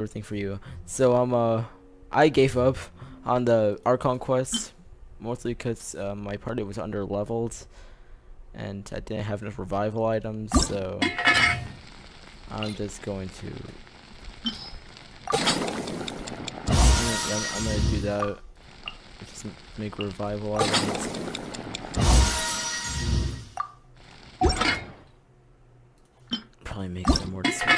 everything for you. So I gave up on the Archon quest mostly because my party was under leveled and I didn't have enough revival items. So I'm just going to I'm gonna do that. Just make revival items. Probably make some more to switch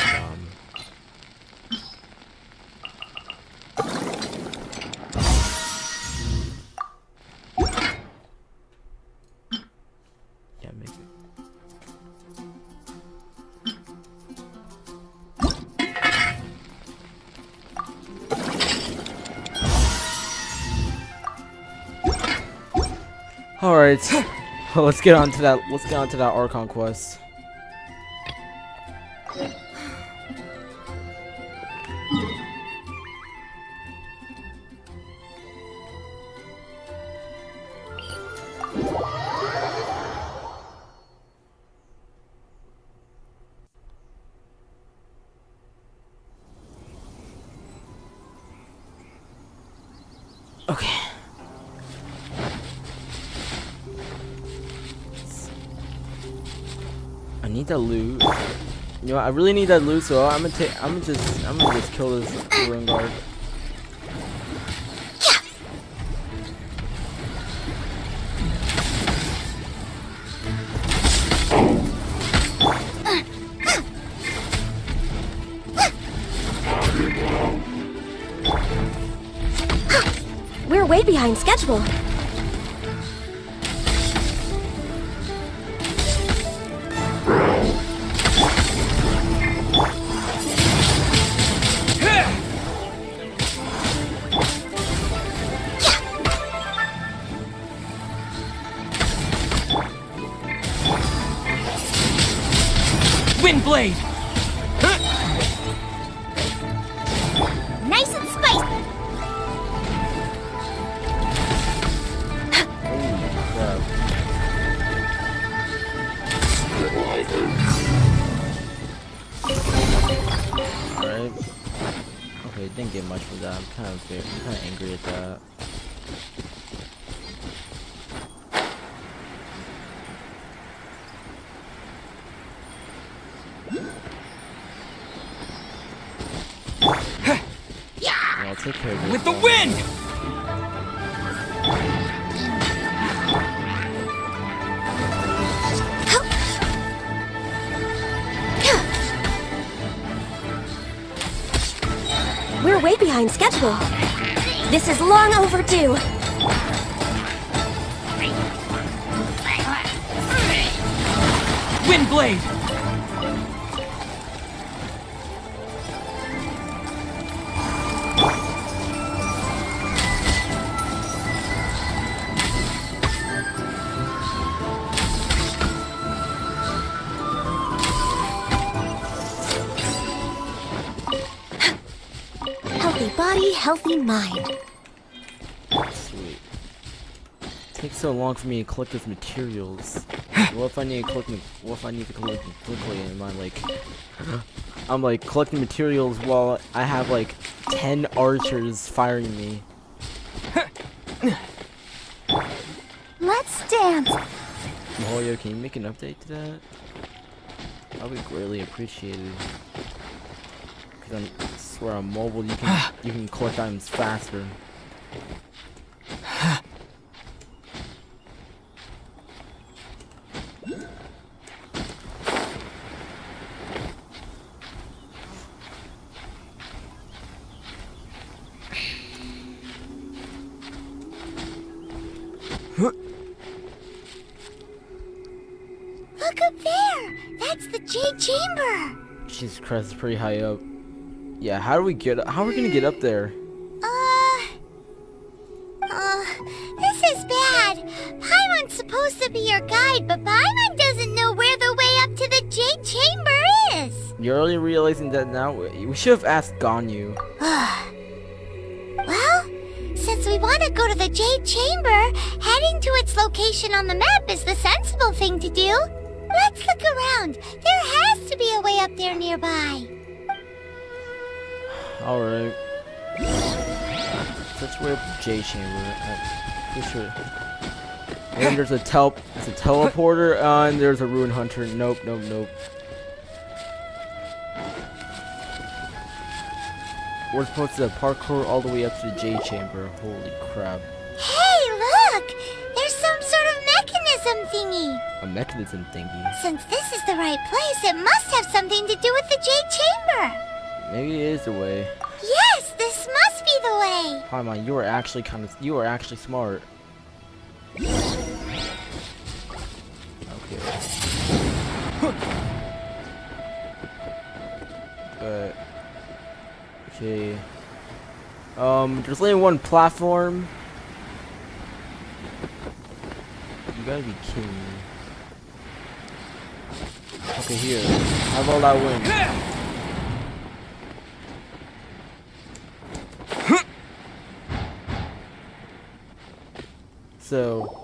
yeah, make it. All right, well, let's get on to that. Let's get on to that Archon quest. Okay. I need that loot. You know, I really need that loot, so I'm gonna just kill this ring guard. We're way behind schedule. Windblade! Nice and spicy. Alright. Okay, didn't get much from that. I'm kind of angry at that. Yeah, I'll take care of this With the one. wind! We're way behind schedule. This is long overdue. Windblade! Healthy body, healthy mind. Sweet. Takes so long for me to collect those materials. What if I need to collect them? What if I need to collect them quickly? And I'm like collecting materials while I have like 10 archers firing me. Let's dance. Mahoyo, can you make an update to that? I would greatly appreciate it. Cause I swear on mobile you can collect items faster. Look up there. That's the Jade Chamber. Jesus Christ, it's pretty high up. Yeah, how are we gonna get up there? This is bad. Paimon's supposed to be your guide, but Paimon doesn't know where the way up to the Jade Chamber is. You're already realizing that now? We should have asked Ganyu. Well, since we want to go to the Jade Chamber, heading to its location on the map is the sensible thing to do. Let's look around. There has to be a way up there nearby. Alright. Let's way up the J chamber. Pretty sure. And then there's a teleporter, and there's a rune hunter. Nope. We're supposed to parkour all the way up to the J chamber. Holy crap. Hey, look! There's some sort of mechanism thingy. A mechanism thingy. Since this is the right place, it must have something to do with the J chamber. Maybe it is the way. Yes, this must be the way. Paimon, you are actually smart. Okay. But okay. There's only one platform. You gotta be kidding me. Okay, here. How about that win? So,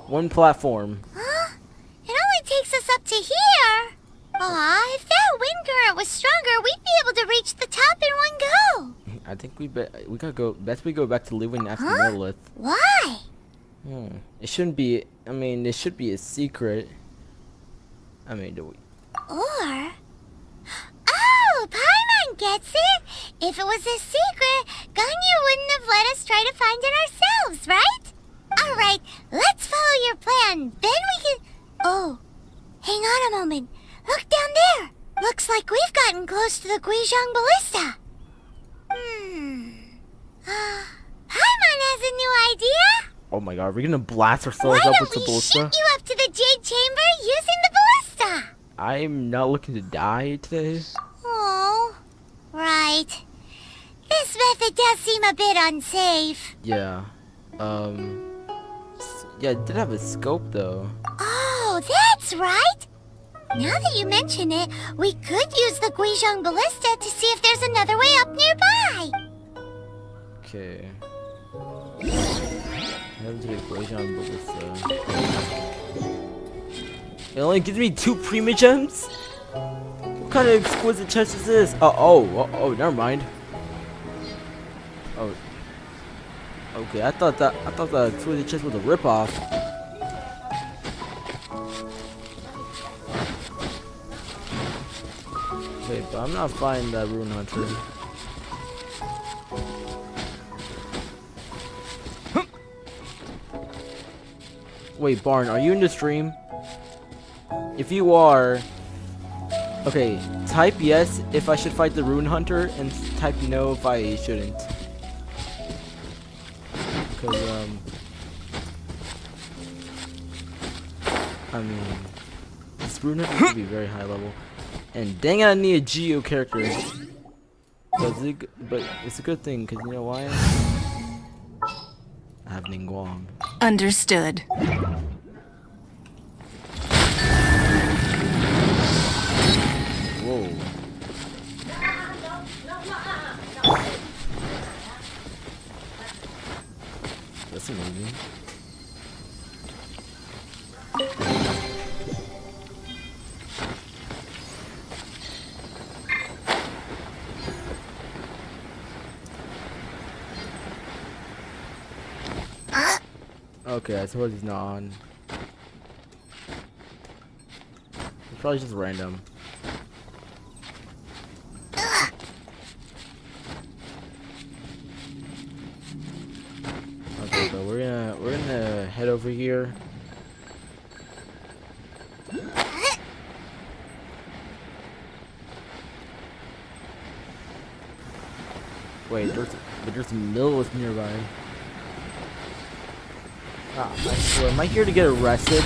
one platform. Huh? It only takes us up to here. Aw, if that wind current was stronger, we'd be able to reach the top in one go. I think we gotta go. Best we go back to Liyue and ask the Huh? Monolith. Why? It shouldn't be. I mean, it should be a secret. I mean, do we? Or... Oh, Paimon gets it. If it was a secret, Ganyu wouldn't have let us try to find it ourselves, right? Alright, let's follow your plan. Then we can... Oh, hang on a moment. Look down there. Looks like we've gotten close to the Guizhong Ballista. Paimon has a new idea. Oh my god, we're gonna blast Why ourselves up don't with the we ballista? shoot you up to the Jade Chamber using the ballista? I'm not looking to die today. Oh, right. This method does seem a bit unsafe. Yeah. Yeah, it did have a scope though. Oh, that's right. Now that you mention it, we could use the Guizhong Ballista to see if there's another way up nearby. Okay. Head to the Guizhong Ballista. It only gives me 2 Primogems? What kind of exquisite chest is this? Oh, never mind. Oh. Okay, I thought the exquisite chest was a ripoff. Okay, but I'm not finding that rune hunter. Wait, Barn, are you in the stream? If you are, okay, type yes if I should fight the rune hunter, and type no if I shouldn't. Cause I mean, this rune hunter should be very high level, and dang it, I need a Geo character. But it's a good thing, cause you know why? I have Ningguang. Understood. Whoa. That's amazing. Okay, I suppose he's not on. It's probably just random. Okay, so we're gonna head over here. Wait, there's a mill nearby. I swear, am I here to get arrested?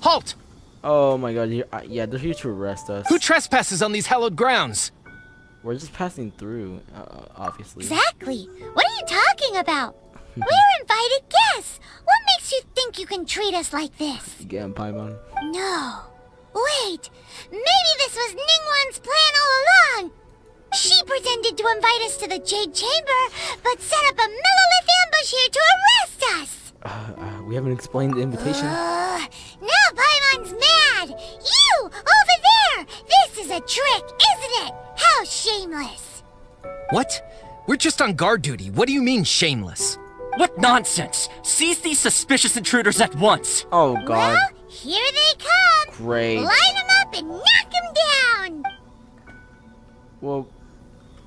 Halt! Oh my god, yeah, they're here to arrest us. Who trespasses on these hallowed grounds? We're just passing through, obviously. Exactly. What are you talking about? We're invited guests. What makes you think you can treat us like this? Again, Paimon. No. Wait. Maybe this was Ningguang's plan all along. She pretended to invite us to the Jade Chamber, but set up a Monolith ambush here to arrest us. We haven't explained the invitation. Now Paimon's mad. You, over there. This is a trick, isn't it? How shameless. What? We're just on guard duty. What do you mean, shameless? What nonsense! Seize these suspicious intruders at once! Oh god. Well, here they come. Great. Line them up and knock them down. Well,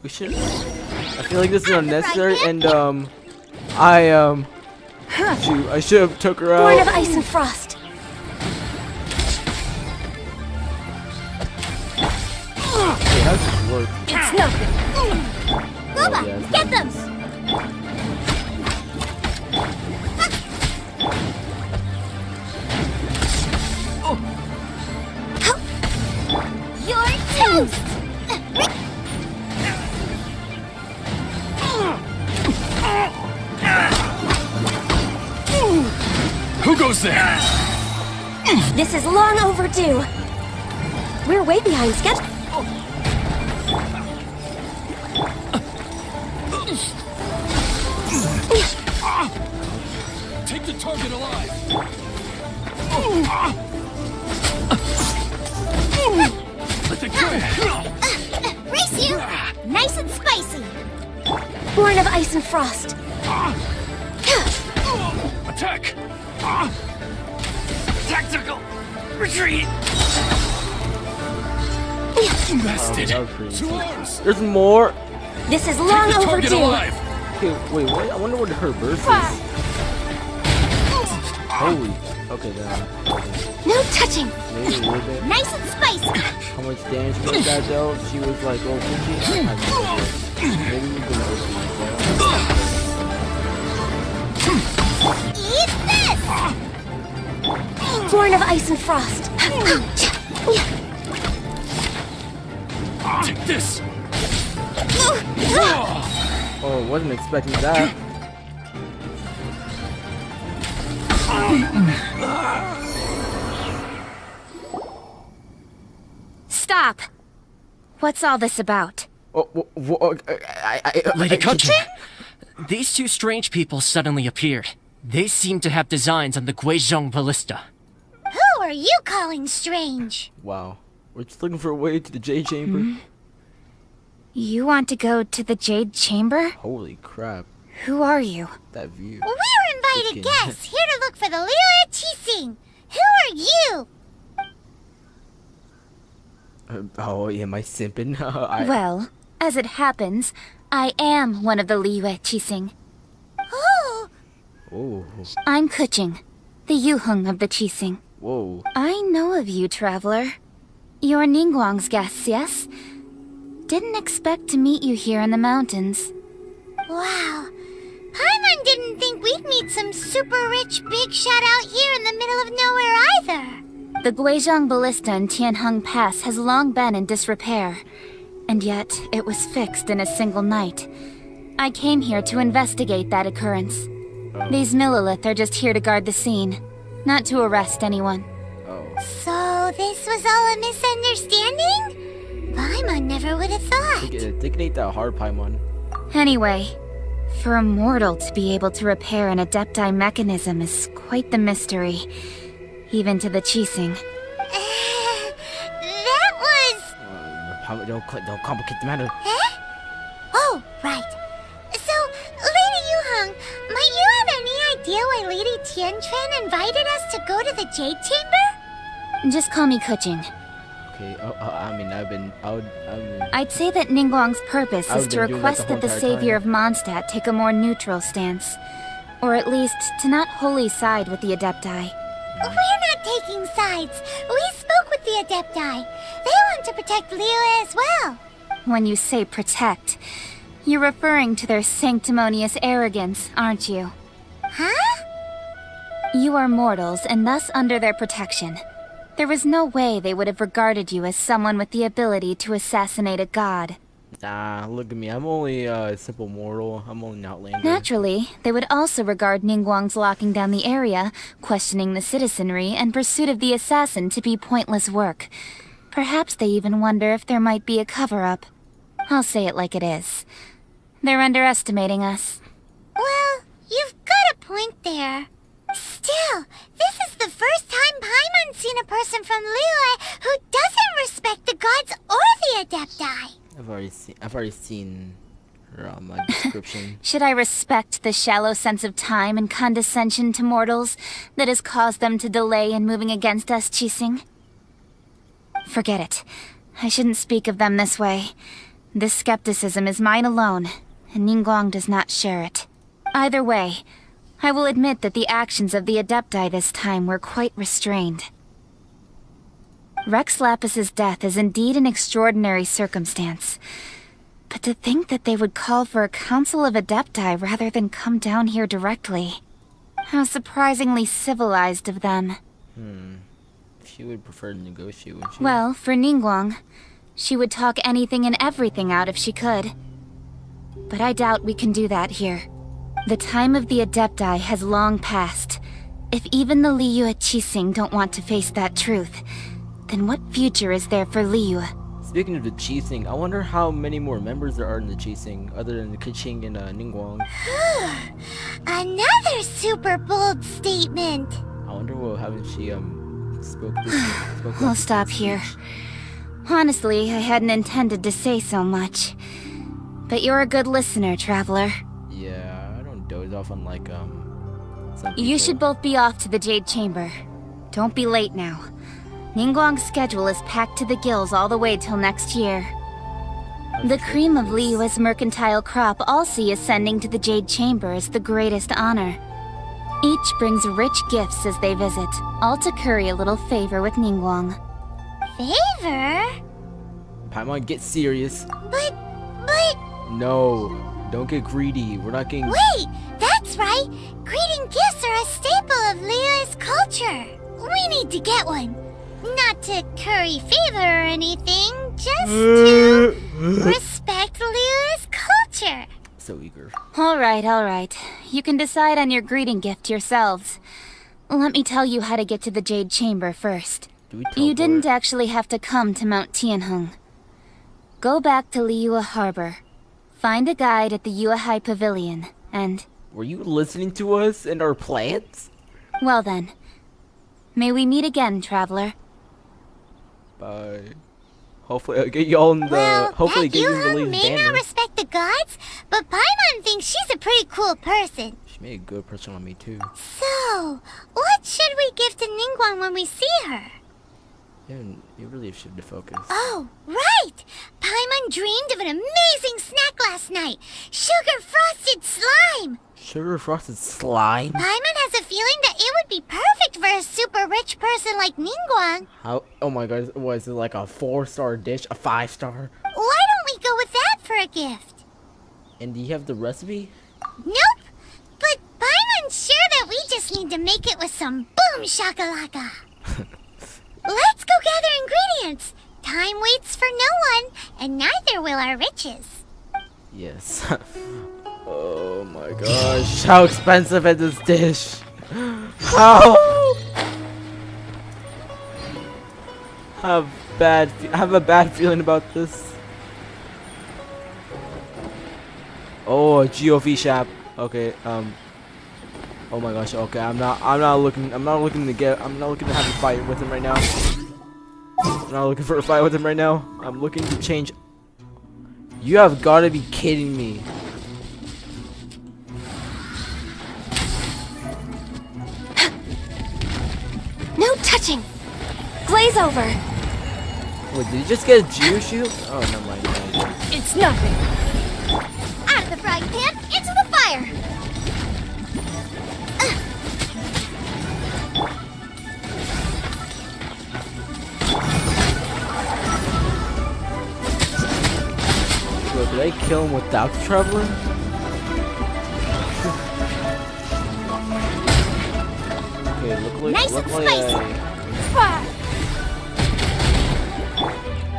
we should. I feel like this is unnecessary, and shoot, I should have took her Born of out. ice and frost. Wait, how does this work? It's nothing. Booba, yeah, it's get them. You're toast. Who goes there? This is long overdue. We're way behind schedule. Take the target alive. Let it go. Race you. Nice and spicy. Born of ice and frost. Attack. Tactical retreat. Bastard. That was pretty To insane. arms. There's more. This is long Take the target overdue. alive. Okay, wait, what? I wonder what her burst is. Holy. Okay, then. No touching. Maybe a little bit. Nice and spicy. How much damage was that though? She was like, oh, 50? Maybe we can open like Eat this. Born of ice and frost. Take this. Oh, wasn't expecting that. Stop. What's all this about? Lady Country. These two strange people suddenly appeared. They seem to have designs on the Guizhong ballista. Who are you calling strange? Wow. We're just looking for a way to the J chamber. You want to go to the Jade Chamber? Holy crap. Who are you? That view. We're invited Just kidding. guests here to look for the Liyue Qixing. Who are you? Oh, am I simping? Well, as it happens, I am one of the Liyue Qixing. Oh, Oh, I'm Kuching, the Yuheng of the Qixing. whoa. I know of you, traveler. You're Ningguang's guests, yes? Didn't expect to meet you here in the mountains. wow. Paimon didn't think we'd meet some super rich big shot out here in the middle of nowhere either. The Guizhong Ballista in Tianheng Pass has long been in disrepair, and yet it was fixed in a single night. I came here to investigate that occurrence. These Millilith are just here to guard the scene, not to arrest anyone. Oh. So this was all a misunderstanding? Paimon never would have thought. They can eat that hard Paimon. Anyway, for a mortal to be able to repair an Adepti mechanism is quite the mystery, even to the Qixing. That was... Don't complicate the matter. Eh? Oh, right. So, Lady Yuheng, might you have any idea why Lady Tianquan invited us to go to the Jade Chamber? Just call me Kuching. Okay, I'd say that Ningguang's purpose I've is to been doing that request the that the whole entire savior time. of Mondstadt take a more neutral stance. Or at least, to not wholly side with the Adepti. We're not taking sides. We spoke with the Adepti. They want to protect Liyue as well. When you say protect, you're referring to their sanctimonious arrogance, aren't you? Huh? You are mortals and thus under their protection. There was no way they would have regarded you as someone with the ability to assassinate a god. Nah, look at me. I'm only a simple mortal. I'm only an outlander. Naturally, they would also regard Ningguang's locking down the area, questioning the citizenry, and pursuit of the assassin to be pointless work. Perhaps they even wonder if there might be a cover-up. I'll say it like it is. They're underestimating us. Well, you've got a point there. Still, this is the first time Paimon's seen a person from Liyue who doesn't respect the gods or the Adepti. I've already seen or on my description. Should I respect the shallow sense of time and condescension to mortals that has caused them to delay in moving against us, Qixing? Forget it. I shouldn't speak of them this way. This skepticism is mine alone, and Ningguang does not share it. Either way, I will admit that the actions of the Adepti this time were quite restrained. Rex Lapis's death is indeed an extraordinary circumstance. But to think that they would call for a council of Adepti rather than come down here directly. How surprisingly civilized of them. She would prefer to negotiate, wouldn't she? Well, for Ningguang, she would talk anything and everything out if she could. But I doubt we can do that here. The time of the Adepti has long passed. If even the Liyue at Qixing don't want to face that truth, then what future is there for Liyue? Speaking of the Qixing, I wonder how many more members there are in the Qixing, other than the Keqing and Ningguang. Another super bold statement. I wonder what haven't she spoke I'll stop here. Honestly, I hadn't intended to say so much. But you're a good listener, Traveler. Yeah, I don't doze off on like some You people. should both be off to the Jade Chamber. Don't be late now. Ningguang's schedule is packed to the gills all the way till next year. The cream of Liyue's mercantile crop all see ascending to the Jade Chamber as the greatest honor. Each brings rich gifts as they visit, all to curry a little favor with Ningguang. Favor? Paimon, get serious. But... No, don't get greedy. We're not getting. Wait! That's right! Greeting gifts are a staple of Liyue's culture. We need to get one. Not to curry favor or anything, just to respect Liyue's culture. So eager. All right. You can decide on your greeting gift yourselves. Let me tell you how to get to the Jade Chamber first. Do we You didn't teleport? actually have to come to Mount Tianheng. Go back to Liyue Harbor. Find a guide at the Yuehai Pavilion, and... Were you listening to us and our plans? Well then. May we meet again, Traveler. Bye. Hopefully I'll get y'all in the... Well, hopefully that get you in the Yuheng latest may not banner. respect the gods, but Paimon thinks she's a pretty cool person. She made a good impression on me too. So, what should we give to Ningguang when we see her? You really should focus. Oh, right! Paimon dreamed of an amazing snack last night. Sugar frosted slime! Sugar frosted slime? Paimon has a feeling that it would be perfect for a super rich person like Ningguang. How? Oh my god, was it like a 4-star dish? A 5-star? Why don't we go with that for a gift? And do you have the recipe? Nope! But Paimon's sure that we just need to make it with some boom shakalaka. Let's go gather ingredients. Time waits for no one, and neither will our riches. Yes. Oh my gosh, how expensive is this dish? How? I have a bad feeling about this. Oh, a GOV shop. Okay, oh my gosh, okay, I'm not looking to have a fight with him right now. I'm not looking for a fight with him right now. I'm looking to change. You have got to be kidding me. No touching! Glaze over! Wait, did you just get a Geo shield? Oh, never mind. Never mind. It's nothing! Out of the frying pan, into the fire! Wait, did I kill him without the Traveler? Okay, Nice look and like spicy.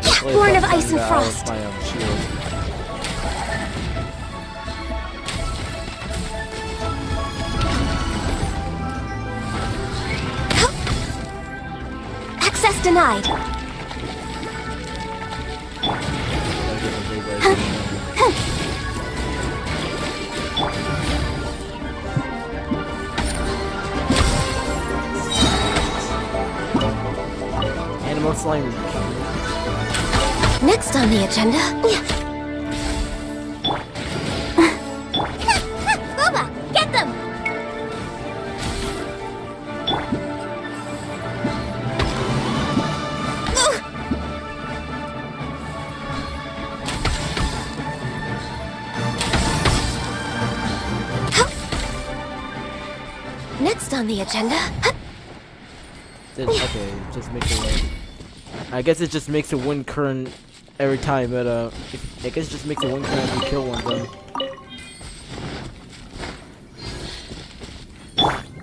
look like Born I of got ice and something out frost. with my shield. Access denied. Gotta get the big right here. Animal slime. Next on the agenda. Next on the agenda. Okay, just makes it. I guess it just makes a wind current every time, but I guess it just makes a wind current if you kill one of them.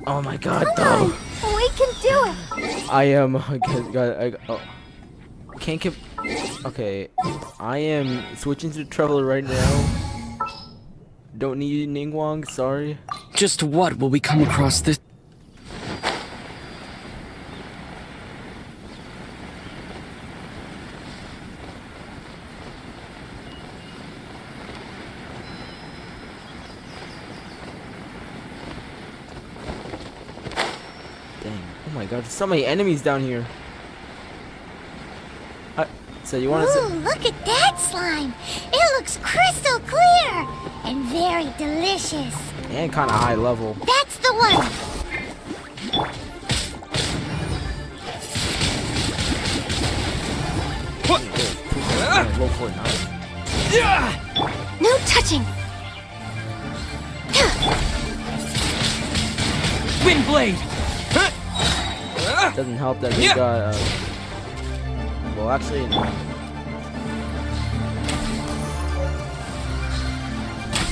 Oh my god, though. We can do it. I am. Can't keep. Okay, I am switching to the Traveler right now. Don't need Ningguang, sorry. Just what will we come across this? Dang. Oh my god, there's so many enemies down here. So you want to Ooh, look at that slime. It looks crystal clear and very delicious. and kind of high level. That's the one. Low 49. No touching. Wind blade! Doesn't help that we got. Well, actually, no.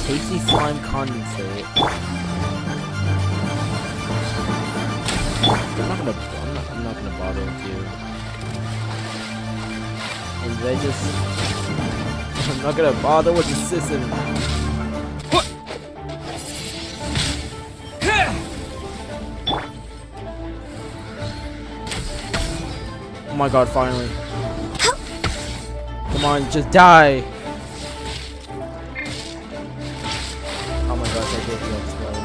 Tasty slime condensate. I'm not gonna bother with you. And they just. I'm not gonna bother with the system. Oh my god, finally. Come on, just die. Oh my gosh, I did this well.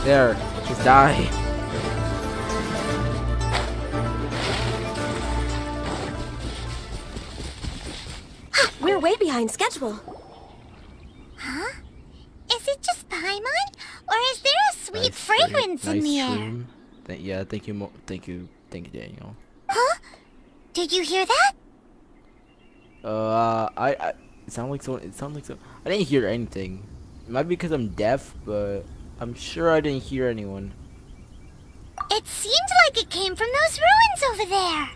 There, just die. We're way behind schedule. Huh? Is it just Paimon? Or is there a sweet fragrance in the air? Yeah, thank you, thank you, Daniel. Huh? Did you hear that? It sounded like so. I didn't hear anything. It might be because I'm deaf, but I'm sure I didn't hear anyone. It seemed like it came from those ruins over there.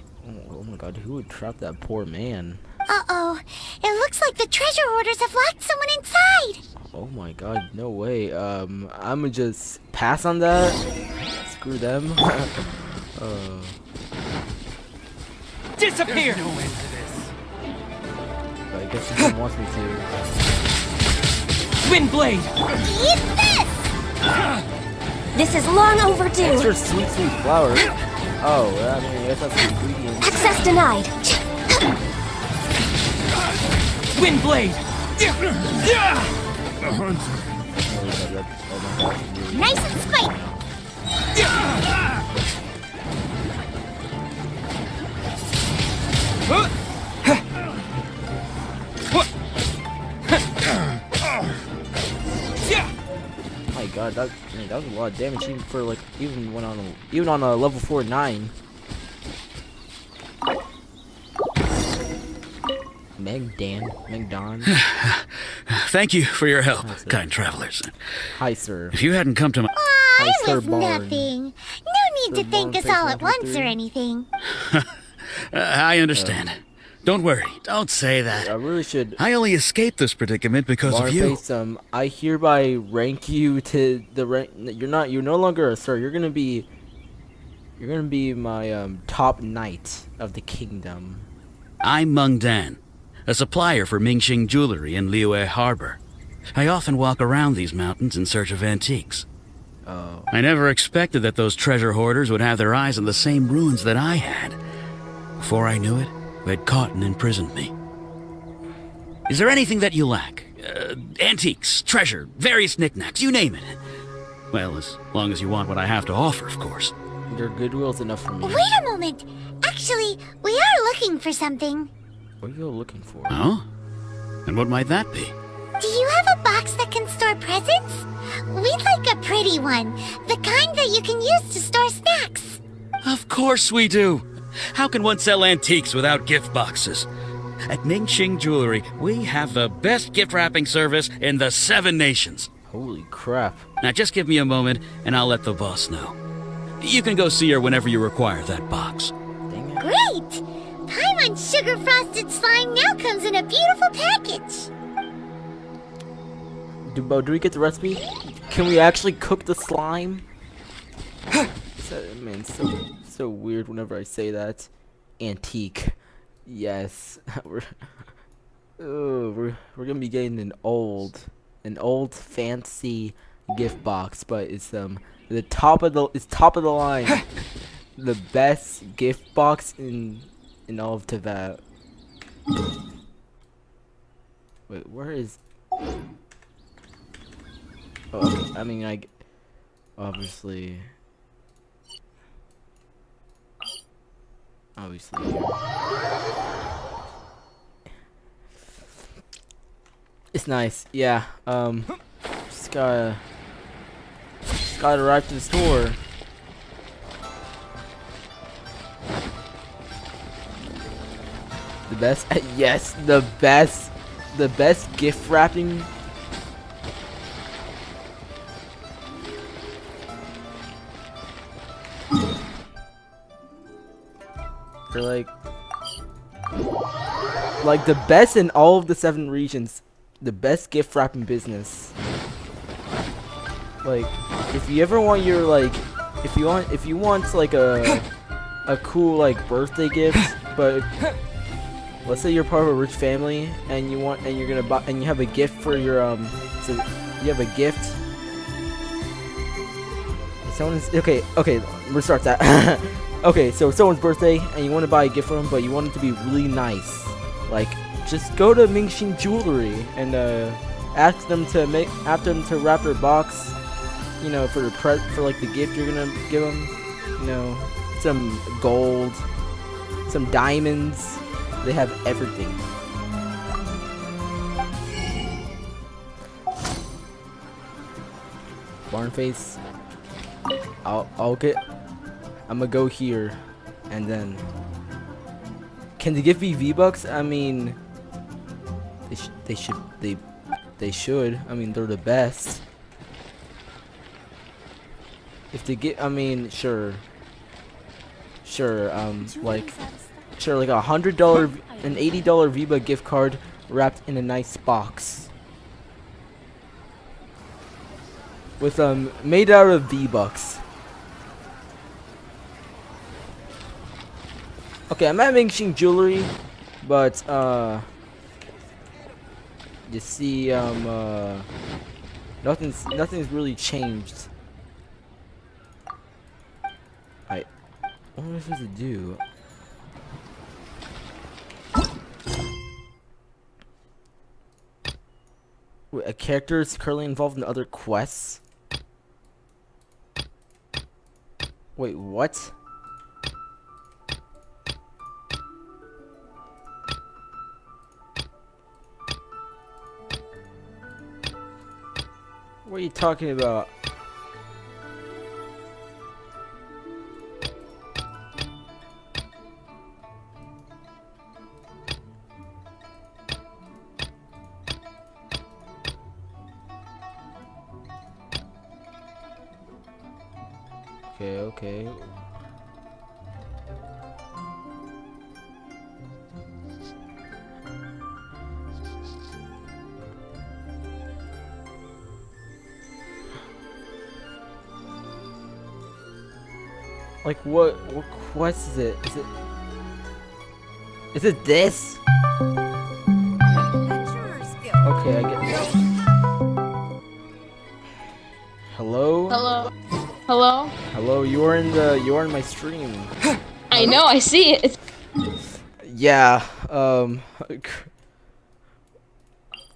Oh my god, who would trap that poor man? Uh-oh. It looks like the treasure hoarders have locked someone inside. Oh my god, no way. I'ma just pass on that. Screw them. Disappear! I guess he didn't want me to. Wind blade! Eat this! This is long overdue. Extra sweet flower. Oh, I mean, I guess that's the ingredients. Access denied. Wind blade! Nice and spiked. My god, that was a lot of damage even for like even on a level 4-9. Megdan. Thank you for your help, kind travelers. Hi, sir. If you hadn't come to my... Aw, Sir it was Barn. nothing. No need Sir to thank Barn, us all face at 1, 2, once 3. or anything. I understand. Don't worry. Don't say I that. really should. I only escaped this predicament because of you. Barface, I hereby rank you to the rank. You're no longer a sir. You're gonna be my top knight of the kingdom. I'm Meng Dan, a supplier for Mingxing jewelry in Liyue Harbor. I often walk around these mountains in search of antiques. Oh. I never expected that those treasure hoarders would have their eyes on the same ruins that I had. Before I knew it, they'd caught and imprisoned me. Is there anything that you lack? Antiques, treasure, various knickknacks, you name it. Well, as long as you want what I have to offer, of course. Your goodwill's enough for me. Wait a moment. Actually, we are looking for something. What are you looking for? Oh? And what might that be? Do you have a box that can store presents? We'd like a pretty one. The kind that you can use to store snacks. Of course we do. How can one sell antiques without gift boxes? At Mingxing Jewelry, we have the best gift wrapping service in the 7 nations. Holy crap. Now just give me a moment and I'll let the boss know. You can go see her whenever you require that box. Dang it. Great! Paimon sugar frosted slime now comes in a beautiful package. Do we get the recipe? Can we actually cook the slime? Man, so weird whenever I say that. Antique. Yes. we're gonna be getting an old fancy gift box, but it's top of the line. The best gift box in all of Tibet. Wait, where is? Oh, okay. I mean, obviously. It's nice, yeah. Just gotta arrive to the store. The best, yes, the best gift wrapping. Or like the best in all of the 7 regions, the best gift wrapping business. Like, if you ever want your if you want like a cool like birthday gift, but let's say you're part of a rich family and you're gonna buy and you have a gift for your so you have a gift. Someone's okay. Restart that. Okay, so someone's birthday and you want to buy a gift for them, but you want it to be really nice. Like, just go to Mingxing Jewelry and ask them to wrap their box, you know, for like the gift you're gonna give them. You know, some gold, some diamonds. They have everything. Barnface. I'm gonna go here, and then can they give me V-Bucks? I mean, they should. I mean, they're the best. If they get, I mean, sure, like $100, an $80 V-Buck gift card wrapped in a nice box with made out of V-Bucks. Okay, I'm at Mingxing Jewelry, but you see, nothing's really changed. What am I supposed to do? Wait, a character is currently involved in other quests? Wait, what? What are you talking about? Okay. Like what quest is it? Is it this? Okay, I get it. Hello? Hello, you're in my stream. I know, I see it. Yeah,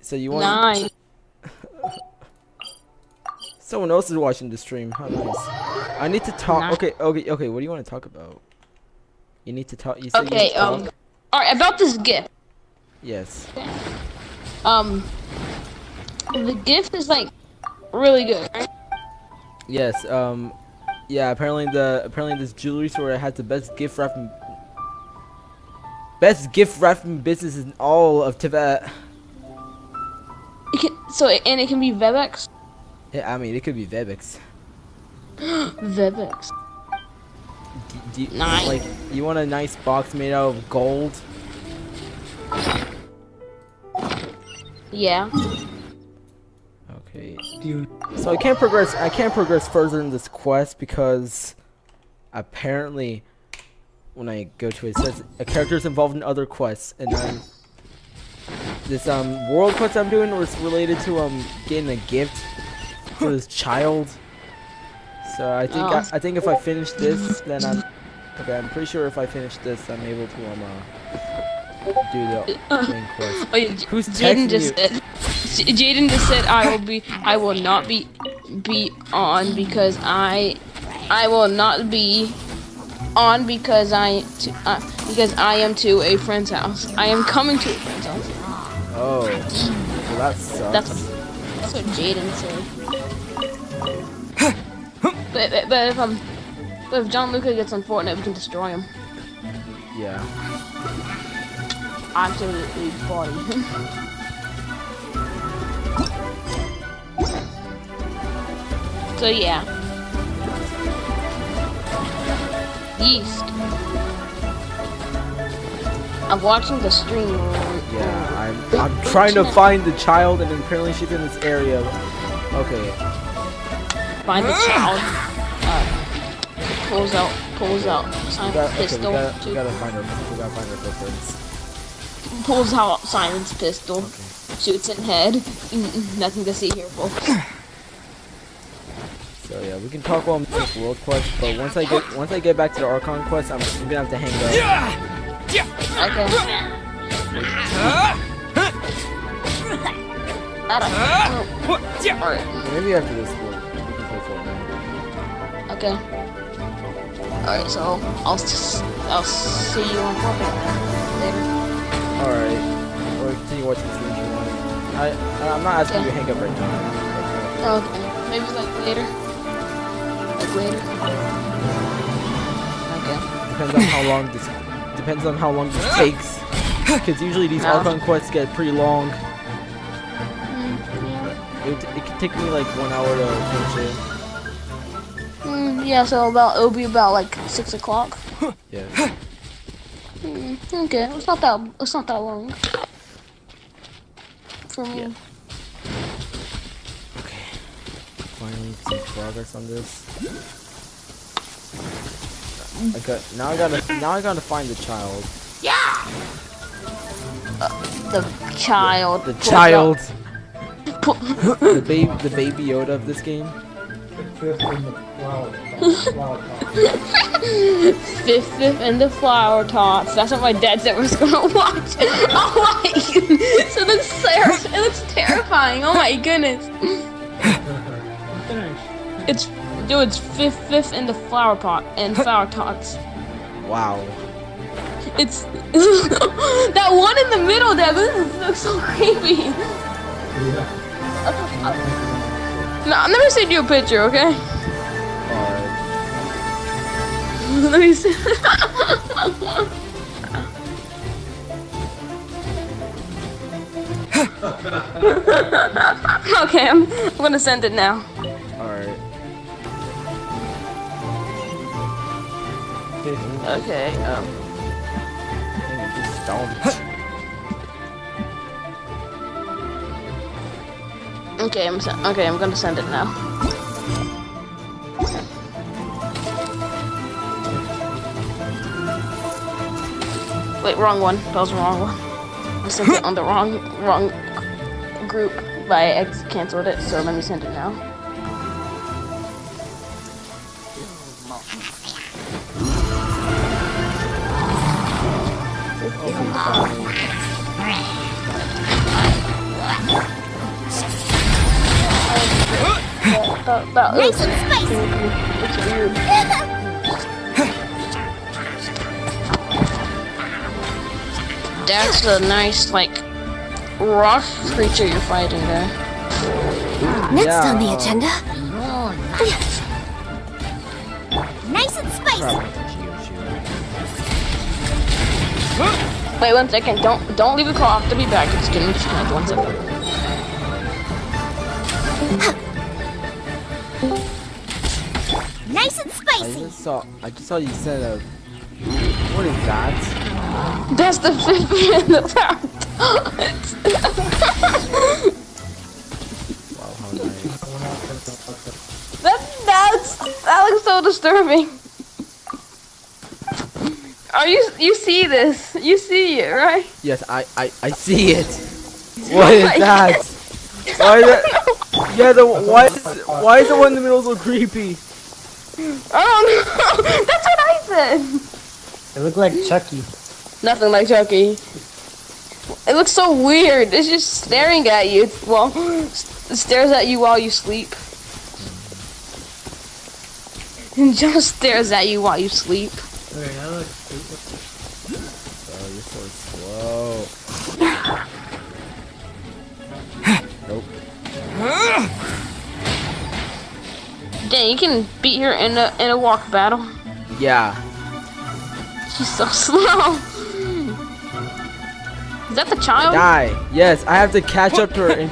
so you want Nice. Someone else is watching the stream. How nice. I need to talk. Okay. What do you want to talk about? You need to talk. You said you need to talk? Alright, about this gift. Yes. The gift is like really good, right? Yes. Yeah. Apparently this jewelry store has the best gift wrapping. Best gift wrapping business in all of Tibet. And it can be Webex. Yeah, I mean, it could be Webex. Webex. Nice. Like, you want a nice box made out of gold? Yeah. Okay. So I can't progress further in this quest because apparently when I go to it, it says a character is involved in other quests, and this world quest I'm doing was related to getting a gift for this child. So I think I think if I finish this, then I'm pretty sure if I finish this, I'm able to do the main quest. Oh, yeah, Who's Jaden texting just you? said. Jaden just said I will not be on because I will not be on because I am to a friend's house. I am coming to a friend's house. Oh, well, that sucks. That's what Jaden said. But if John Luca gets on Fortnite, we can destroy him. Yeah. Absolutely body him. So yeah. Yeast. I'm watching the stream. Yeah, I'm trying to find the child, and apparently she's in this area. Okay. Find the child. Pulls out Simon's pistol. We gotta find her footprints. Pulls out Simon's pistol. Okay. Shoots in head. Nothing to see here, folks. So yeah, we can talk on this world quest, but once I get back to the Archon quest, I'm gonna have to hang up. Okay. Alright. Maybe after this we can play Fortnite. Okay. Alright, so I'll see you on Fortnite later. Alright. Or continue watching the stream if you want. I'm not asking you to hang up right now. Okay. Maybe like later. Okay. Depends on how long this takes. Because usually these Archon quests get pretty long. It could take me like 1 hour to finish it. Yeah, so it'll be about like 6 o'clock. Yeah. Okay, it's not that long. For me. Yeah. Okay. Finally some progress on this. Now I gotta find the child. The child. The child. the baby Yoda of this game. Fifth and the flower tots. That's what my dad said was gonna watch. Oh my goodness. So it looks terrifying. Oh my goodness. It's fifth and the flower pot and flower tots. Wow. It's that one in the middle, Dad. This looks so creepy. No, I'm never send you a picture, okay? Alright. Let me see. Okay, I'm gonna send it now. Alright. Okay, Okay, I'm gonna send it now. Wait, wrong one. That was the wrong one. I sent it on the wrong group, but I canceled it. So let me send it now. That Nice and spicy. It's weird. That's a nice, like, rock creature you're fighting there. Next on the agenda. Nice and spicy. Wait 1 second. Don't leave the call. I have to be back. It's gonna disconnect 1 second. Nice and spicy. I just saw you send a. What is that? That's the fifth in the tower. Wow, how nice. That looks so disturbing. You see this? You see it, right? Yes, I see it. What is that? Why is that? Yeah, why is the one in the middle so creepy? Oh no! That's what I said. It looked like Chucky. Nothing like Chucky. It looks so weird. It's just staring at you. Well, it stares at you while you sleep. It just stares at you while you sleep. Wait, that looks stupid. Oh, you're so slow. Nope. Dang, you can beat her in a walk battle. Yeah. She's so slow. Is that the child? Die. Yes, I have to catch up to her. And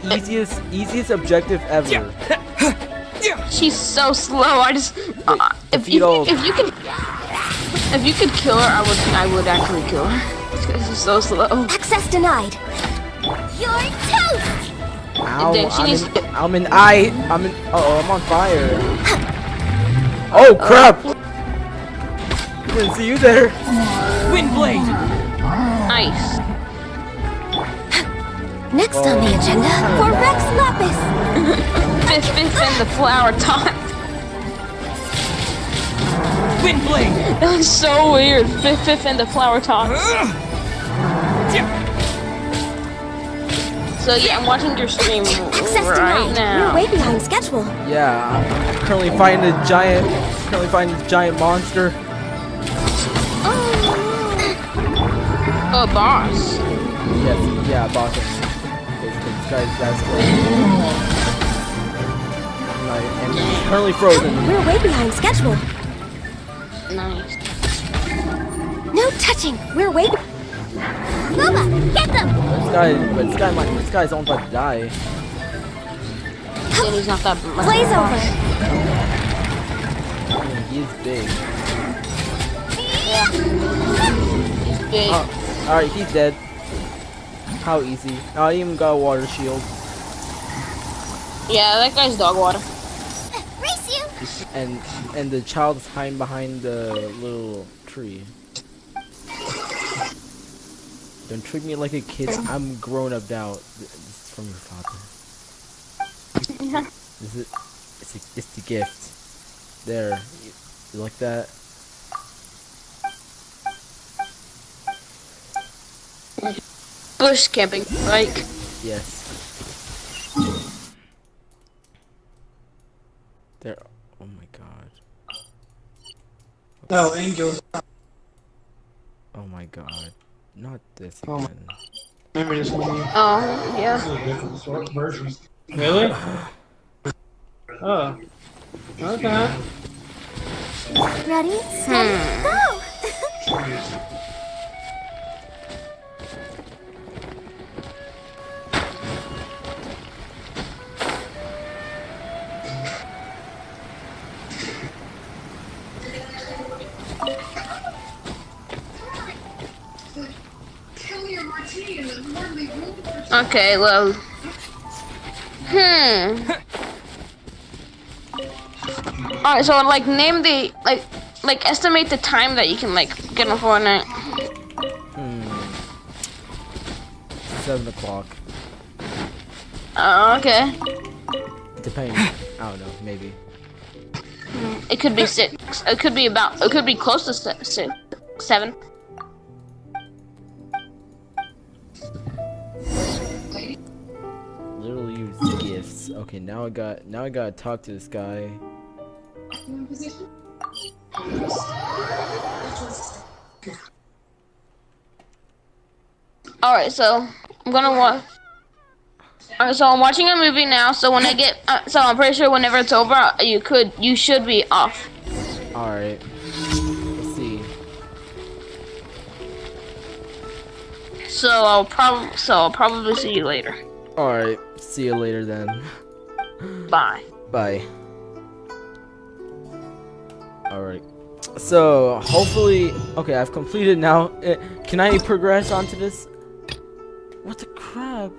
like easiest objective ever. She's so slow. I just if you could kill her, I would actually kill her. Because she's so slow. Access denied. You're toast. Ow, Then she needs- I'm on fire. Oh crap! Didn't see you there. Windblade! Nice. Next on the agenda for Rex Lapis. Fifth in the flower top. Windblade! That looks so weird. Fifth in the flower top. So yeah, I'm watching your stream Access right denied. now. We're way behind schedule. Yeah, I'm currently fighting a giant monster. Oh, boss. Yes, yeah, boss. Basically, this guy's that's cool. And he's currently frozen. We're way behind schedule. Nice. No touching. We're way. Mama, get them. This guy's almost about to die. And he's not that much. Blaze over. I mean, he is big. He's big. Oh, alright, he's dead. How easy. I even got a water shield. Yeah, that guy's dog water. Race you. And the child is hiding behind the little tree. Don't treat me like a kid. I'm grown up now. This is from your father. It's the gift. There. You like that? Bush camping, like. Yes. There. Oh my god. No, angels. Oh my god. Not this Oh my- again. Remember this movie? Oh, yeah. Really? Oh. Okay. Ready, steady, go. Okay, well. Alright, so like name the like estimate the time that you can like get on Fortnite. 7 o'clock. Okay. Depending. I don't know. Maybe. It could be 6. It could be close to 7. Literally use gifts. Okay, now I gotta talk to this guy. Alright, so I'm gonna watch. Alright, so I'm watching a movie now. So when I get, so I'm pretty sure whenever it's over, you should be off. Alright. Let's see. So I'll probably see you later. Alright, see you later then. Bye. Bye. Alright. So, hopefully... Okay, I've completed now. Can I progress onto this? What the crap?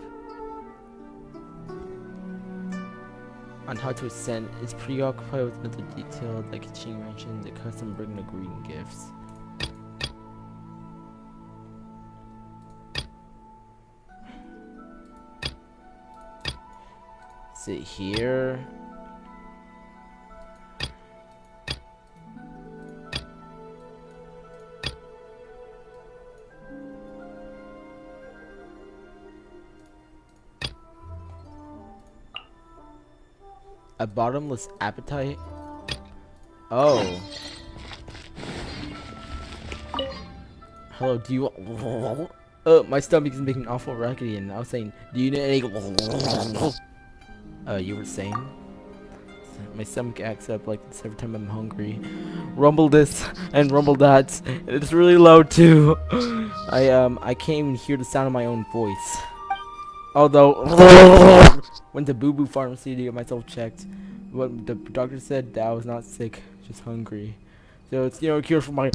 On how to ascend is preoccupied with another detail like Ching mentioned, the custom bringing the greeting gifts. Sit here. A bottomless appetite? Oh. Hello, do you... my stomach is making awful rackety and I was saying, do you need any... you were saying? My stomach acts up like this every time I'm hungry. Rumble this and rumble that. It's really loud too. I can't even hear the sound of my own voice. Although, went to Boo Boo Pharmacy to get myself checked. But the doctor said that I was not sick, just hungry. So it's a cure for my.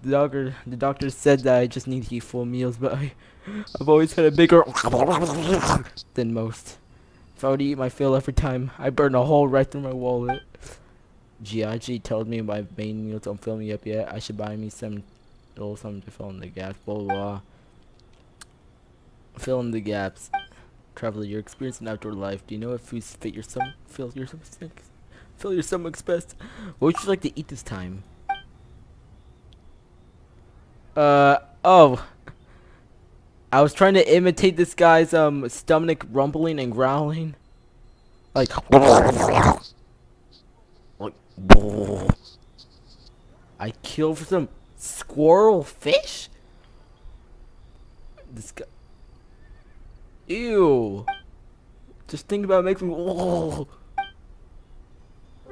The doctor said that I just need to eat full meals, but I've always had a bigger than most. If I would eat my fill every time, I burn a hole right through my wallet. Giachi told me my main meals don't fill me up yet. I should buy me some, something to fill in the gaps. Blah blah blah. Fill in the gaps. Traveler, your experience in outdoor life. Do you know if foods fit your stomach? Fill your stomach's best. What would you like to eat this time? Oh. I was trying to imitate this guy's stomach rumbling and growling. Like I killed for some squirrel fish? This guy. Ew. Just think about making me. Whoa.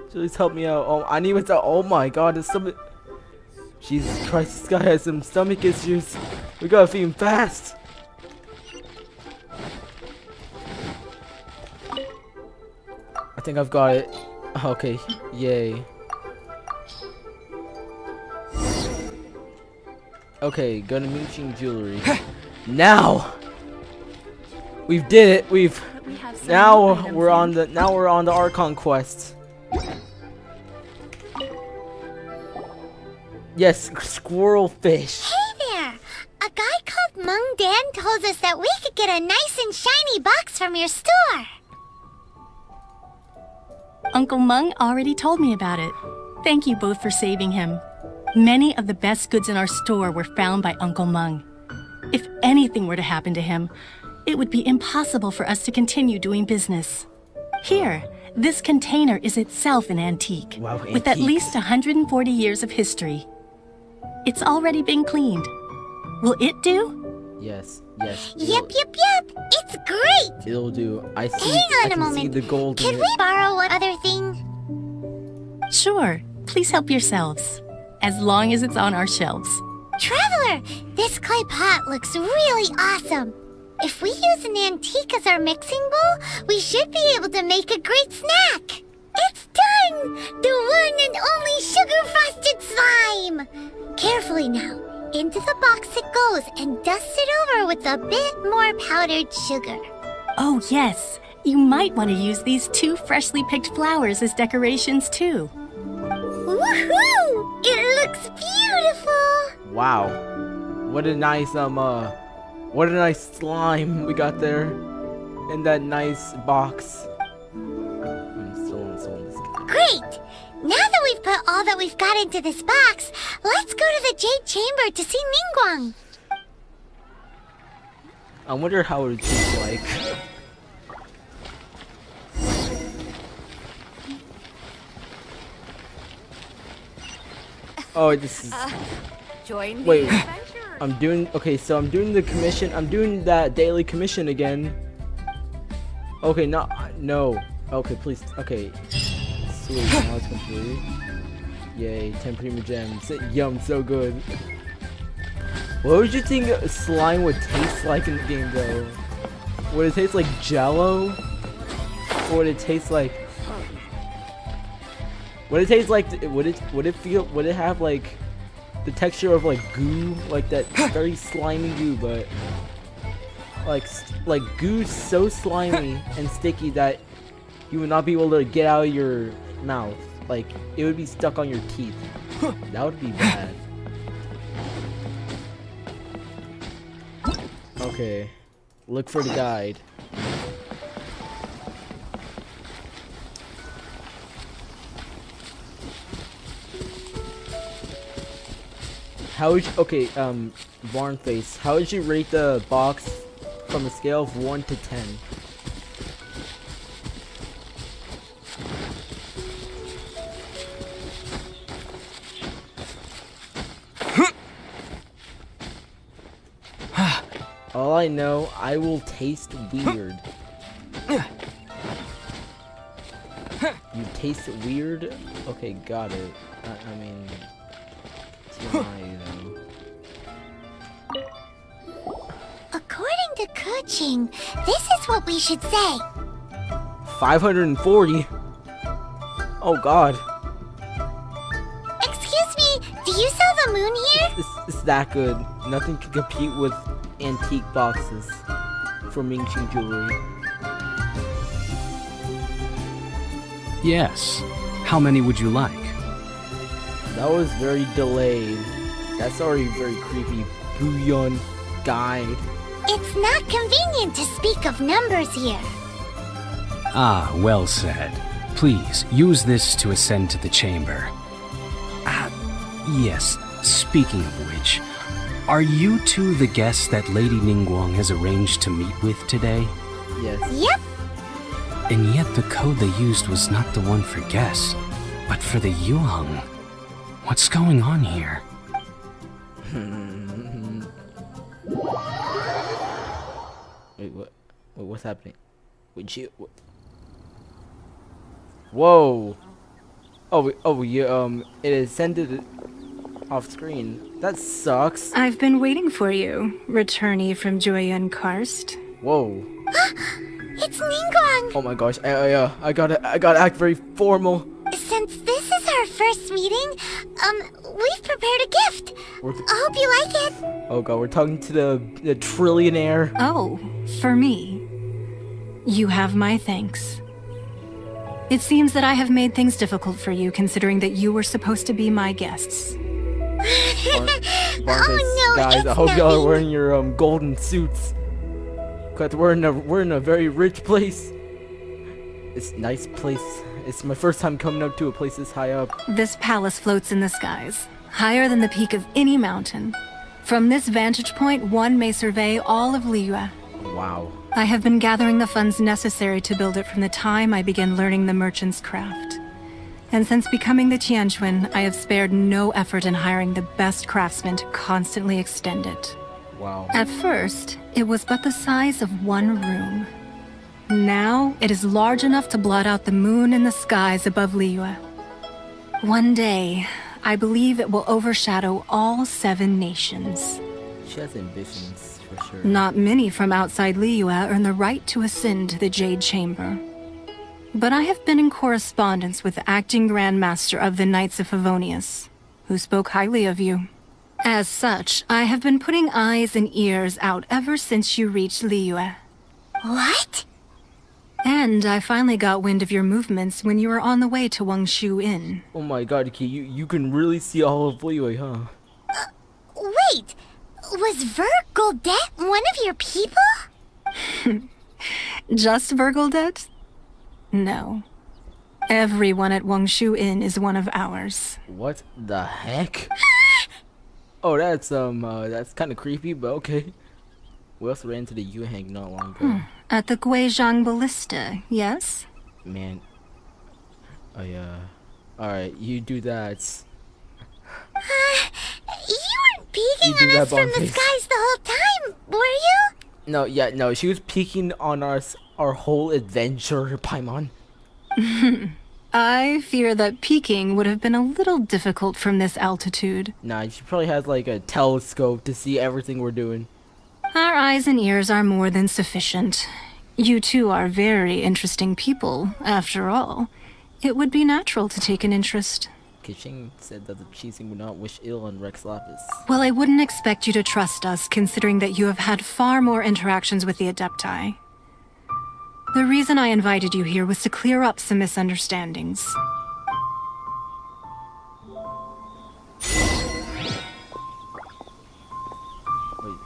Please help me out. Oh, I need to. Oh my god, his stomach. Jesus Christ, this guy has some stomach issues. We gotta feed him fast. I think I've got it. Okay, yay. Okay, go to Mooching Jewelry. Now! We've did it. Now we're on the Archon quest. Yes, squirrel fish. Hey there! A guy called Mung Dan told us that we could get a nice and shiny box from your store. Uncle Mung already told me about it. Thank you both for saving him. Many of the best goods in our store were found by Uncle Mung. If anything were to happen to him, it would be impossible for us to continue doing business. Here, this container is itself an antique, with at least 140 years of history. It's already been cleaned. Will it do? Yes. Yep. It's great. It'll do. I see. Hang on I can a moment. see the gold. Can we borrow one other thing? Sure. Please help yourselves, as long as it's on our shelves. Traveler, this clay pot looks really awesome. If we use an antique as our mixing bowl, we should be able to make a great snack. It's done! The one and only sugar-frosted slime! Carefully now. Into the box it goes and dust it over with a bit more powdered sugar. Oh, yes. You might want to use these 2 freshly picked flowers as decorations, too. Woohoo! It looks beautiful! Wow. What a nice slime we got there in that nice box. I'm still in this guy. Great! Now that we've put all that we've got into this box, let's go to the Jade Chamber to see Ningguang. I wonder how it tastes like. Oh, this is. Join Wait, the adventure. I'm doing. Okay, so I'm doing the commission. I'm doing that daily commission again. Okay, no. Okay, please. Okay. Sweet, now it's complete. Yay, 10 premium gems. Yum, so good. What would you think slime would taste like in the game, though? Would it taste like Jello? Or would it taste like? Would it taste like? Would it feel? Would it have like the texture of like goo, like that very slimy goo, but like goo so slimy and sticky that you would not be able to get out of your mouth. Like it would be stuck on your teeth. That would be bad. Okay, look for the guide. How would you, okay, Barnface, how would you rate the box from a scale of 1 to 10? All I know, I will taste weird. You taste weird? Okay, got it. I mean, TMI though. According to Kuching, this is what we should say. 540? Oh god. Excuse me, do you sell the moon here? It's that good. Nothing can compete with antique boxes from Mingxing Jewelry. Yes. How many would you like? That was very delayed. That's already very creepy. Bouillon guide. It's not convenient to speak of numbers here. Ah, well said. Please, use this to ascend to the chamber. Yes, speaking of which, are you two the guests that Lady Ningguang has arranged to meet with today? Yes. Yep. And yet the code they used was not the one for guests, but for the Yuheng. What's going on here? Wait, what? Wait, what's happening? Would you? Whoa! Oh, you it ascended off screen. That sucks. I've been waiting for you, returnee from Joyun Karst. Whoa! It's Ningguang. Oh my gosh! I gotta act very formal. Since this is our first meeting, we've prepared a gift. I hope you like it. Oh god, we're talking to the trillionaire. Oh, for me. You have my thanks. It seems that I have made things difficult for you, considering that you were supposed to be my guests. Barnface, Oh, no, guys, it's I hope y'all are nothing. wearing your golden suits. Cause we're in a very rich place. It's a nice place. It's my first time coming up to a place this high up. This palace floats in the skies, higher than the peak of any mountain. From this vantage point, one may survey all of Liyue. Wow. I have been gathering the funds necessary to build it from the time I began learning the merchant's craft. And since becoming the Tianquan, I have spared no effort in hiring the best craftsmen to constantly extend it. Wow. At first, it was but the size of one room. Now, it is large enough to blot out the moon in the skies above Liyue. One day, I believe it will overshadow all 7 nations. She has ambitions, for sure. Not many from outside Liyue earn the right to ascend to the Jade Chamber. But I have been in correspondence with the acting Grand Master of the Knights of Favonius, who spoke highly of you. As such, I have been putting eyes and ears out ever since you reached Liyue. What? And I finally got wind of your movements when you were on the way to Wangshu Inn. Oh my god, Ki, you can really see all of Liyue, huh? Wait, was Vergoldet one of your people? Just Vergoldet? No. Everyone at Wangshu Inn is one of ours. What the heck? Oh, that's kind of creepy, but okay. We also ran into the Yuheng not long ago. At the Guizhang Ballista, yes? Man. Oh yeah. Alright, you do that. You weren't peeking You do on that, us from the Barnface. skies the whole time, were you? No, she was peeking on us our whole adventure, Paimon. I fear that peeking would have been a little difficult from this altitude. Nah, she probably has like a telescope to see everything we're doing. Our eyes and ears are more than sufficient. You two are very interesting people, after all. It would be natural to take an interest. Kishing said that the Cheesing would not wish ill on Rex Lapis. Well, I wouldn't expect you to trust us, considering that you have had far more interactions with the Adepti. The reason I invited you here was to clear up some misunderstandings. Wait.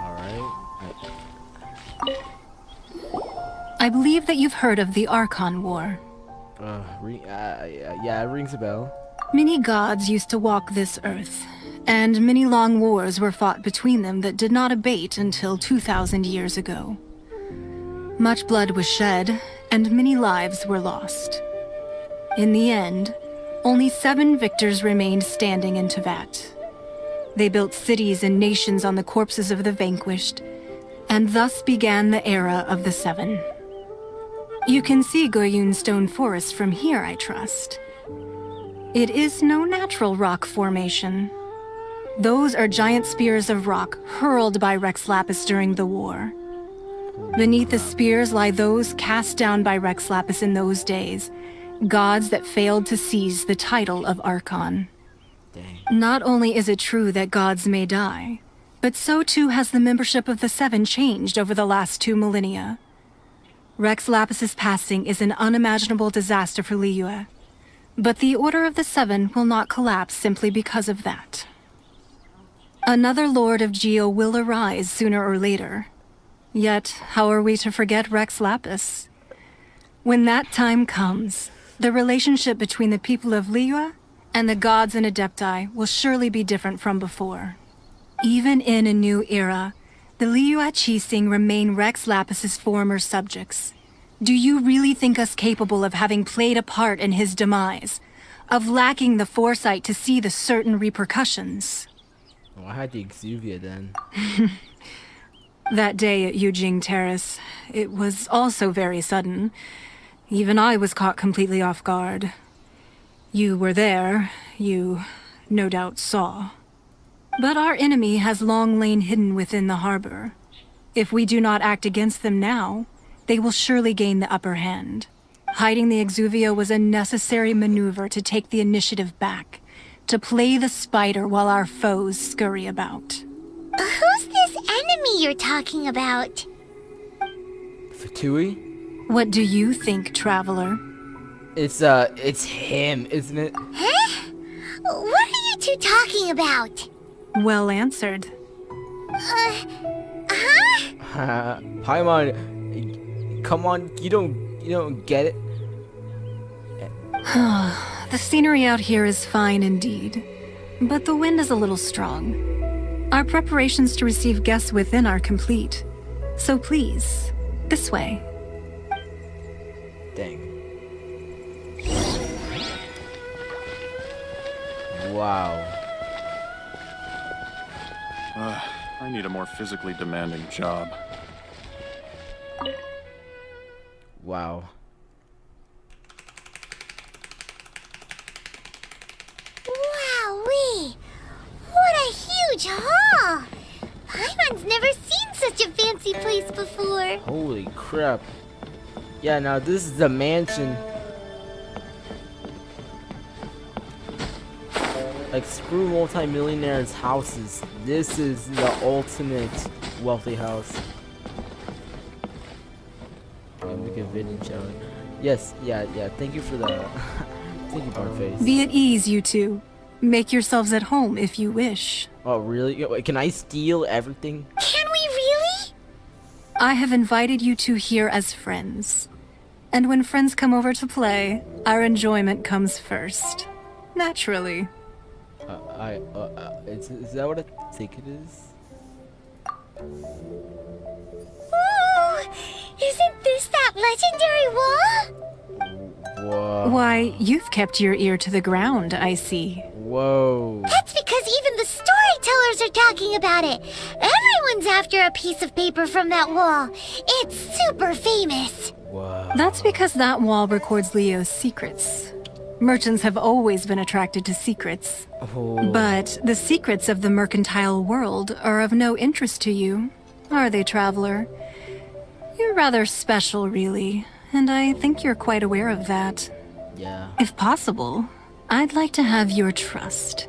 Alright. I believe that you've heard of the Archon War. Yeah, it rings a bell. Many gods used to walk this earth, and many long wars were fought between them that did not abate until 2,000 years ago. Much blood was shed, and many lives were lost. In the end, only 7 victors remained standing in Tevat. They built cities and nations on the corpses of the vanquished, and thus began the era of the 7. You can see Goyun Stone Forest from here, I trust. It is no natural rock formation. Those are giant spears of rock hurled by Rex Lapis during the war. Beneath the spears lie those cast down by Rex Lapis in those days, gods that failed to seize the title of Archon. Dang. Not only is it true that gods may die, but so too has the membership of the 7 changed over the last 2 millennia. Rex Lapis's passing is an unimaginable disaster for Liyue, but the Order of the 7 will not collapse simply because of that. Another Lord of Geo will arise sooner or later. Yet, how are we to forget Rex Lapis? When that time comes, the relationship between the people of Liyue and the gods and Adepti will surely be different from before. Even in a new era, the Liyue Qixing remain Rex Lapis's former subjects. Do you really think us capable of having played a part in his demise? Of lacking the foresight to see the certain repercussions? Oh, I had the Exuvia then. That day at Yujing Terrace, it was also very sudden. Even I was caught completely off guard. You were there, you no doubt saw. But our enemy has long lain hidden within the harbor. If we do not act against them now, they will surely gain the upper hand. Hiding the Exuvia was a necessary maneuver to take the initiative back, to play the spider while our foes scurry about. Who's this enemy you're talking about? Fatui? What do you think, traveler? It's him, isn't it? Huh? What are you two talking about? Well answered. Paimon, come on, you don't get it. The scenery out here is fine indeed, but the wind is a little strong. Our preparations to receive guests within are complete, so please, this way. Dang. Wow. I need a more physically demanding job. Wow. Wowee! What a huge hall! Paimon's never seen such a fancy place before. Holy crap. Yeah, now this is the mansion. Like, screw multi-millionaires' houses. This is the ultimate wealthy house. I'm making a video challenge. Yes, yeah, thank you for the... Thank you, Barface. Be at ease, you two. Make yourselves at home if you wish. Oh, really? Wait, can I steal everything? Can we really? I have invited you two here as friends. And when friends come over to play, our enjoyment comes first. Naturally. Is that what I think it is? Ooh, isn't this that legendary wall? Whoa. Why, you've kept your ear to the ground, I see. Whoa. That's because even the story tells travelers are talking about it. Everyone's after a piece of paper from that wall. It's super famous. Wow. That's because that wall records Liyue's secrets. Merchants have always been attracted to secrets. Oh. But the secrets of the mercantile world are of no interest to you, are they, traveler? You're rather special, really, and I think you're quite aware of that. Yeah. If possible, I'd like to have your trust.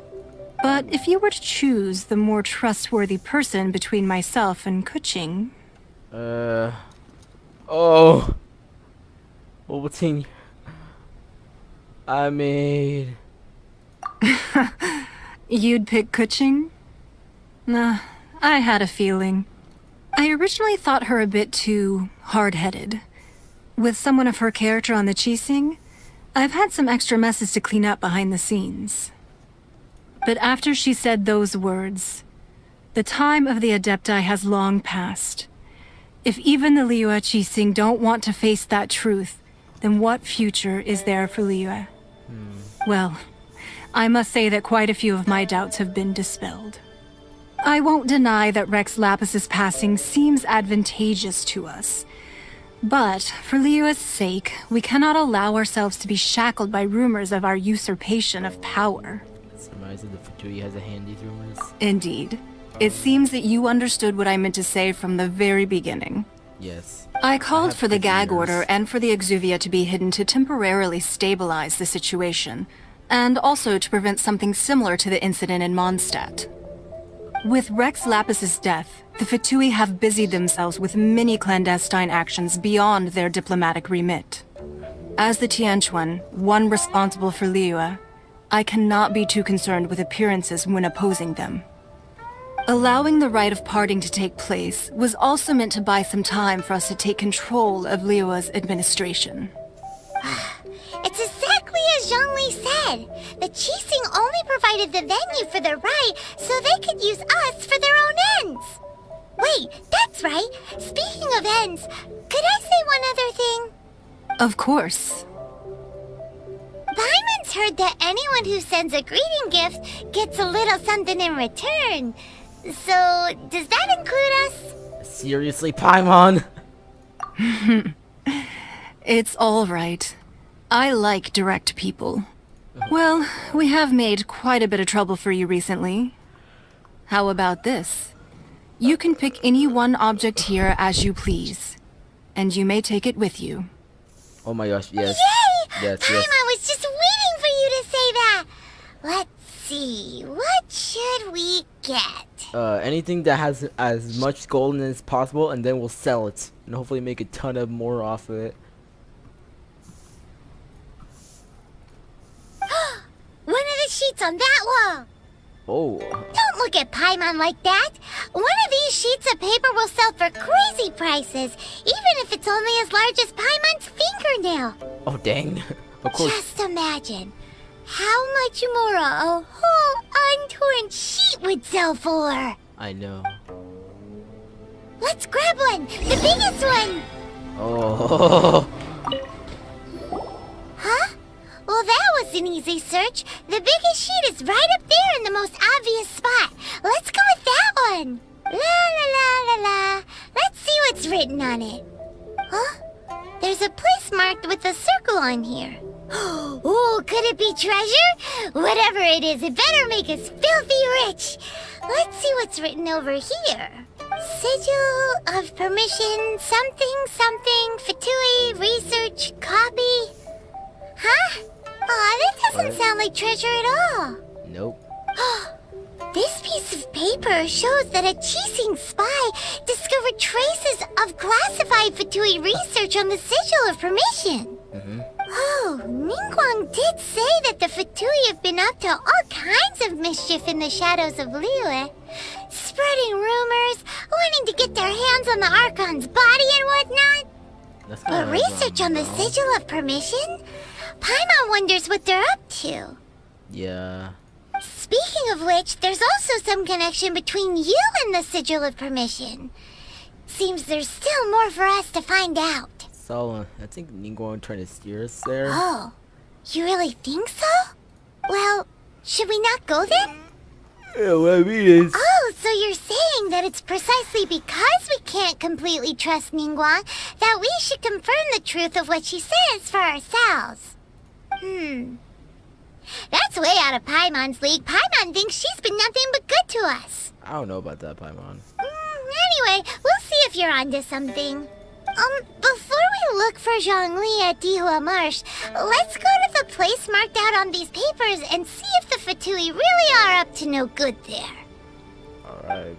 But if you were to choose the more trustworthy person between myself and Kuching... Oh. What thing I made? You'd pick Kuching? Nah, I had a feeling. I originally thought her a bit too hard-headed. With someone of her character on the Qixing, I've had some extra messes to clean up behind the scenes. But after she said those words, the time of the Adepti has long passed. If even the Liyue Qixing don't want to face that truth, then what future is there for Liyue? Well, I must say that quite a few of my doubts have been dispelled. I won't deny that Rex Lapis's passing seems advantageous to us. But, for Liyue's sake, we cannot allow ourselves to be shackled by rumors of our usurpation of power. Surmise that the Fatui has a hand these rumors. Indeed. It seems that you understood what I meant to say from the very beginning. Yes. I called have for the gag figures. order and for the Exuvia to be hidden to temporarily stabilize the situation, and also to prevent something similar to the incident in Mondstadt. With Rex Lapis's death, the Fatui have busied themselves with many clandestine actions beyond their diplomatic remit. As the Tianquan, one responsible for Liyue, I cannot be too concerned with appearances when opposing them. Allowing the rite of parting to take place was also meant to buy some time for us to take control of Liyue's administration. It's exactly as Zhongli said. The Qixing only provided the venue for the rite so they could use us for their own ends. Wait, that's right. Speaking of ends, could I say one other thing? Of course. Paimon's heard that anyone who sends a greeting gift gets a little something in return. So, does that include us? Seriously, Paimon? It's all right. I like direct people. Well, we have made quite a bit of trouble for you recently. How about this? You can pick any one object here as you please, and you may take it with you. Oh my gosh, yes. Yay! Yes, Paimon yes. was just waiting for you to say that. Let's see, what should we get? Anything that has as much gold in it as possible, and then we'll sell it. And hopefully make a ton of more off of it. One of the sheets on that wall. Oh. Don't look at Paimon like that. One of these sheets of paper will sell for crazy prices, even if it's only as large as Paimon's fingernail. Oh, dang. Of course. Just imagine how much more a whole untorn sheet would sell for. I know. Let's grab one, the biggest one. Oh. Huh? Well, that was an easy search. The biggest sheet is right up there in the most obvious spot. Let's go with that one. La la la la la. Let's see what's written on it. Huh? There's a place marked with a circle on here. Oh, could it be treasure? Whatever it is, it better make us filthy rich. Let's see what's written over here. Sigil of permission, something, something, Fatui, research, copy. Huh? Aw, that doesn't sound like treasure at all. Nope. This piece of paper shows that a Qixing spy discovered traces of classified Fatui research on the Sigil of Permission. Oh, Ningguang did say that the Fatui have been up to all kinds of mischief in the shadows of Liyue, spreading rumors, wanting to get their hands on the archon's body and whatnot. That's But kinda research on the wrong. Sigil of Permission? Paimon wonders what they're up to. Yeah. Speaking of which, there's also some connection between you and the Sigil of Permission. Seems there's still more for us to find out. So, I think Ningguang trying to steer us there. Oh, you really think so? Well, should we not go then? Yeah, what I mean is... that it's precisely because we can't completely trust Ningguang that we should confirm the truth of what she says for ourselves. That's way out of Paimon's league. Paimon thinks she's been nothing but good to us. I don't know about that, Paimon. Anyway, we'll see if you're onto something. Before we look for Zhongli at Dihua Marsh, let's go to the place marked out on these papers and see if the Fatui really are up to no good there. Alright.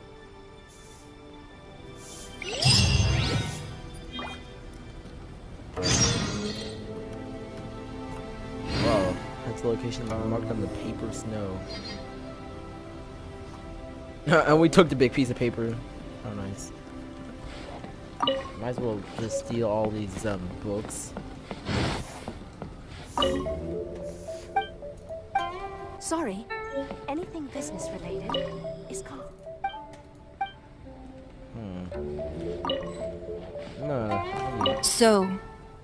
Wow, that's the location marked on the papers. No. And we took the big piece of paper. Oh, nice. Might as well just steal all these books. Sorry, anything business related is So,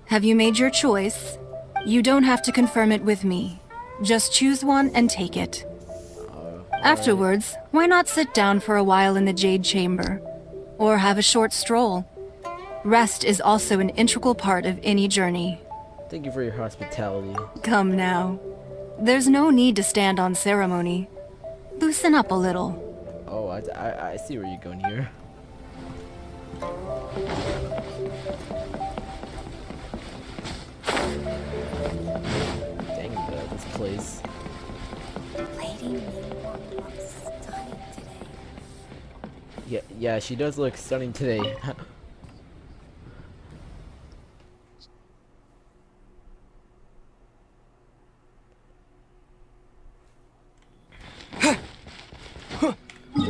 have you made your choice? You don't have to confirm it with me. Just choose one and take it. Afterwards, why not sit down for a while in the Jade Chamber? Or have a short stroll? Rest is also an integral part of any journey. Thank you for your hospitality. Come now. There's no need to stand on ceremony. Loosen up a little. Oh, I see where you're going here. Dang, this place. Lady Ningguang looks stunning today. Yeah, she does look stunning today.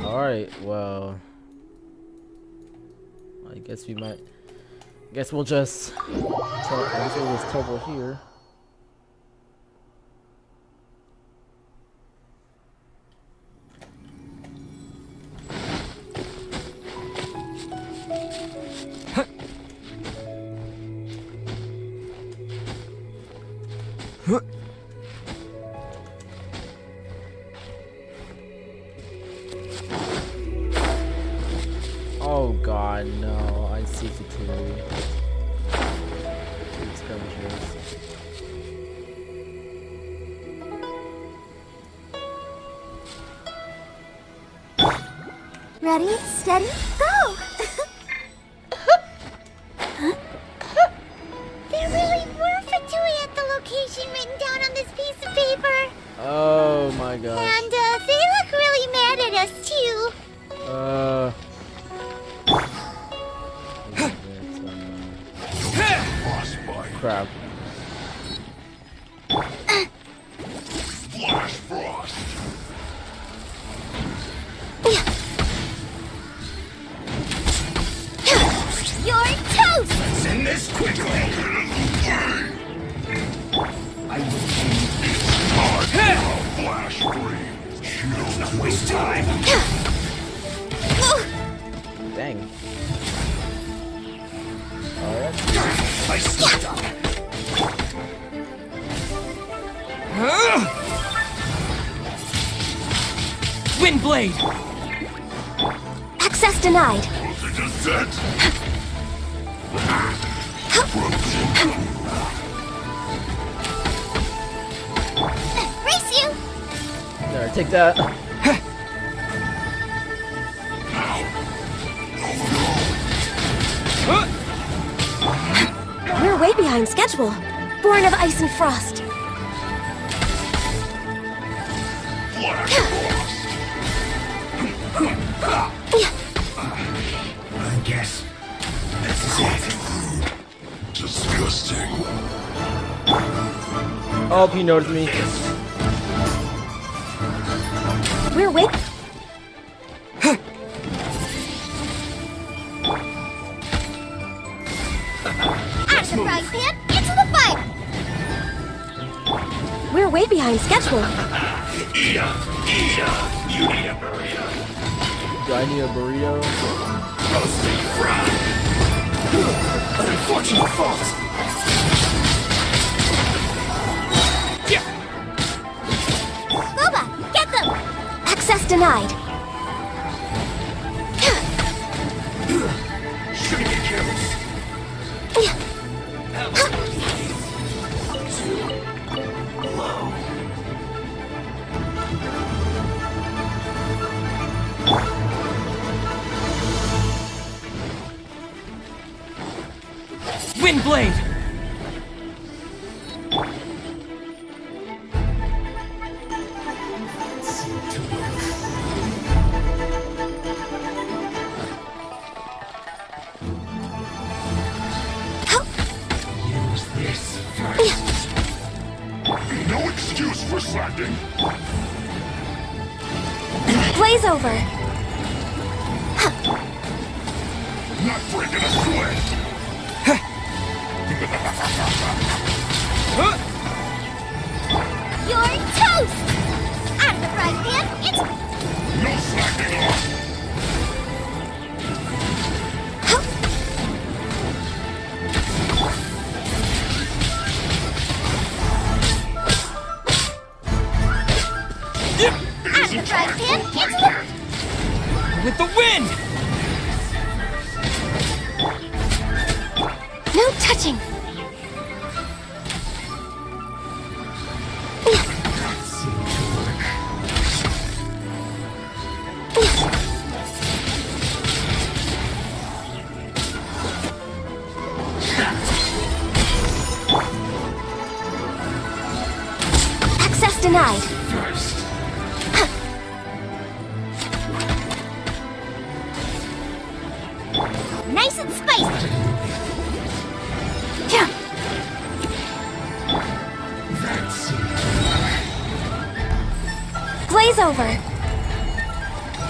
Alright, well, I guess we might. I guess we'll just trouble here. Oh god, no, I see Fatui. Skirmishers. Ready, steady, go! There really were Fatui at the location written down on this piece of paper. Oh my gosh. And they look really mad at us too. Crap. Flash frost. You're toast! Let's end this quickly. I will flash free. Not waste time. Dang. Alright. I slipped up. Windblade! Access denied. Race you! There, take that. We're way behind schedule. Born of ice and frost. I guess this is it. Disgusting. Oh, he noticed me. We're way. Out of the frying pan, into the fire! We're way behind schedule. You need a burrito. Do I need a burrito? Roasted fried. An unfortunate fault. Boba, get them! Access denied. Wind blade! No excuse for slacking. Blaze over. Not breaking a sweat. You're toast! Out of the frying pan, it's... No slacking off. Out of the frying pan, it's... With the wind! No touching. Access denied. Nice and spicy! Yeah. Blaze over.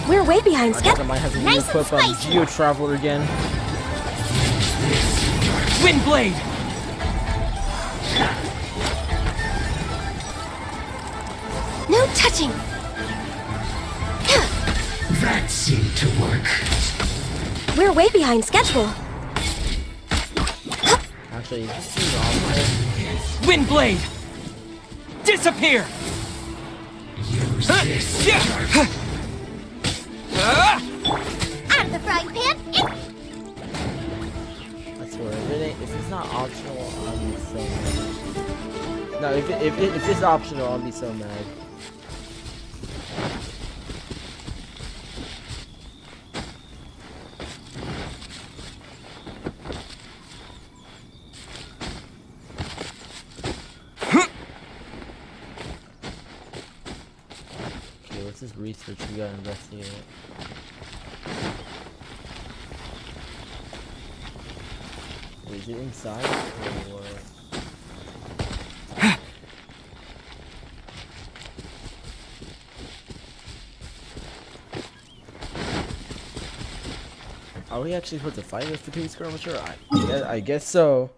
We're way behind I guess I schedule. might have to Nice and re-equip spicy. Geo Traveler again. Wind blade! No touching. That seemed to work. We're way behind schedule. Actually, this seems awful. Wind blade! Disappear! Use this. Out of the frying pan, it's... I swear, if it's not optional, I'll be so mad. No, if it's optional, I'll be so mad. Okay, what's this research we gotta investigate? Wait, is it inside or? Are we actually supposed to fight this fatigue skirmisher? I guess so.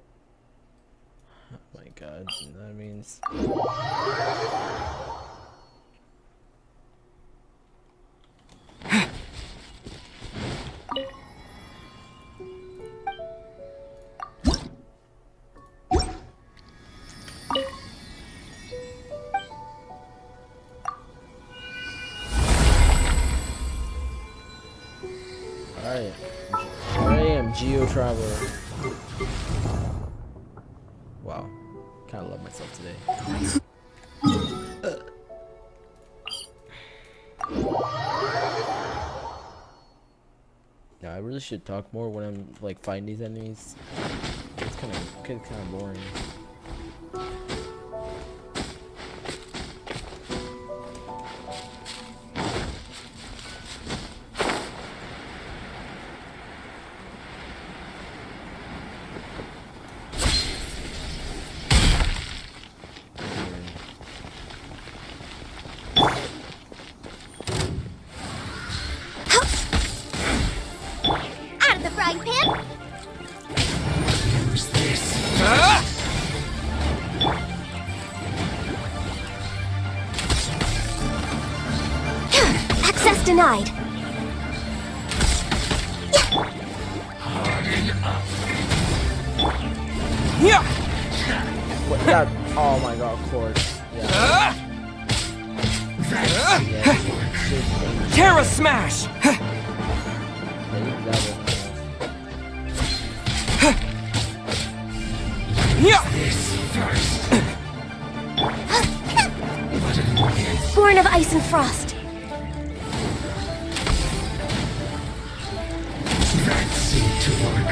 Oh my god, that means. Alright. Here I am, Geo Traveler. Wow. Kinda love myself today. Now I really should talk more when I'm like fighting these enemies. It's kind of boring. Out of the frying pan, Use this. Access denied. Yeah! What that? Oh my god, of course. Yeah. Terra smash! Yeah! Born of ice and frost. That seemed to work.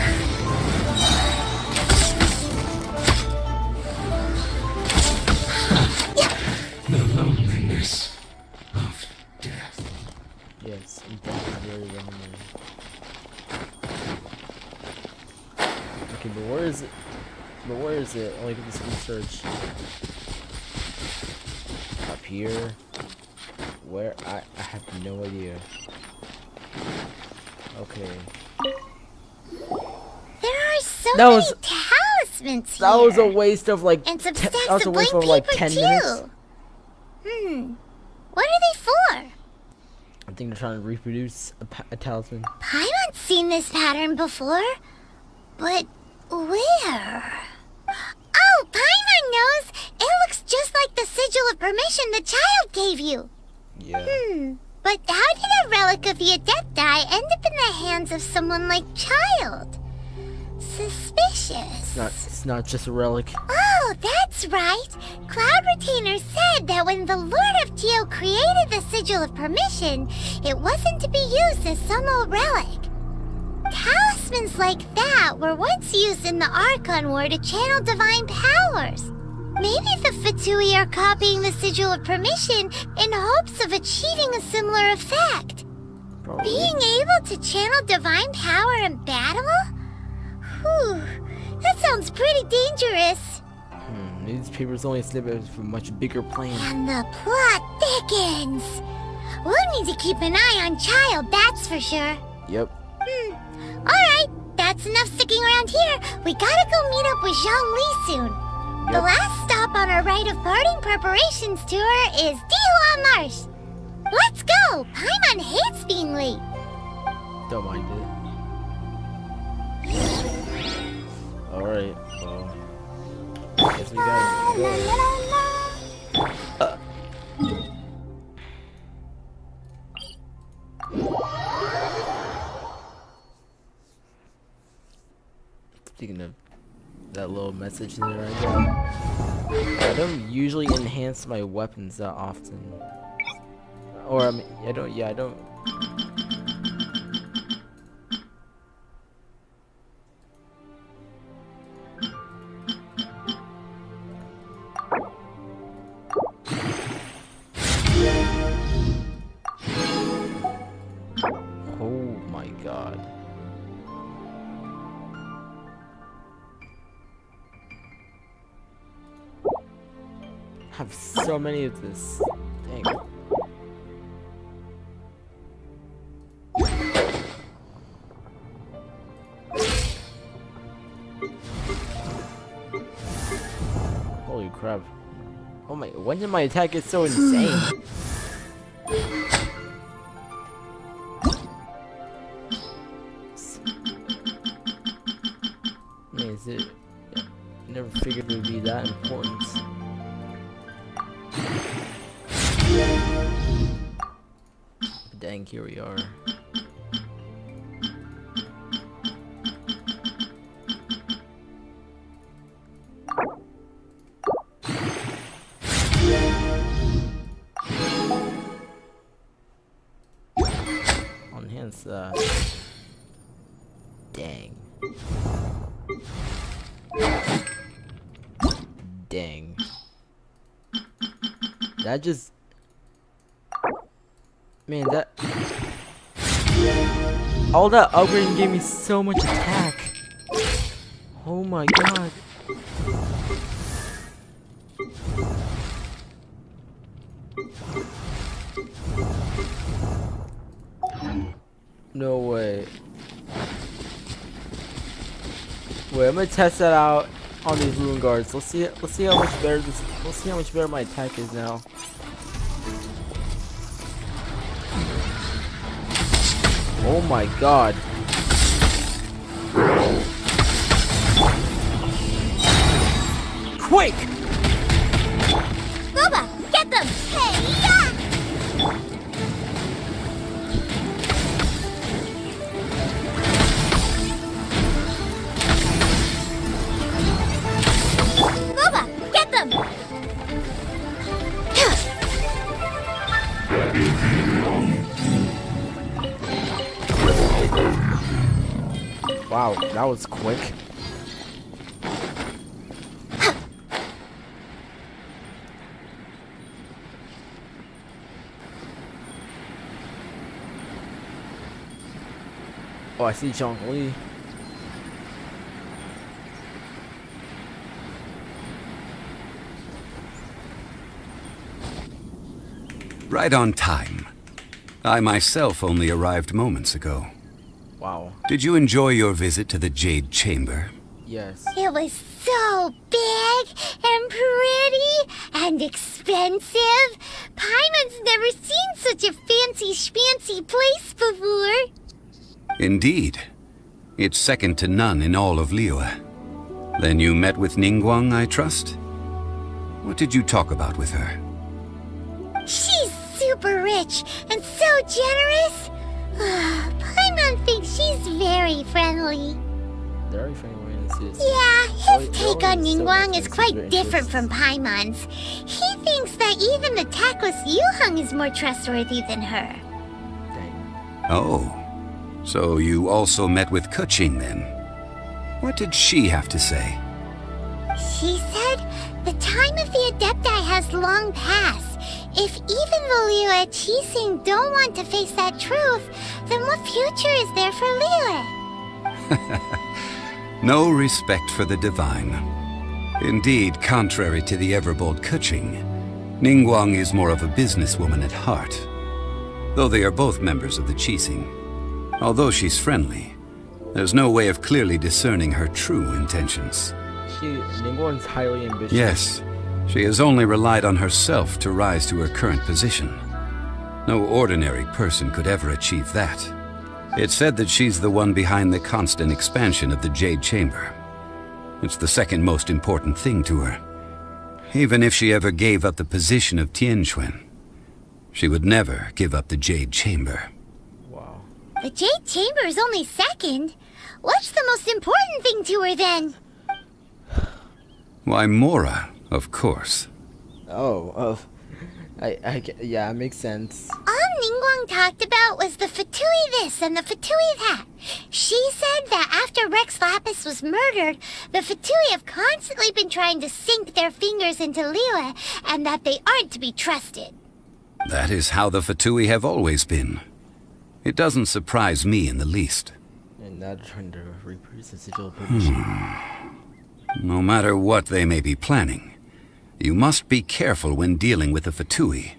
Yes, I'm definitely very wrong there. Okay, but where is it? But where is it? Oh, look at this research. Up here? Where? I have no idea. Okay. There are so That many was- talismans here. That was a waste of like. And some that stacks was a of waste blank of like paper 10 too. minutes. What are they for? I think they're trying to reproduce a talisman. Paimon's seen this pattern before, but where? Oh, Paimon knows! It looks just like the sigil of permission the child gave you. Yeah. But how did a relic of the Adepti end up in the hands of someone like Child? Suspicious. It's not just a relic. Oh, that's right. Cloud Retainer said that when the Lord of Geo created the Sigil of Permission, it wasn't to be used as some old relic. Talismans like that were once used in the Archon War to channel divine powers. Maybe the Fatui are copying the Sigil of Permission in hopes of achieving a similar effect. Probably. Being able to channel divine power in battle? Whew, that sounds pretty dangerous. These papers only snippet of a much bigger plan. And the plot thickens. We'll need to keep an eye on Child, that's for sure. Yep. Alright, that's enough sticking around here. We gotta go meet up with Zhang Li soon. The Yep. last stop on our rite of parting preparations tour is Dihua Marsh. Let's go! Paimon hates being late. Don't mind it. Alright, well. Guess we gotta go. Speaking of that little message there right there. I don't usually enhance my weapons that often. Or I mean, I don't. Oh my god. I have so many of this. Dang. Holy crap. Oh my, when did my attack get so insane? Man, is it? I never figured it would be that important. Dang, here we are. Enhance that. Dang. Dang. That just... Man, that... All that upgrading gave me so much attack. Oh my god. No way. Wait, I'm gonna test that out on these rune guards. Let's see how much better this. Let's see how much better my attack is now. Oh my god. Quick! Booba, get them! Hey, yeah! Booba, get them! Wow, that was quick. Oh, I see Zhongli. Right on time. I myself only arrived moments ago. Wow. Did you enjoy your visit to the Jade Chamber? Yes. It was so big and pretty and expensive. Paimon's never seen such a fancy schmancy place before. Indeed. It's second to none in all of Liyue. Then you met with Ningguang, I trust? What did you talk about with her? She's super rich and so generous. Paimon thinks she's very friendly. Very friendly. Yeah, his take on Ningguang is quite different from Paimon's. He thinks that even the tactless Yuheng is more trustworthy than her. Oh, so you also met with Keqing then? What did she have to say? She said the time of the Adepti has long passed. If even the Liyue Qixing don't want to face that truth, then what future is there for Liyue? No respect for the divine. Indeed, contrary to the ever-bold Keqing, Ningguang is more of a businesswoman at heart. Though they are both members of the Qixing. Although she's friendly, there's no way of clearly discerning her true intentions. Ningguang's highly ambitious. Yes, she has only relied on herself to rise to her current position. No ordinary person could ever achieve that. It's said that she's the one behind the constant expansion of the Jade Chamber. It's the second most important thing to her. Even if she ever gave up the position of Tianquan, she would never give up the Jade Chamber. Wow. The Jade Chamber is only second. What's the most important thing to her then? Why, Mora, of course. Yeah, it makes sense. All Ningguang talked about was the Fatui this and the Fatui that. She said that after Rex Lapis was murdered, the Fatui have constantly been trying to sink their fingers into Liyue, and that they aren't to be trusted. That is how the Fatui have always been. It doesn't surprise me in the least. And now trying to reproduce the sigil. No matter what they may be planning, you must be careful when dealing with the Fatui.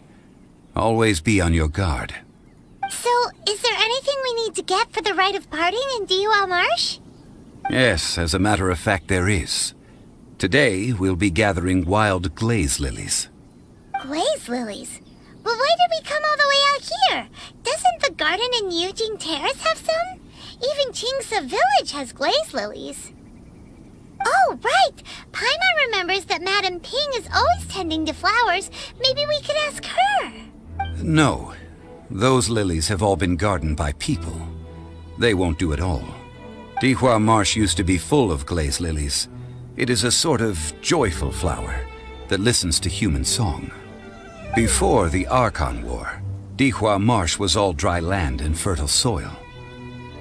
Always be on your guard. So, is there anything we need to get for the rite of parting in Dihua Marsh? Yes, as a matter of fact, there is. Today, we'll be gathering wild glaze lilies. Glaze lilies? But why did we come all the way out here? Doesn't the garden in Yujing Terrace have some? Even Qingse Village has glaze lilies. Oh, right! Paimon remembers that Madame Ping is always tending to flowers. Maybe we could ask her. No. Those lilies have all been gardened by people. They won't do it all. Dihua Marsh used to be full of glaze lilies. It is a sort of joyful flower that listens to human song. Before the Archon War, Dihua Marsh was all dry land and fertile soil.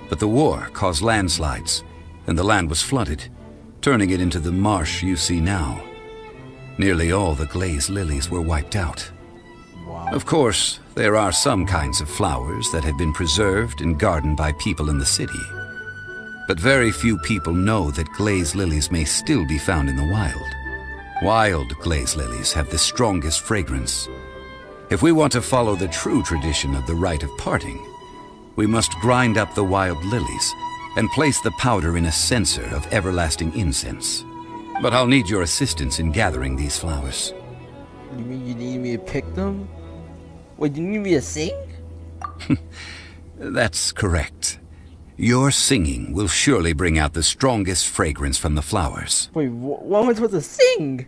But the war caused landslides, and the land was flooded, turning it into the marsh you see now. Nearly all the glaze lilies were wiped out. Wow. Of course, there are some kinds of flowers that have been preserved and gardened by people in the city. But very few people know that glaze lilies may still be found in the wild. Wild glaze lilies have the strongest fragrance. If we want to follow the true tradition of the rite of parting, we must grind up the wild lilies and place the powder in a censer of everlasting incense. But I'll need your assistance in gathering these flowers. You mean you need me to pick them? Wait, you need me to sing? That's correct. Your singing will surely bring out the strongest fragrance from the flowers. Wait, what am I supposed to sing?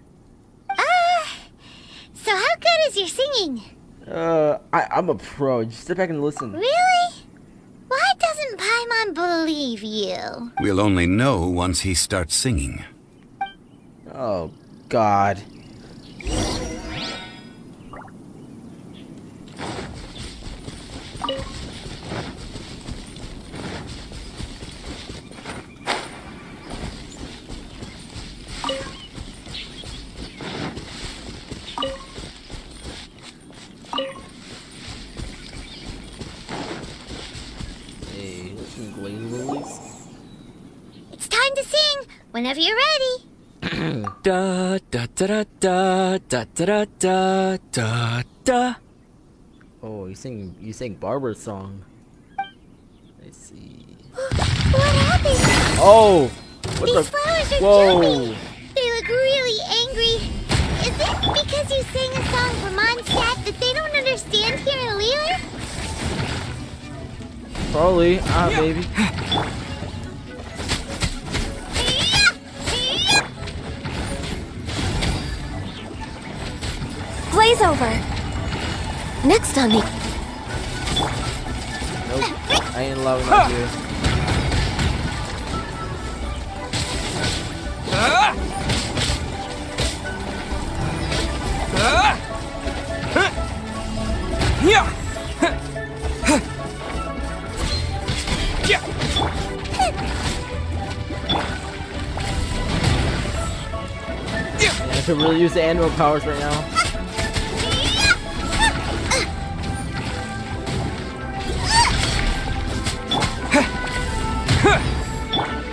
So how good is your singing? I'm a pro. Just sit back and listen. Really? Why doesn't Paimon believe you? We'll only know once he starts singing. Oh, God. Hey, listen, glaze lilies. Whenever you're ready. Da da da da da da da da da. Oh, you sing Barbara's song. Let's see. What happened? Oh! What These the? flowers are Whoa! jumping. They look really angry. Is it because you sang a song for Mondstadt that they don't understand here in Liyue? Probably. Ah, baby. Blaze over. Next on me. Nope. I ain't allowing that here. Yeah, I could really use the animal powers right now.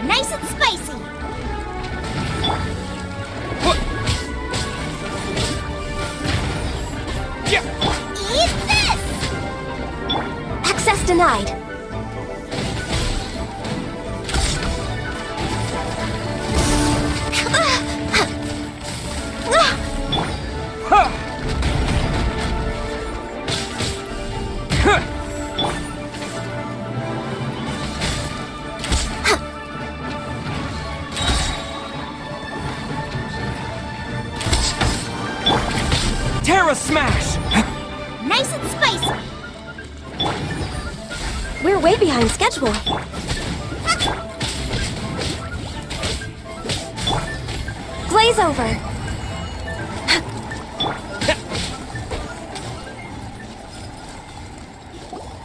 Nice and spicy. Eat this! Access denied. Terra Smash! Nice and spicy. We're way behind schedule. Glaze over.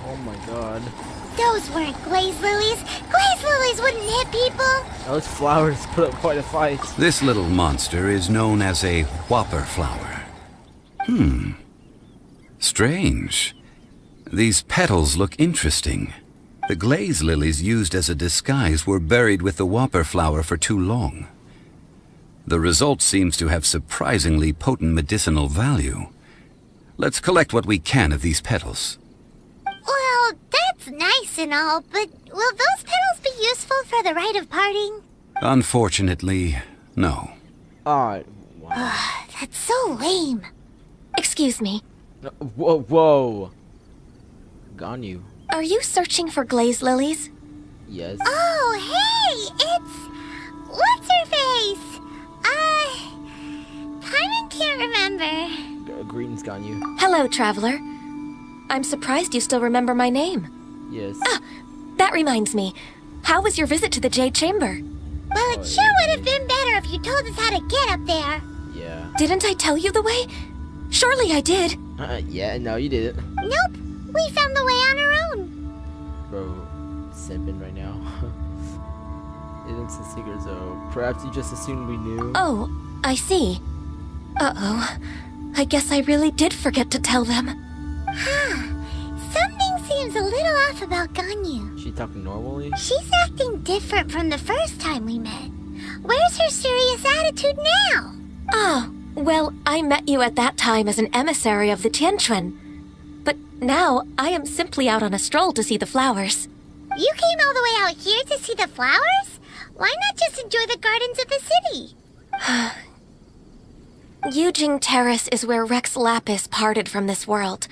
Oh my god. Those weren't glaze lilies. Glaze lilies wouldn't hit people. Those flowers put up quite a fight. This little monster is known as a whopper flower. Strange. These petals look interesting. The glaze lilies used as a disguise were buried with the whopper flower for too long. The result seems to have surprisingly potent medicinal value. Let's collect what we can of these petals. Well, that's nice and all, but will those petals be useful for the rite of parting? Unfortunately, no. Alright. Wow. That's so lame. Excuse me. Whoa, whoa. Gone you. Are you searching for glaze lilies? Yes. Oh, hey! It's... What's her face? Paimon can't remember. Greetings, Gone you. Hello, traveler. I'm surprised you still remember my name. Yes. Ah, that reminds me. How was your visit to the Jade Chamber? Well, it sure would have been better if you told us how to get up there. Yeah. Didn't I tell you the way? Surely I did. Yeah, no, you did it. Nope. We found the way on our own. Bro, simping right now. It's a secret, so perhaps you just assumed we knew. Oh, I see. Uh-oh. I guess I really did forget to tell them. Something seems a little off about Ganyu. She talking normally? She's acting different from the first time we met. Where's her serious attitude now? Oh, well, I met you at that time as an emissary of the Tianquan. But now, I am simply out on a stroll to see the flowers. You came all the way out here to see the flowers? Why not just enjoy the gardens of the city? Yujing Terrace is where Rex Lapis parted from this world.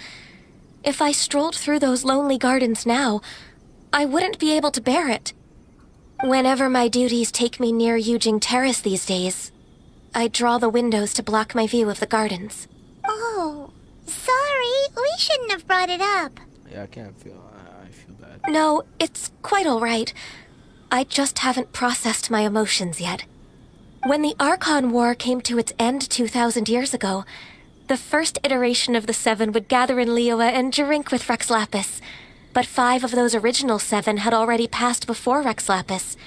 If I strolled through those lonely gardens now, I wouldn't be able to bear it. Whenever my duties take me near Yujing Terrace these days, I draw the windows to block my view of the gardens. Oh, sorry. We shouldn't have brought it up. Yeah, I feel bad. No, it's quite all right. I just haven't processed my emotions yet. When the Archon War came to its end 2,000 years ago, the first iteration of the Seven would gather in Liyue and drink with Rex Lapis. But 5 of those original 7 had already passed before Rex Lapis.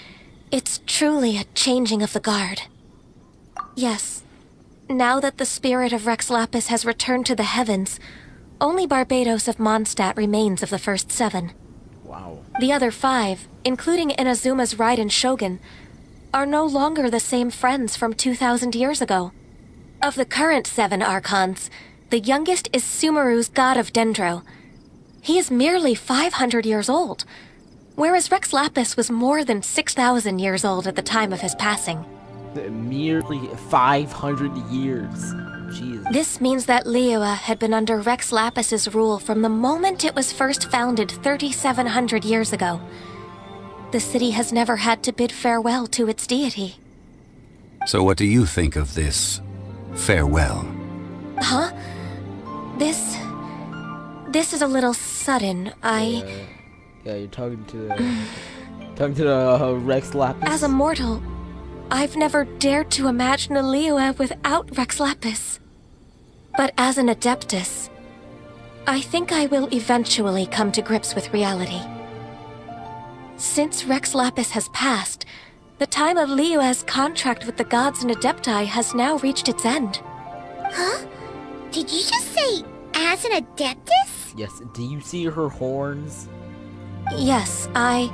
It's truly a changing of the guard. Yes, now that the spirit of Rex Lapis has returned to the heavens, only Barbados of Mondstadt remains of the first 7. Wow. The other 5, including Inazuma's Raiden Shogun, are no longer the same friends from 2,000 years ago. Of the current 7 archons, the youngest is Sumeru's god of Dendro. He is merely 500 years old, whereas Rex Lapis was more than 6,000 years old at the time of his passing. Merely 500 years. Jesus. This means that Liyue had been under Rex Lapis's rule from the moment it was first founded 3,700 years ago. The city has never had to bid farewell to its deity. So what do you think of this farewell? Huh? This is a little sudden. Yeah, you're talking to the Rex Lapis. As a mortal, I've never dared to imagine a Liyue without Rex Lapis. But as an Adeptus, I think I will eventually come to grips with reality. Since Rex Lapis has passed, the time of Liyue's contract with the gods and Adepti has now reached its end. Huh? Did you just say, as an Adeptus? Yes, do you see her horns? Yes, I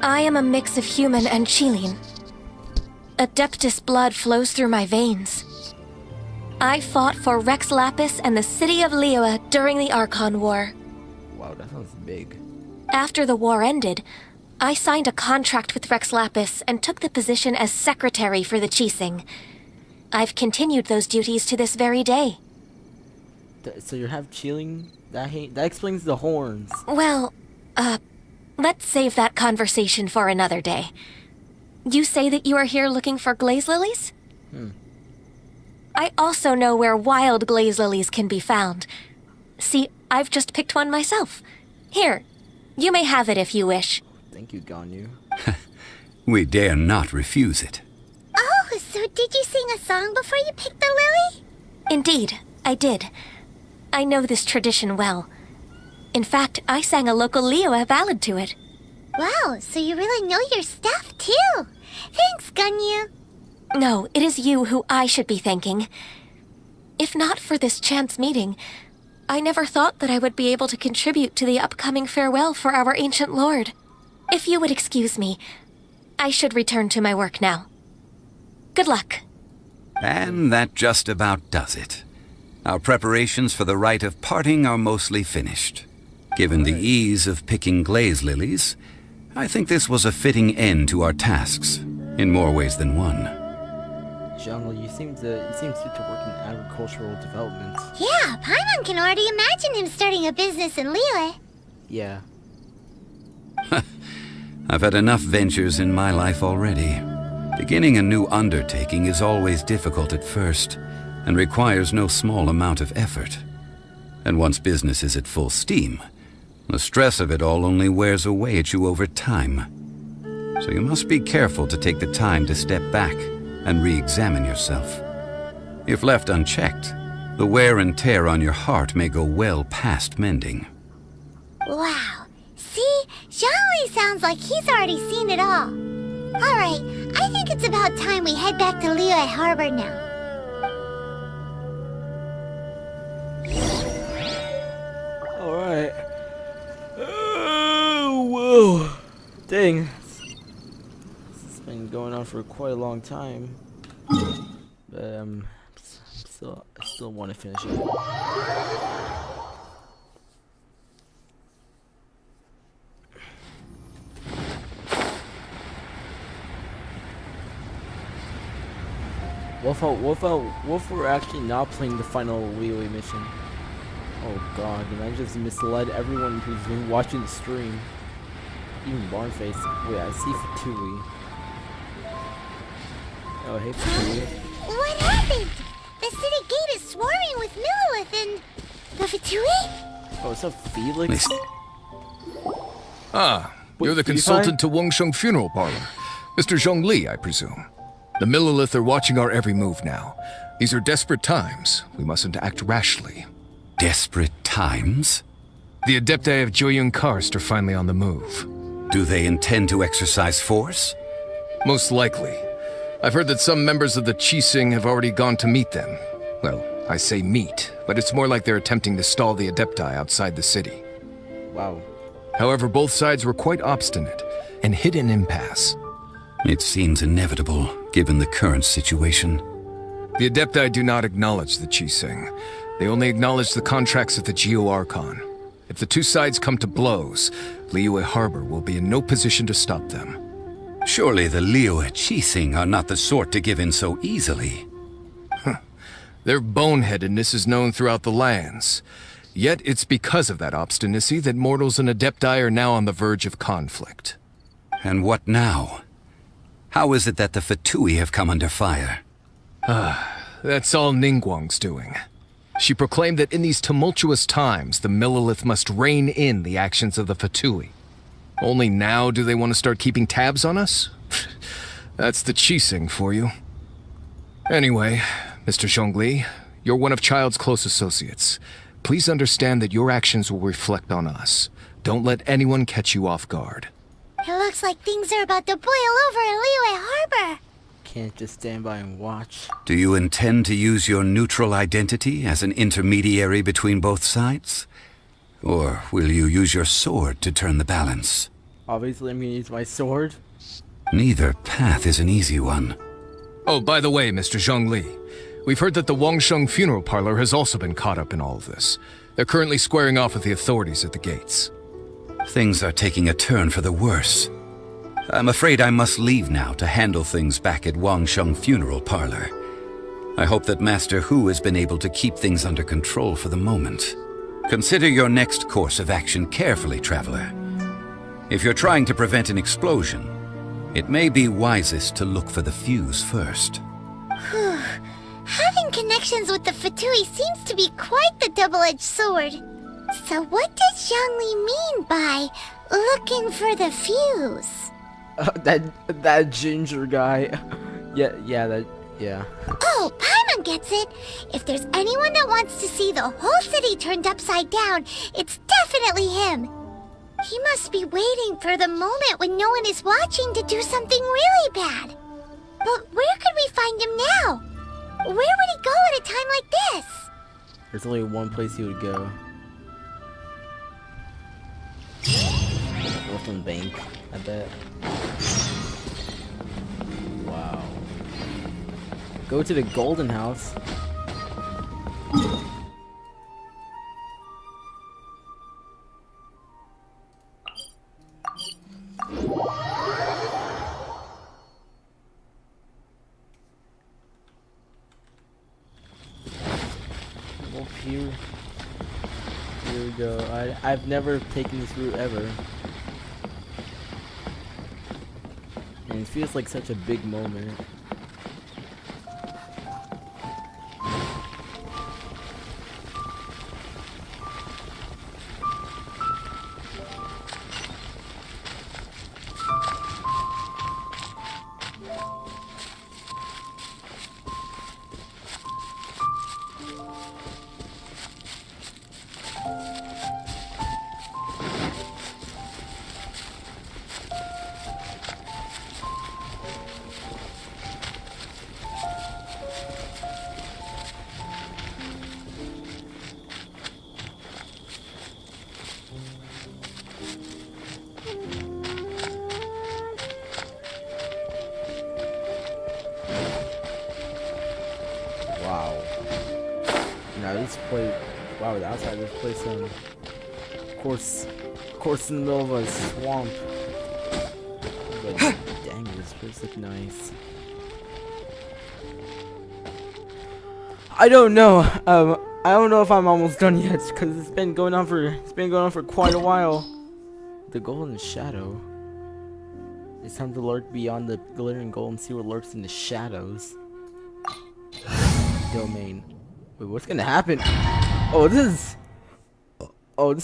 am a mix of human and Chilean. Adeptus blood flows through my veins. I fought for Rex Lapis and the city of Liyue during the Archon War. Wow, that sounds big. After the war ended, I signed a contract with Rex Lapis and took the position as secretary for the Qixing. I've continued those duties to this very day. So you have chilling? That explains the horns. Well, let's save that conversation for another day. You say that you are here looking for glaze lilies? I also know where wild glaze lilies can be found. See, I've just picked one myself. Here, you may have it if you wish. Thank you, Ganyu. We dare not refuse it. Oh, so did you sing a song before you picked the lily? Indeed, I did. I know this tradition well. In fact, I sang a local Liyue ballad to it. Wow, so you really know your stuff, too. Thanks, Ganyu. No, it is you who I should be thanking. If not for this chance meeting, I never thought that I would be able to contribute to the upcoming farewell for our ancient lord. If you would excuse me, I should return to my work now. Good luck. And that just about does it. Our preparations for the rite of parting are mostly finished. Given the ease of picking glaze lilies, I think this was a fitting end to our tasks, in more ways than one. Jungle, you seem to work in agricultural development. Yeah, Paimon can already imagine him starting a business in Liyue. Yeah. I've had enough ventures in my life already. Beginning a new undertaking is always difficult at first, and requires no small amount of effort. And once business is at full steam, the stress of it all only wears away at you over time. So you must be careful to take the time to step back and re-examine yourself. If left unchecked, the wear and tear on your heart may go well past mending. Wow. See? Zhongli sounds like he's already seen it all. Alright, I think it's about time we head back to Liyue Harbor now. Alright. Whoa. Dang. This has been going on for quite a long time. But I still want to finish it. What if we're actually not playing the final Liyue mission? Oh god, and I just misled everyone who's been watching the stream. Even Barnface. Wait, I see Fatui. Oh, hey Fatui. What happened? The city gate is swarming with Millilith and... the Fatui? Oh, what's up, Felix? Ah, you're the consultant to Wengsheng Funeral Parlor. Mr. Zhongli, I presume. The Millilith are watching our every move now. These are desperate times. We mustn't act rashly. Desperate times? The Adepti of Joyun Karst are finally on the move. Do they intend to exercise force? Most likely. I've heard that some members of the Qixing have already gone to meet them. Well, I say meet, but it's more like they're attempting to stall the Adepti outside the city. Wow. However, both sides were quite obstinate and hit an impasse. It seems inevitable, given the current situation. The Adepti do not acknowledge the Qixing. They only acknowledge the contracts of the Geo-Archon. If the two sides come to blows, Liyue Harbor will be in no position to stop them. Surely the Liyue Qixing are not the sort to give in so easily. Their boneheadedness is known throughout the lands. Yet it's because of that obstinacy that mortals and Adepti are now on the verge of conflict. And what now? How is it that the Fatui have come under fire? That's all Ningguang's doing. She proclaimed that in these tumultuous times, the Millelith must rein in the actions of the Fatui. Only now do they want to start keeping tabs on us? That's the Qixing for you. Anyway, Mr. Zhongli, you're one of Child's close associates. Please understand that your actions will reflect on us. Don't let anyone catch you off guard. It looks like things are about to boil over in Liyue Harbor. Can't just stand by and watch. Do you intend to use your neutral identity as an intermediary between both sides? Or will you use your sword to turn the balance? Obviously, I'm gonna use my sword. Neither path is an easy one. Oh, by the way, Mr. Zhongli, we've heard that the Wangsheng funeral parlor has also been caught up in all of this. They're currently squaring off with the authorities at the gates. Things are taking a turn for the worse. I'm afraid I must leave now to handle things back at Wangsheng funeral parlor. I hope that Master Hu has been able to keep things under control for the moment. Consider your next course of action carefully, traveler. If you're trying to prevent an explosion, it may be wisest to look for the fuse first. Whew. Having connections with the Fatui seems to be quite the double-edged sword. So what does Zhongli mean by looking for the fuse? That ginger guy. Yeah. Oh, Paimon gets it. If there's anyone that wants to see the whole city turned upside down, it's definitely him. He must be waiting for the moment when no one is watching to do something really bad. But where could we find him now? Where would he go at a time like this? There's only one place he would go. Northland Bank, I bet. Wow. Go to the Golden House. Well, here we go. I've never taken this route ever. And it feels like such a big moment. Wow. Now this place, wow, the outside of this place, of course in the middle of a swamp. But dang, this place looks nice. I don't know. I don't know if I'm almost done yet, because it's been going on for quite a while. The golden shadow. It's time to lurk beyond the glittering gold and see what lurks in the shadows. Domain. Wait, what's gonna happen? Oh, this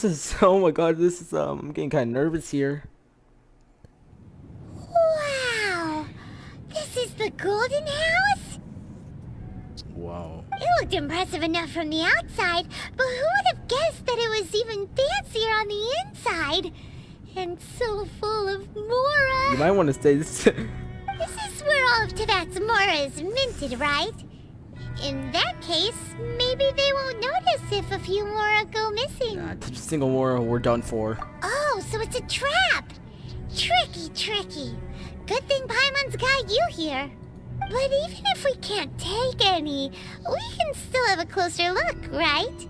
is. Oh my god, this is. I'm getting kind of nervous here. Wow! This is the Golden House? Wow. It looked impressive enough from the outside, but who would have guessed that it was even fancier on the inside? And so full of Mora! You might want to stay this. This is where all of Tibet's Mora is minted, right? In that case, maybe they won't notice if a few Mora go missing. Touch a single more, we're done for. Oh, so it's a trap! Tricky. Good thing Paimon's got you here. But even if we can't take any, we can still have a closer look, right?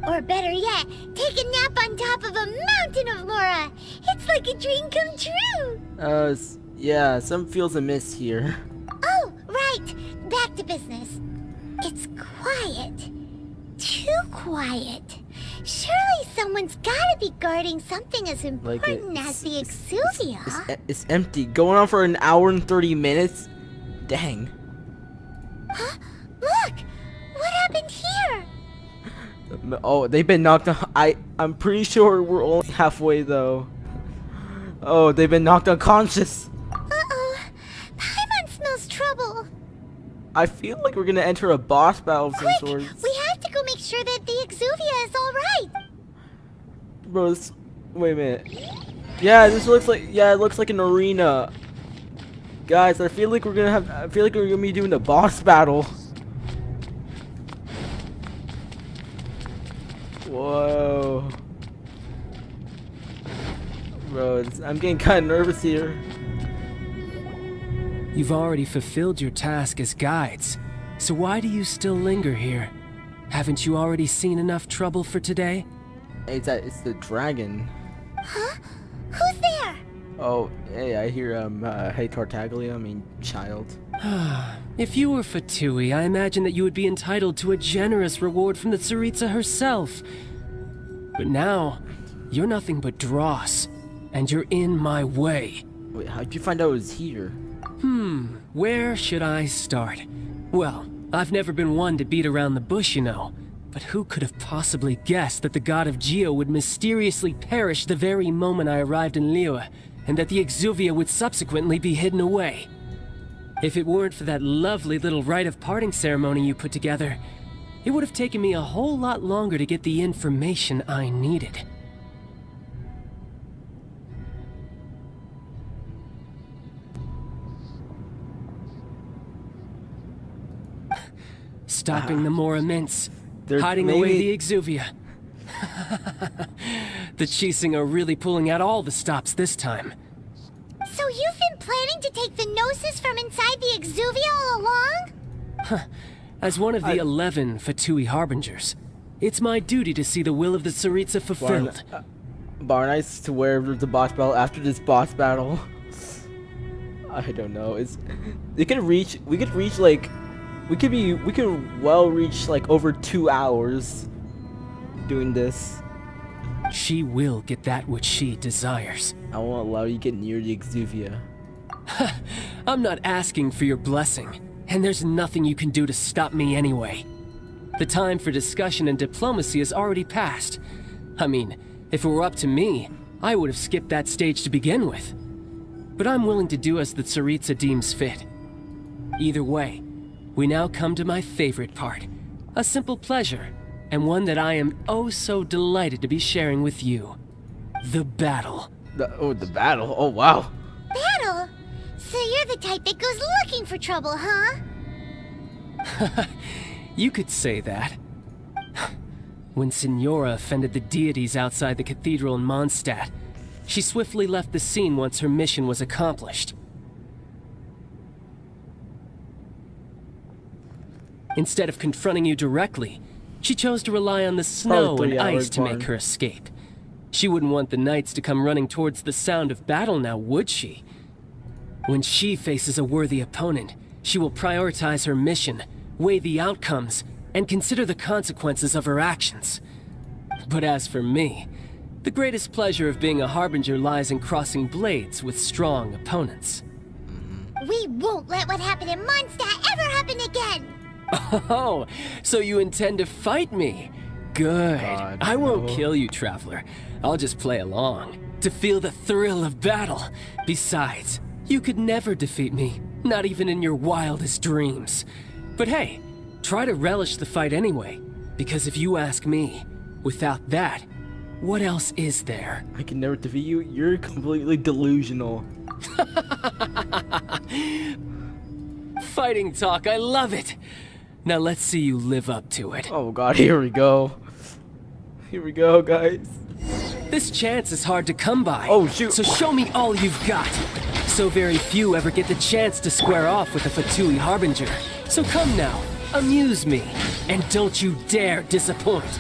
Or better yet, take a nap on top of a mountain of Mora. It's like a dream come true. Yeah, some feels amiss here. Oh, right. Back to business. It's quiet. Too quiet. Surely someone's gotta be guarding something as important as the Exuvia. It's empty. Going on for an hour and 30 minutes? Dang. Huh? Look! What happened here? Oh, they've been knocked on. I'm pretty sure we're only halfway though. Oh, they've been knocked unconscious. Uh-oh. Paimon smells trouble. I feel like we're gonna enter a boss battle of some sort. We have to go make sure that the Exuvia is alright. Bro, wait a minute. Yeah, this looks like, it looks like an arena. Guys, I feel like we're gonna be doing a boss battle. Whoa. Bro, I'm getting kind of nervous here. You've already fulfilled your task as guides, so why do you still linger here? Haven't you already seen enough trouble for today? Hey, it's the dragon. Huh? Who's there? Oh, hey, I hear, hey Tartaglia, I mean, child. If you were Fatui, I imagine that you would be entitled to a generous reward from the Tsaritsa herself. But now, you're nothing but dross, and you're in my way. Wait, how'd you find out it was here? Where should I start? Well, I've never been one to beat around the bush, you know. But who could have possibly guessed that the god of Geo would mysteriously perish the very moment I arrived in Liyue, and that the Exuvia would subsequently be hidden away? If it weren't for that lovely little rite of parting ceremony you put together, it would have taken me a whole lot longer to get the information I needed. Stopping the Mora mints, hiding away the Exuvia. The Chising are really pulling out all the stops this time. So you've been planning to take the Gnosis from inside the Exuvia all along? As one of the 11 Fatui Harbingers, it's my duty to see the will of the Tsaritsa fulfilled. Bar nice to where there's a boss battle after this boss battle. I don't know. We could well reach like over 2 hours doing this. She will get that which she desires. I won't allow you to get near the Exuvia. I'm not asking for your blessing, and there's nothing you can do to stop me anyway. The time for discussion and diplomacy has already passed. I mean, if it were up to me, I would have skipped that stage to begin with. But I'm willing to do as the Tsaritsa deems fit. Either way, we now come to my favorite part. A simple pleasure, and one that I am oh so delighted to be sharing with you. The battle. The battle? Oh, wow. Battle? So you're the type that goes looking for trouble, huh? You could say that. When Signora offended the deities outside the cathedral in Mondstadt, she swiftly left the scene once her mission was accomplished. Instead of confronting you directly, she chose to rely on the snow and ice to make her escape. She wouldn't want the knights to come running towards the sound of battle now, would she? When she faces a worthy opponent, she will prioritize her mission, weigh the outcomes, and consider the consequences of her actions. But as for me, the greatest pleasure of being a harbinger lies in crossing blades with strong opponents. We won't let what happened in Mondstadt ever happen again! Oh, so you intend to fight me? Good. God, I won't kill you, Traveler. I'll just play along, to feel the thrill of battle. Besides, you could never defeat me, not even in your wildest dreams. But hey, try to relish the fight anyway, because if you ask me, without that, what else is there? I can never defeat you? You're completely delusional. Fighting talk, I love it! Now let's see you live up to it. Oh god, here we go. Here we go, guys. This chance is hard to come by. Oh shoot. So show me all you've got. So very few ever get the chance to square off with a Fatui Harbinger. So come now, amuse me, and don't you dare disappoint.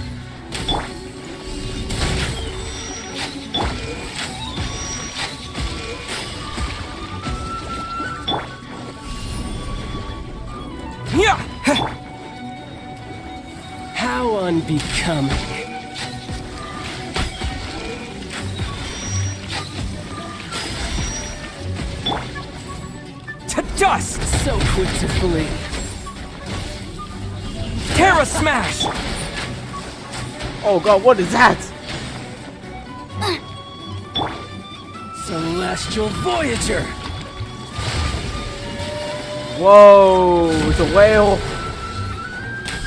How unbecoming. To dust! So quick to flee. Terra Smash! Oh god, what is that? Celestial Voyager! Whoa, it's a whale.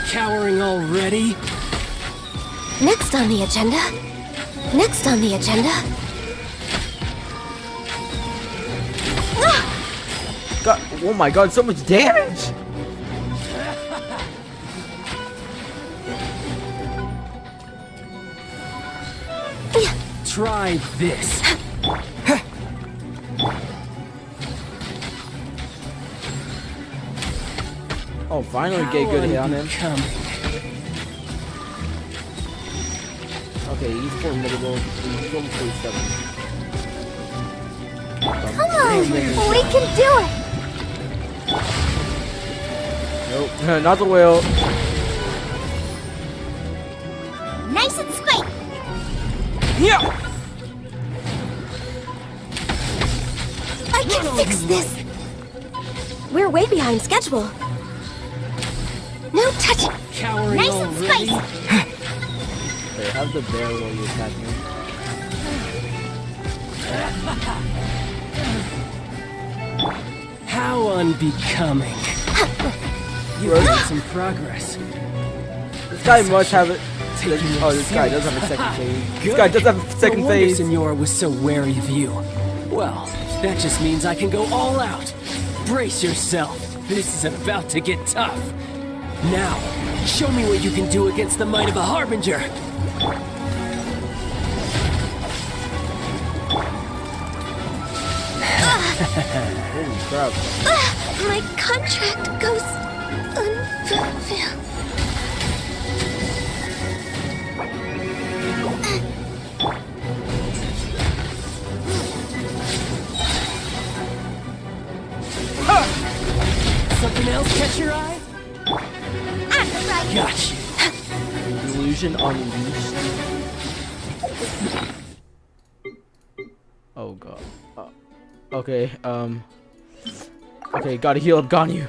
Cowering already? Next on the agenda. Next on the agenda. God, oh my god, so much damage. Try this. Oh, finally get a good hit on him. Okay, he's formidable. He's level 47. Come on, we can do it. Nope, not the whale. Nice and squeak. Yeah. I can fix this! We're way behind schedule. No touching! Cowering Nice and already? Wait, have the bear while you attack me. How unbecoming. You made some progress. This guy must have it. Oh, this guy does have a second phase. This guy does have a second no wonder phase. Senora was so wary of you. Well, that just means I can go all out. Brace yourself. This is about to get tough. Now, show me what you can do against the might of a Harbinger. Holy crap. My contract goes unfulfilled. Something else catch your eye? Gotcha. Illusion unleashed. Oh god. Okay, okay, gotta heal up Ganyu.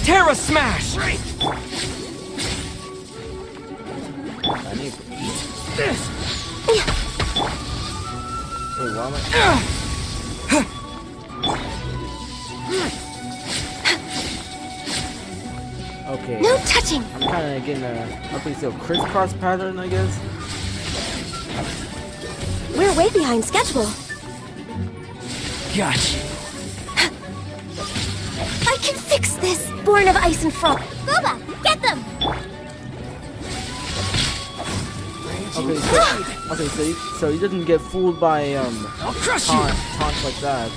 Terra Smash! I need to eat this. Wait, why am I? Okay. No touching. I'm kind of getting a crisscross pattern, I guess. We're way behind schedule. Gotcha. I can fix this. Born of ice and frost. Booba, get them. Okay, so he doesn't get fooled by I'll crush taunts like that.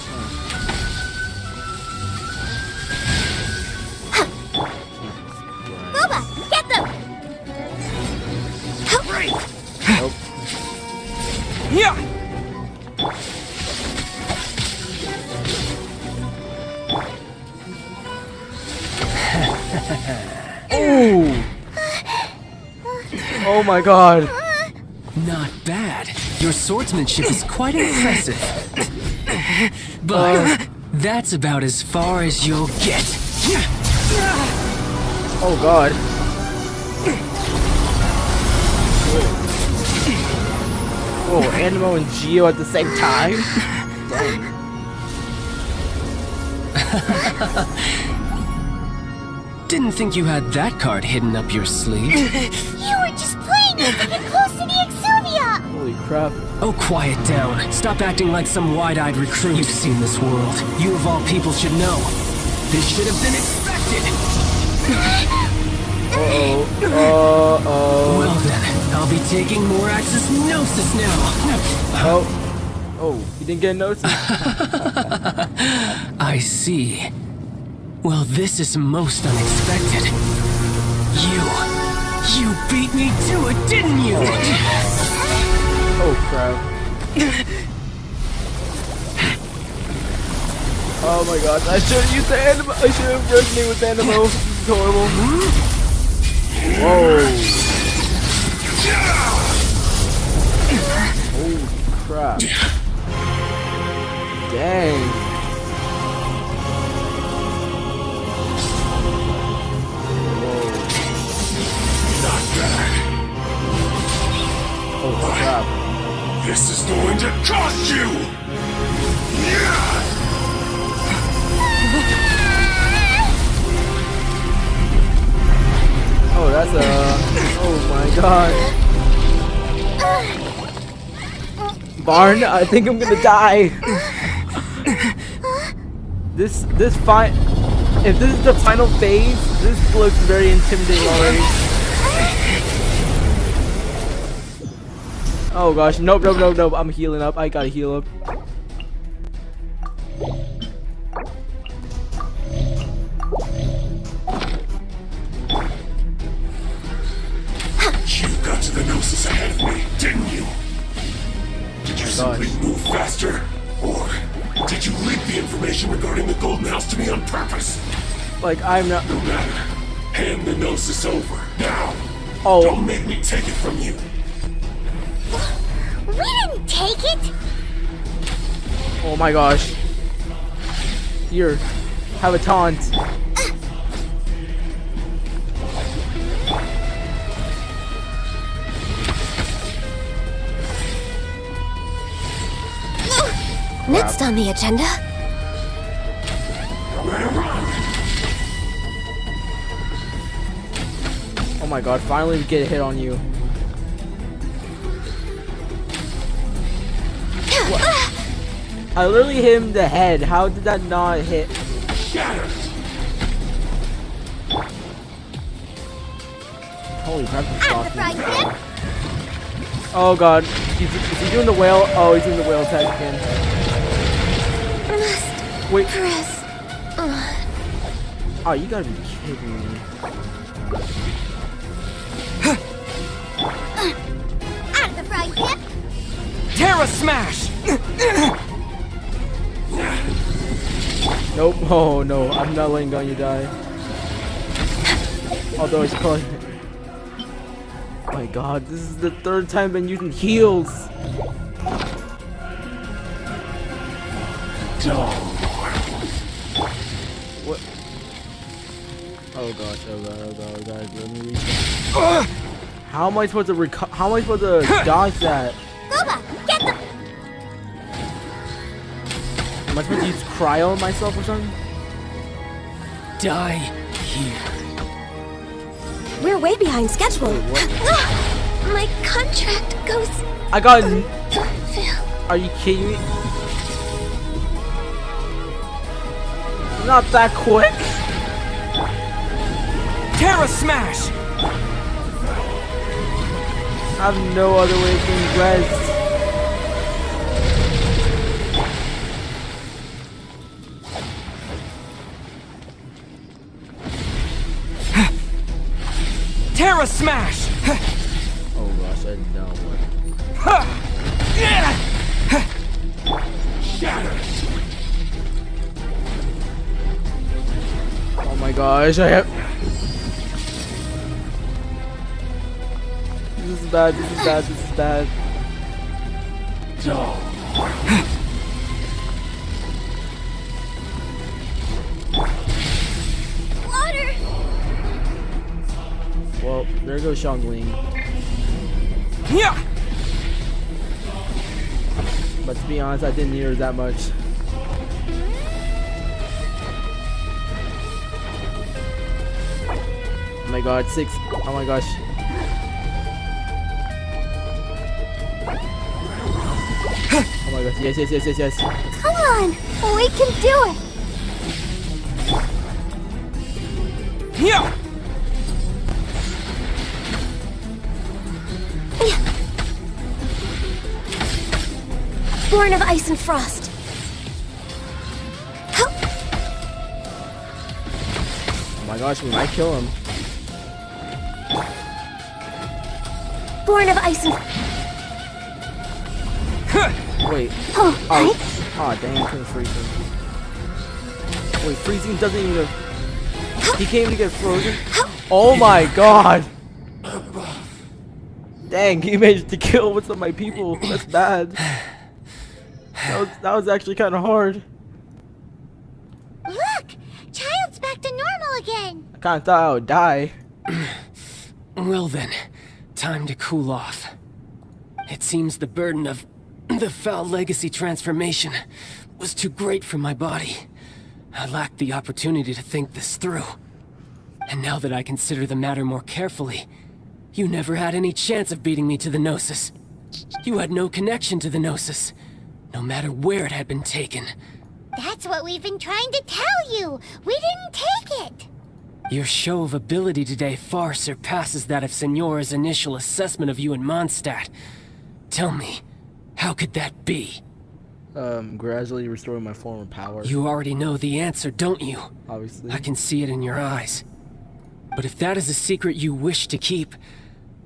Booba, get them. Nope. Yeah. Ooh. Oh my god. Not bad. Your swordsmanship is quite impressive. But that's about as far as you'll get. Oh god. Oh, Animo and Geo at the same time? Dang. Didn't think you had that card hidden up your sleeve. You were just playing it to get close to the Exuvia. Holy crap. Oh, quiet down. Stop acting like some wide-eyed recruit. You've seen this world. You of all people should know. This should have been expected. Uh-oh. Uh-oh. Well then, I'll be taking more Axis Gnosis now. Oh, you didn't get noticed? I see. Well, this is most unexpected. You beat me to it, didn't you? Oh crap. Oh my gosh, I should have used the animo. I should have resonated with the animo. This is horrible. Whoa. Holy crap. Dang. Not bad. Oh crap. This is going to cost you! Oh, that's oh my god. Barn, I think I'm gonna die. This fight. If this is the final phase, this looks very intimidating already. Oh gosh, nope. I'm healing up. I gotta heal up. You got to the Gnosis ahead of me, didn't you? Did you simply move faster? Or did you leak the information regarding the Golden House to me on purpose? Like, I'm not. No matter. Hand the Gnosis over, now. Oh. Don't make me take it from you. We didn't take it! Oh my gosh. Here, have a taunt. Next on the agenda. Oh my god, finally we get a hit on you. What? I literally hit him in the head. How did that not hit? Holy crap, he's blocking. Oh god, is he doing the whale? Oh, he's doing the whale attack again. Wait. Oh, you gotta be kidding me. Out of the frying pan! Terra Smash! Nope. Oh no, I'm not letting Ganyu die. Although it's probably. Oh my god, this is the third time I've been using heals. What? Oh gosh, oh god, let me reach that. How am I supposed to how am I supposed to dodge that? Boba, get them! Am I supposed to use cryo on myself or something? Die here. We're way behind schedule. Wait, My contract goes. I got. Are you kidding me? Not that quick. Terra Smash! I have no other way of being rezzed. Terra Smash! Oh gosh, I know what. Oh my gosh, I have. This is bad, this is bad, this is bad. Water! Well, there goes Xiangling. Yeah. But to be honest, I didn't need her that much. Oh my god, 6. Oh my gosh. Oh my gosh, yes, yes, yes, yes, yes. Come on! We can do it! Yeah. Born of ice and frost. Oh my gosh, we might kill him. Born of ice and... Wait. Oh, Oh, dang, couldn't freeze him. Wait, freezing doesn't even... He came to get frozen? Oh my god! Dang, he managed to kill with some of my people. That's bad. That was actually kind of hard. Look! Child's back to normal again! I kind of thought I would die. Well then, time to cool off. It seems the burden of the foul legacy transformation was too great for my body. I lacked the opportunity to think this through. And now that I consider the matter more carefully, you never had any chance of beating me to the Gnosis. You had no connection to the Gnosis, no matter where it had been taken. That's what we've been trying to tell you! We didn't take it! Your show of ability today far surpasses that of Signora's initial assessment of you in Mondstadt. Tell me, how could that be? Gradually restoring my former power. You already know the answer, don't you? Obviously. I can see it in your eyes. But if that is a secret you wish to keep,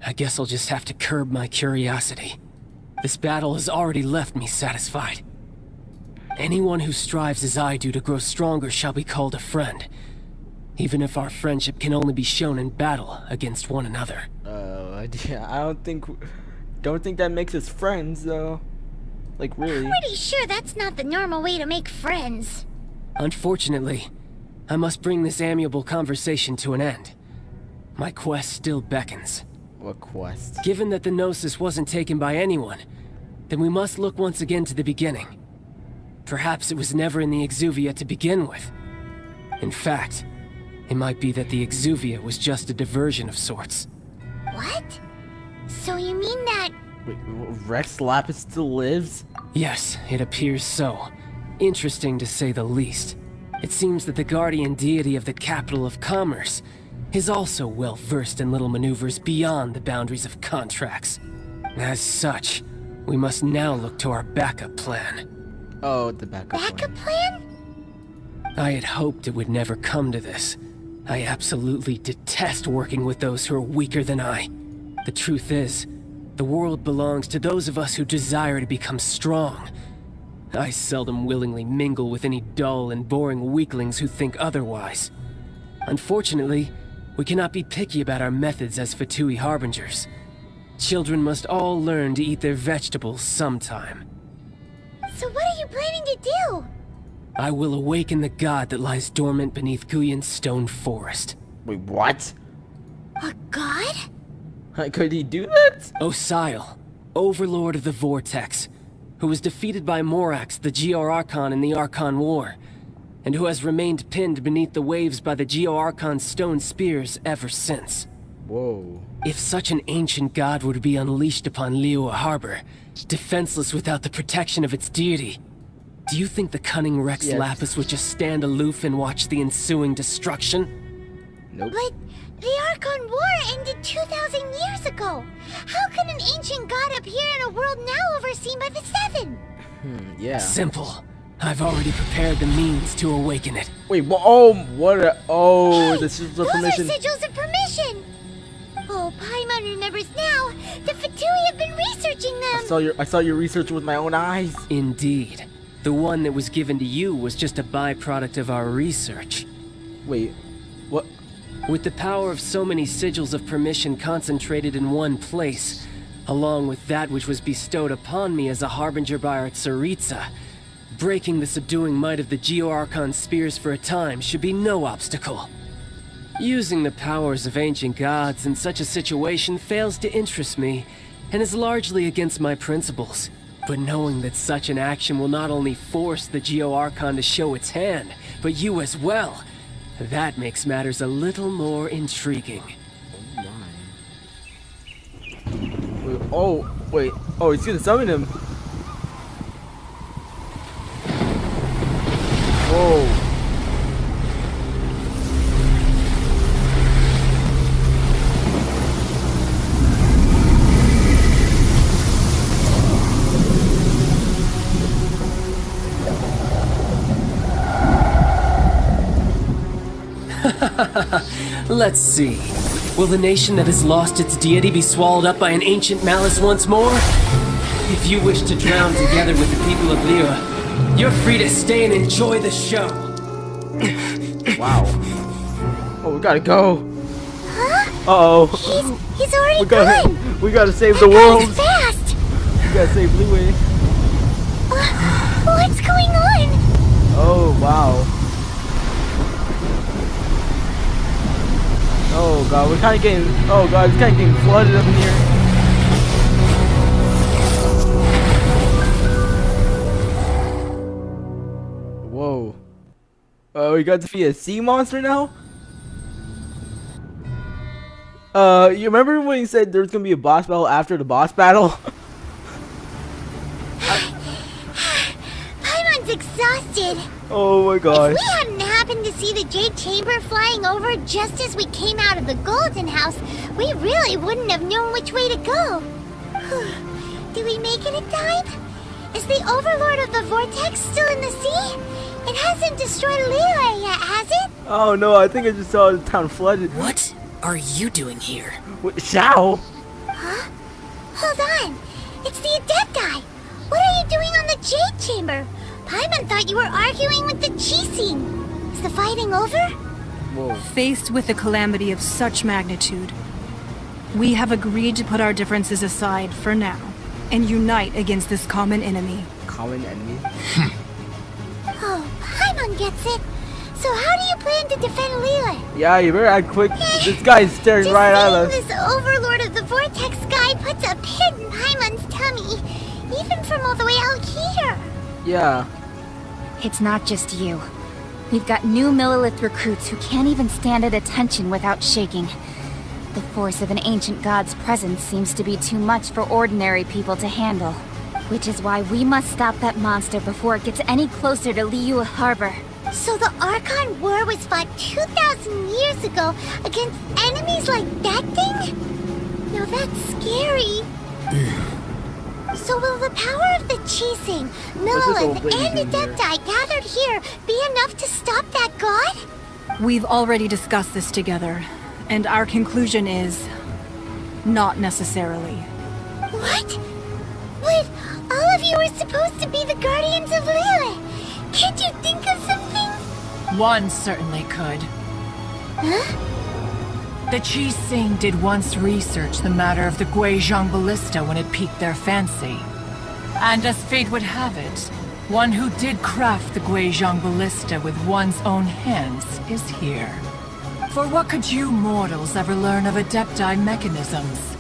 I guess I'll just have to curb my curiosity. This battle has already left me satisfied. Anyone who strives as I do to grow stronger shall be called a friend, even if our friendship can only be shown in battle against one another. Yeah, I don't think that makes us friends, though. Like, really. Pretty sure that's not the normal way to make friends. Unfortunately, I must bring this amiable conversation to an end. My quest still beckons. What quest? Given that the Gnosis wasn't taken by anyone, then we must look once again to the beginning. Perhaps it was never in the Exuvia to begin with. In fact, it might be that the Exuvia was just a diversion of sorts. What? So you mean that... Wait, Rex Lapis still lives? Yes, it appears so. Interesting to say the least. It seems that the guardian deity of the capital of commerce is also well versed in little maneuvers beyond the boundaries of contracts. As such, we must now look to our backup plan. Oh, the backup plan? I had hoped it would never come to this. I absolutely detest working with those who are weaker than I. The truth is, the world belongs to those of us who desire to become strong. I seldom willingly mingle with any dull and boring weaklings who think otherwise. Unfortunately, we cannot be picky about our methods as Fatui Harbingers. Children must all learn to eat their vegetables sometime. So what are you planning to do? I will awaken the god that lies dormant beneath Guyon's stone forest. Wait, what? A god? Could he do that? Osile, overlord of the Vortex, who was defeated by Morax, the Geo-Archon in the Archon War, and who has remained pinned beneath the waves by the Geo-Archon's stone spears ever since. Whoa. If such an ancient god were to be unleashed upon Liyue Harbor, defenseless without the protection of its deity, do you think the cunning Rex Lapis would just stand aloof and watch the ensuing destruction? Nope. But the Archon War ended 2,000 years ago. How can an ancient god appear in a world now overseen by the Seven? Yeah. Simple. I've already prepared the means to awaken it. Wait, the sigils of permission. Those are sigils of permission! Oh, Paimon remembers now. The Fatui have been researching them. I saw your research with my own eyes. Indeed. The one that was given to you was just a byproduct of our research. Wait, what? With the power of so many sigils of permission concentrated in one place, along with that which was bestowed upon me as a harbinger by our Tsaritsa, breaking the subduing might of the Geo-Archon spears for a time should be no obstacle. Using the powers of ancient gods in such a situation fails to interest me, and is largely against my principles. But knowing that such an action will not only force the Geo-Archon to show its hand, but you as well, that makes matters a little more intriguing. Oh, wait. Oh, he's gonna summon him. Whoa. Let's see. Will the nation that has lost its deity be swallowed up by an ancient malice once more? If you wish to drown together with the people of Liyue, you're free to stay and enjoy the show. Wow. Oh, we gotta go. Huh? Uh-oh. He's already gone. We gotta save the That world. guy's fast. We gotta save Liyue. What's going on? Oh, wow. Oh god, we're kinda getting, oh god, it's kinda getting flooded up in here. Whoa. Oh, we got to defeat a sea monster now? You remember when you said there's gonna be a boss battle after the boss battle? Paimon's exhausted. Oh my gosh. If we hadn't happened to see the Jade Chamber flying over just as we came out of the Golden House, we really wouldn't have known which way to go. Do we make it in time? Is the Overlord of the Vortex still in the sea? It hasn't destroyed Liyue yet, has it? Oh no, I think I just saw the town flooded. What are you doing here? Wait, Xiao? Huh? Hold on. It's the Adepti. What are you doing on the Jade Chamber? Paimon thought you were arguing with the Qixing. Is the fighting over? Whoa. Faced with a calamity of such magnitude, we have agreed to put our differences aside for now and unite against this common enemy. Common enemy? Oh, Paimon gets it. So how do you plan to defend Liyue? Yeah, you better act quick. This guy's staring right at us. This Overlord of the Vortex guy puts a pit in Paimon's tummy, even from all the way out here. Yeah. It's not just you. We've got new Millilith recruits who can't even stand at attention without shaking. The force of an ancient god's presence seems to be too much for ordinary people to handle. Which is why we must stop that monster before it gets any closer to Liyue Harbor. So the Archon War was fought 2,000 years ago against enemies like that thing? Now that's scary. So will the power of the Qixing, Millilith, and Adepti gathered here be enough to stop that god? We've already discussed this together, and our conclusion is not necessarily. What? But all of you are supposed to be the guardians of Liyue. Can't you think of something? One certainly could. Huh? The Qixing did once research the matter of the Guizhong ballista when it piqued their fancy. And as fate would have it, one who did craft the Guizhong ballista with one's own hands is here. For what could you mortals ever learn of Adepti mechanisms?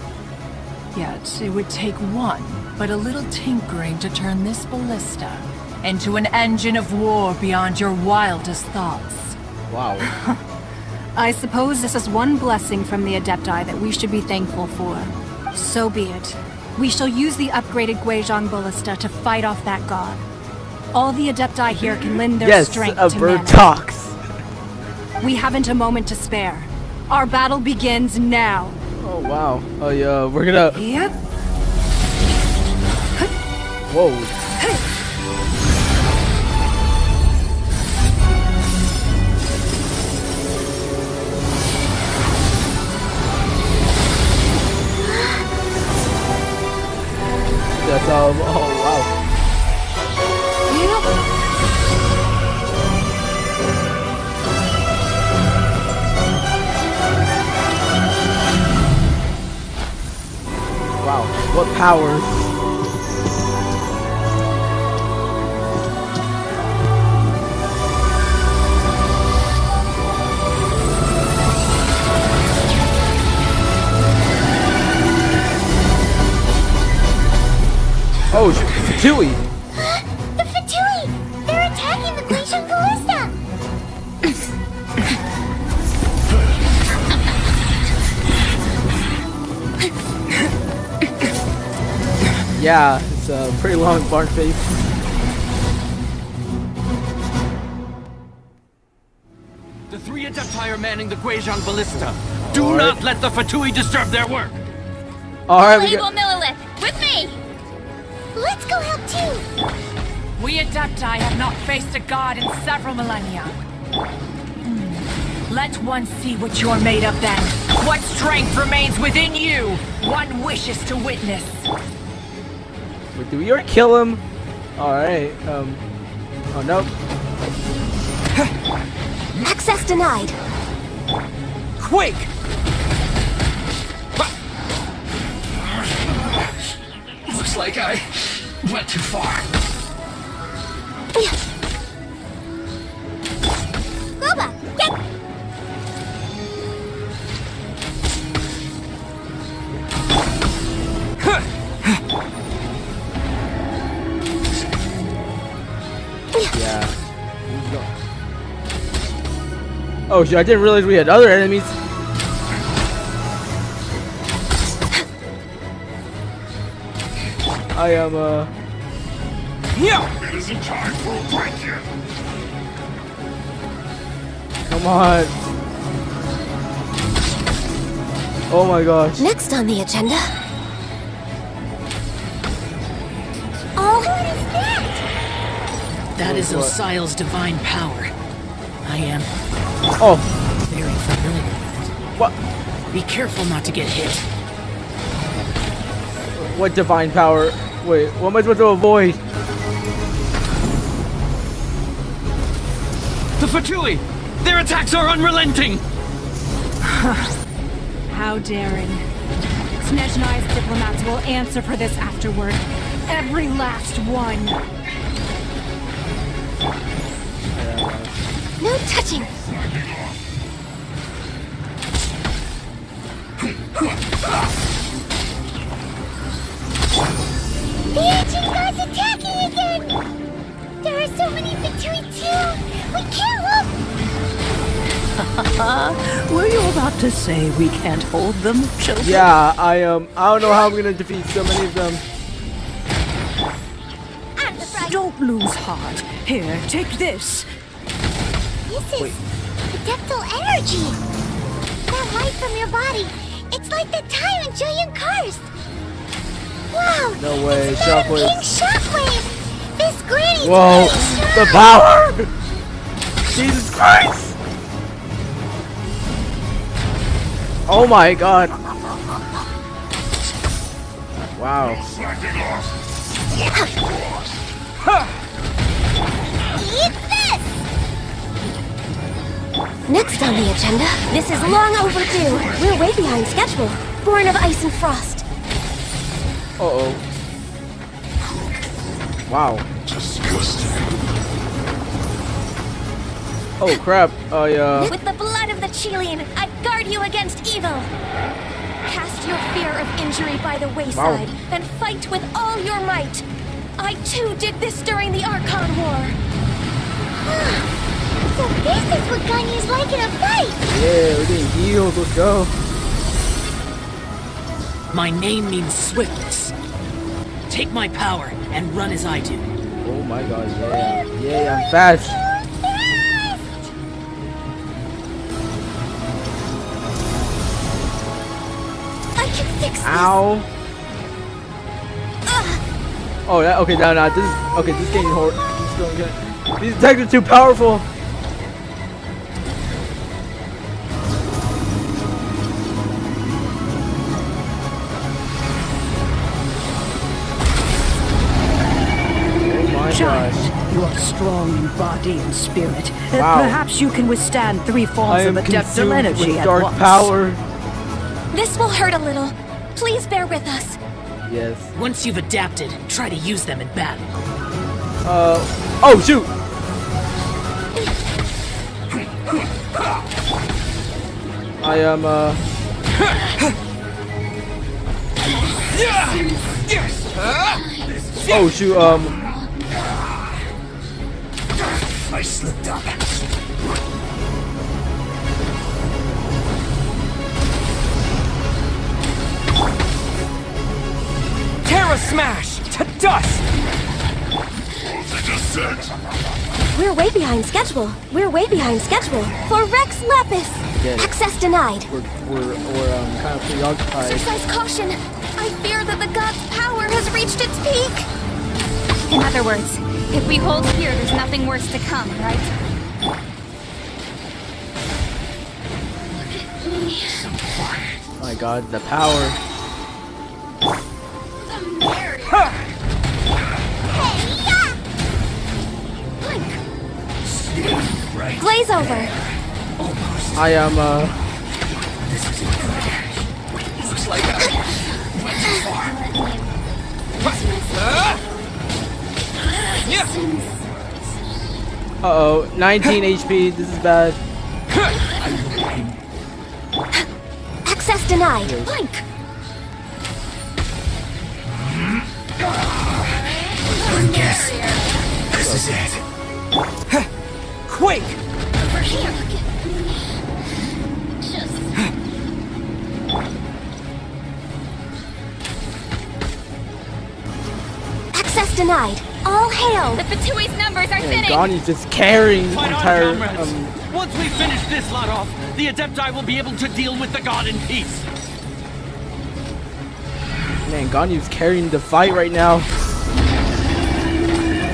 Yet it would take one, but a little tinkering to turn this ballista into an engine of war beyond your wildest thoughts. Wow. I suppose this is one blessing from the Adepti that we should be thankful for. So be it. We shall use the upgraded Guizhong ballista to fight off that god. All the Adepti here can lend their strength to bird man. talks. We haven't a moment to spare. Our battle begins now. Oh wow. Oh yeah, we're gonna. Yep. Whoa. That's oh wow. Wow, what powers? Oh, Fatui! The Fatui! They're attacking the Guizhong ballista! Yeah, it's a pretty long barn face. The three Adepti are manning the Guizhong ballista. Do not let the Fatui disturb their work. Alright, we Label got... Millilith, with me! Let's go help too! We Adepti have not faced a god in several millennia. Let one see what you're made of then. What strength remains within you? One wishes to witness. Wait, do we already kill him? Alright, oh no. Access denied. Quake! Looks like I went too far. Goba, get. Yeah. Oh shit, I didn't realize we had other enemies. I am, It isn't time for a break yet. come on. Oh my gosh. Next on the agenda. Oh, what is that? That is What? Osial's divine power. I am very familiar with it. What? Be careful not to get hit. What divine power? Wait, what am I supposed to avoid? The Fatui! Their attacks are unrelenting! How daring. Snezhnai's diplomats will answer for this afterward. Every last one. No touching. The ancient god's attacking again! There are so many Fatui too! We can't look! Were you about to say we can't hold them, children? Yeah, I don't know how I'm gonna defeat so many of them. Don't lose heart. Here, take this. This is adeptal energy! That light from your body, it's like the time in Julian Karst! Wow! No way, It's not a Shockwave. pink shockwave! This granny's Whoa, really strong! the power! Jesus Christ! Oh my god. Wow. Eat this! Next on the agenda. This is long overdue. We're way behind schedule. Born of ice and frost. Uh-oh. Wow. Oh crap. With the blood of the Chilean, I guard you against evil. Cast your fear of injury by the wayside, then fight with all your might. I too did this during the Archon War. So this is what Ganyu's like in a fight! Yeah, we're getting healed, let's go. My name means swiftness. Take my power and run as I do. Oh my god, yeah. Yeah, I'm fast. I can fix this! Ow. Oh, that, okay, no, this is, okay, this is getting horrible. This is going good. These attacks are too powerful. Oh my gosh. You are strong in body and spirit. Wow. Perhaps you can withstand 3 I forms am of adeptal consumed energy with at dark once. power. This will hurt a little. Please bear with us. Yes. Once you've adapted, try to use them in battle. Oh shoot! I am, oh shoot, I slipped up. Terra Smash! To dust! We're way behind schedule. We're way behind schedule. For Rex Lapis. Yes. Access denied. we're kind of preoccupied. Exercise caution. I fear that the god's power has reached its peak. In other words, if we hold here, there's nothing worse to come, right? Oh my god, the power. Glaze over. I am, Looks like I went too far. uh-oh, 19 HP, this is bad. Access denied. Blink. I guess this is it. Quake! Over here. Access denied. All hail. The Fatui's numbers are Man, Gonnie's just carrying the Fight on, entire, comrades. Once we finish this lot off, the Adepti will be able to deal with the god in peace. Man, Gonnie's carrying the fight right now.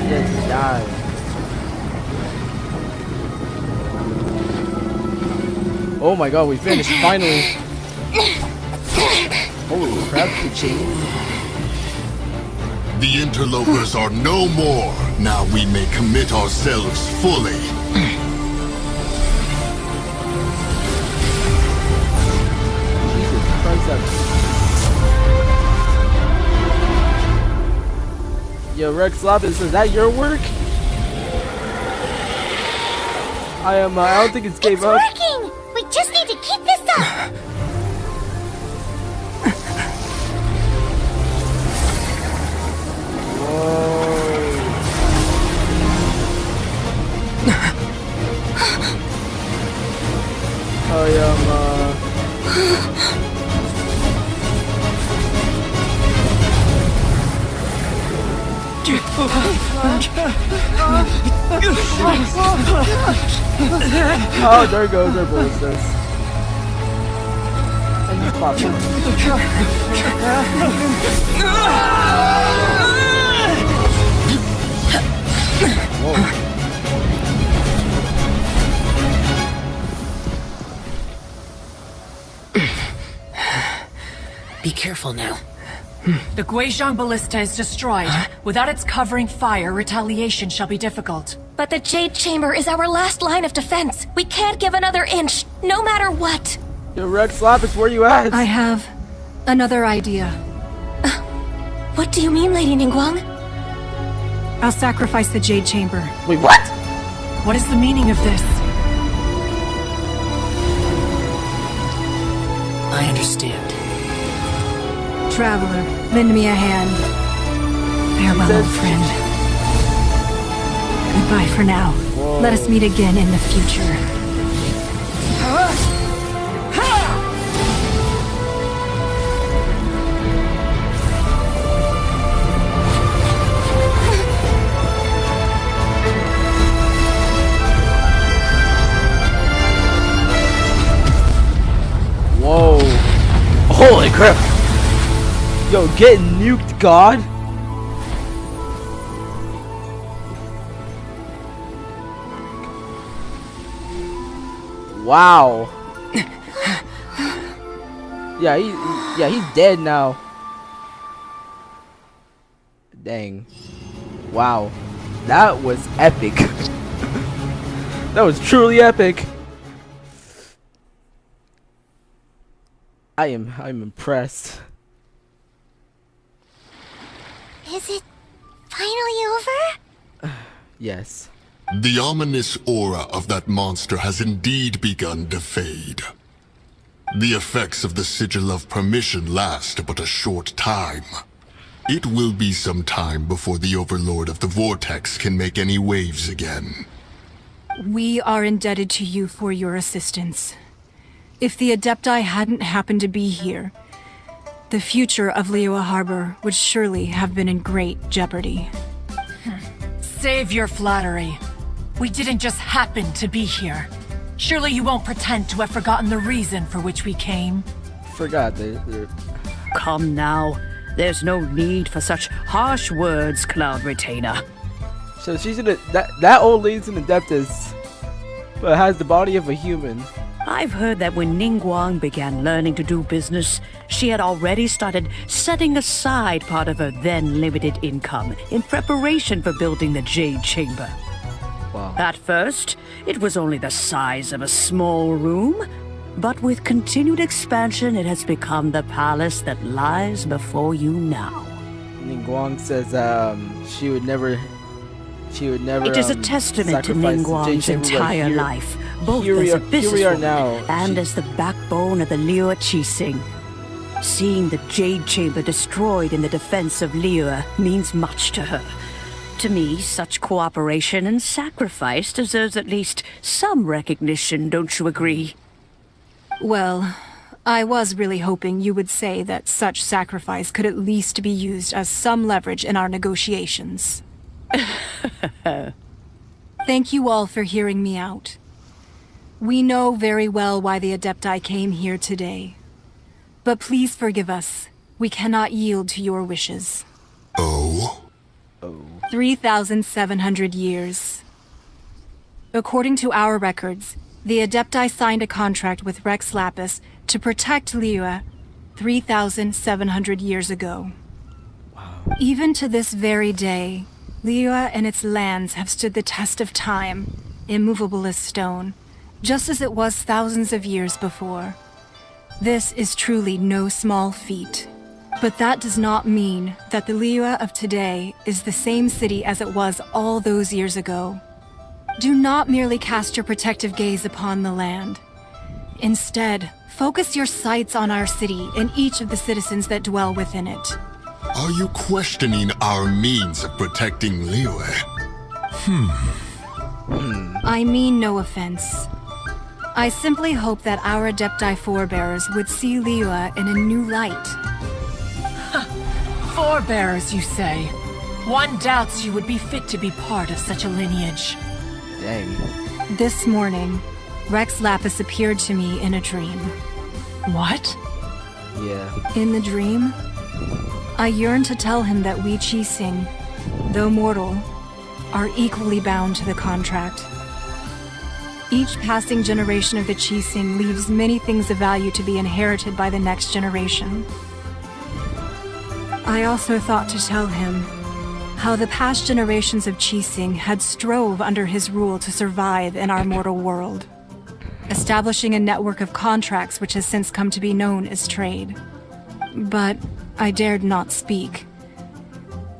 Just die. Oh my god, we finished finally. Holy crap, the chain. The interlopers are no more. Now we may commit ourselves fully. Jesus Christ, Yo, Rex Lapis, is that your work? I don't think it's gave up. It's working! We just need to keep this up! Oh, there goes our ballistas. And you pop Whoa. Be careful now. The Guizhong Ballista is destroyed. Without its covering fire, retaliation shall be difficult. But the Jade Chamber is our last line of defense. We can't give another inch, no matter what. Yo, Rex Lapis, where you at? I have another idea. What do you mean, Lady Ningguang? I'll sacrifice the Jade Chamber. Wait, what? What is the meaning of this? I understand. Traveler, lend me a hand. Farewell, old friend. Goodbye for now. Whoa. Let us meet again in the future. Whoa. Holy crap. Yo, get nuked, God. Wow. Yeah, he's dead now. Dang. Wow. That was epic. That was truly epic. I'm impressed. Is it finally over? Yes. The ominous aura of that monster has indeed begun to fade. The effects of the Sigil of Permission last but a short time. It will be some time before the Overlord of the Vortex can make any waves again. We are indebted to you for your assistance. If the Adepti hadn't happened to be here, the future of Liyue Harbor would surely have been in great jeopardy. Save your flattery. We didn't just happen to be here. Surely you won't pretend to have forgotten the reason for which we came. Forgot Come now. There's no need for such harsh words, Cloud Retainer. So she's that old lady's an Adeptus, but has the body of a human. I've heard that when Ningguang began learning to do business, she had already started setting aside part of her then limited income in preparation for building the Jade Chamber. Wow. At first, it was only the size of a small room, but with continued expansion, it has become the palace that lies before you now. Ningguang says she would never. It is a testament to sacrifice the Ningguang's Jade Chamber, but entire here- life, both here we as a are- here we are businesswoman now. and as the backbone of the Liyue Qixing. Seeing the Jade Chamber destroyed in the defense of Liyue means much to her. To me, such cooperation and sacrifice deserves at least some recognition, don't you agree? Well, I was really hoping you would say that such sacrifice could at least be used as some leverage in our negotiations. Thank you all for hearing me out. We know very well why the Adepti came here today. But please forgive us. We cannot yield to your wishes. Oh? 3,700 years. According to our records, the Adepti signed a contract with Rex Lapis to protect Liyue 3,700 years ago. Even to this very day, Liyue and its lands have stood the test of time, immovable as stone, just as it was thousands of years before. This is truly no small feat. But that does not mean that the Liyue of today is the same city as it was all those years ago. Do not merely cast your protective gaze upon the land. Instead, focus your sights on our city and each of the citizens that dwell within it. Are you questioning our means of protecting Liyue? I mean no offense. I simply hope that our Adepti forebears would see Liyue in a new light. Forebearers, you say? One doubts you would be fit to be part of such a lineage. Dang. This morning, Rex Lapis appeared to me in a dream. What? Yeah. In the dream, I yearned to tell him that we Qixing, though mortal, are equally bound to the contract. Each passing generation of the Qixing leaves many things of value to be inherited by the next generation. I also thought to tell him how the past generations of Qixing had strove under his rule to survive in our mortal world, establishing a network of contracts which has since come to be known as trade. But I dared not speak.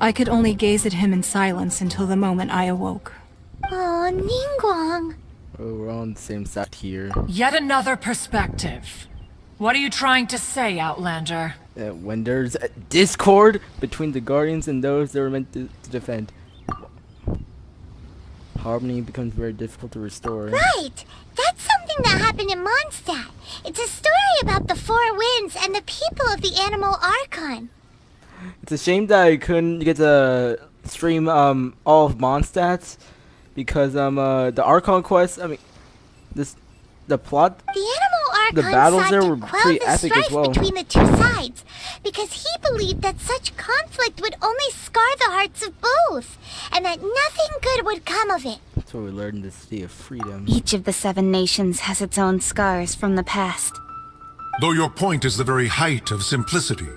I could only gaze at him in silence until the moment I awoke. Oh, Ningguang. Oh, we're on the same side here. Yet another perspective. What are you trying to say, Outlander? When there's a discord between the Guardians and those that were meant to defend, harmony becomes very difficult to restore. Right! That's something that happened in Mondstadt. It's a story about the four winds and the people of the animal archon. It's a shame that I couldn't get to stream all of Mondstadt because the Archon quest. I mean, the plot. The animal archon The battles sought there to were quell pretty the epic as strife well. between the two sides because he believed that such conflict would only scar the hearts of both, and that nothing good would come of it. That's what we learned in the City of Freedom. Each of the 7 nations has its own scars from the past. Though your point is the very height of simplicity.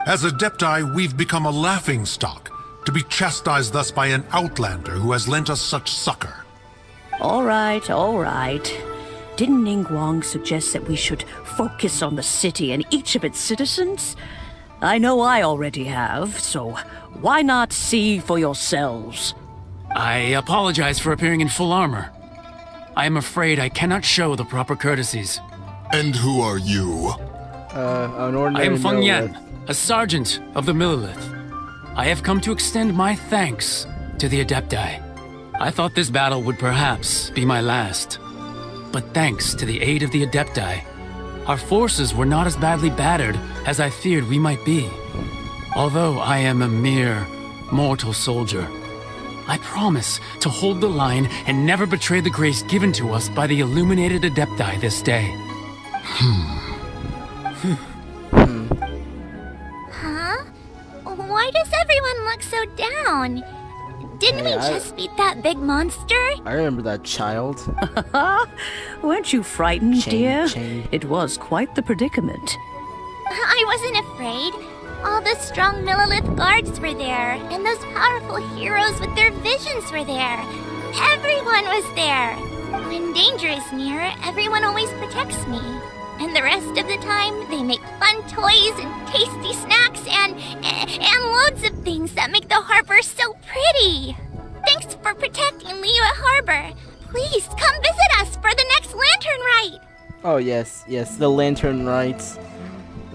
As Adepti, we've become a laughingstock, to be chastised thus by an outlander who has lent us such succor. All right, all right. Didn't Ningguang suggest that we should focus on the city and each of its citizens? I know I already have, so why not see for yourselves? I apologize for appearing in full armor. I am afraid I cannot show the proper courtesies. And who are you? An I ordinary am Feng Millelith. Yan, a sergeant of the Millelith. I have come to extend my thanks to the Adepti. I thought this battle would perhaps be my last. But thanks to the aid of the Adepti, our forces were not as badly battered as I feared we might be. Although I am a mere mortal soldier, I promise to hold the line and never betray the grace given to us by the illuminated Adepti this day. Huh? Why does everyone look so down? Didn't we Hey, just beat that big monster? I remember that child. Weren't you frightened, Chain, dear? chain. It was quite the predicament. I wasn't afraid. All the strong Millilith guards were there, and those powerful heroes with their visions were there. Everyone was there. When danger is near, everyone always protects me. And the rest of the time, they make fun toys and tasty snacks and loads of things that make the harbor so pretty. Thanks for protecting Liyue Harbor. Please come visit us for the next lantern rite. Oh yes, yes, the lantern rites.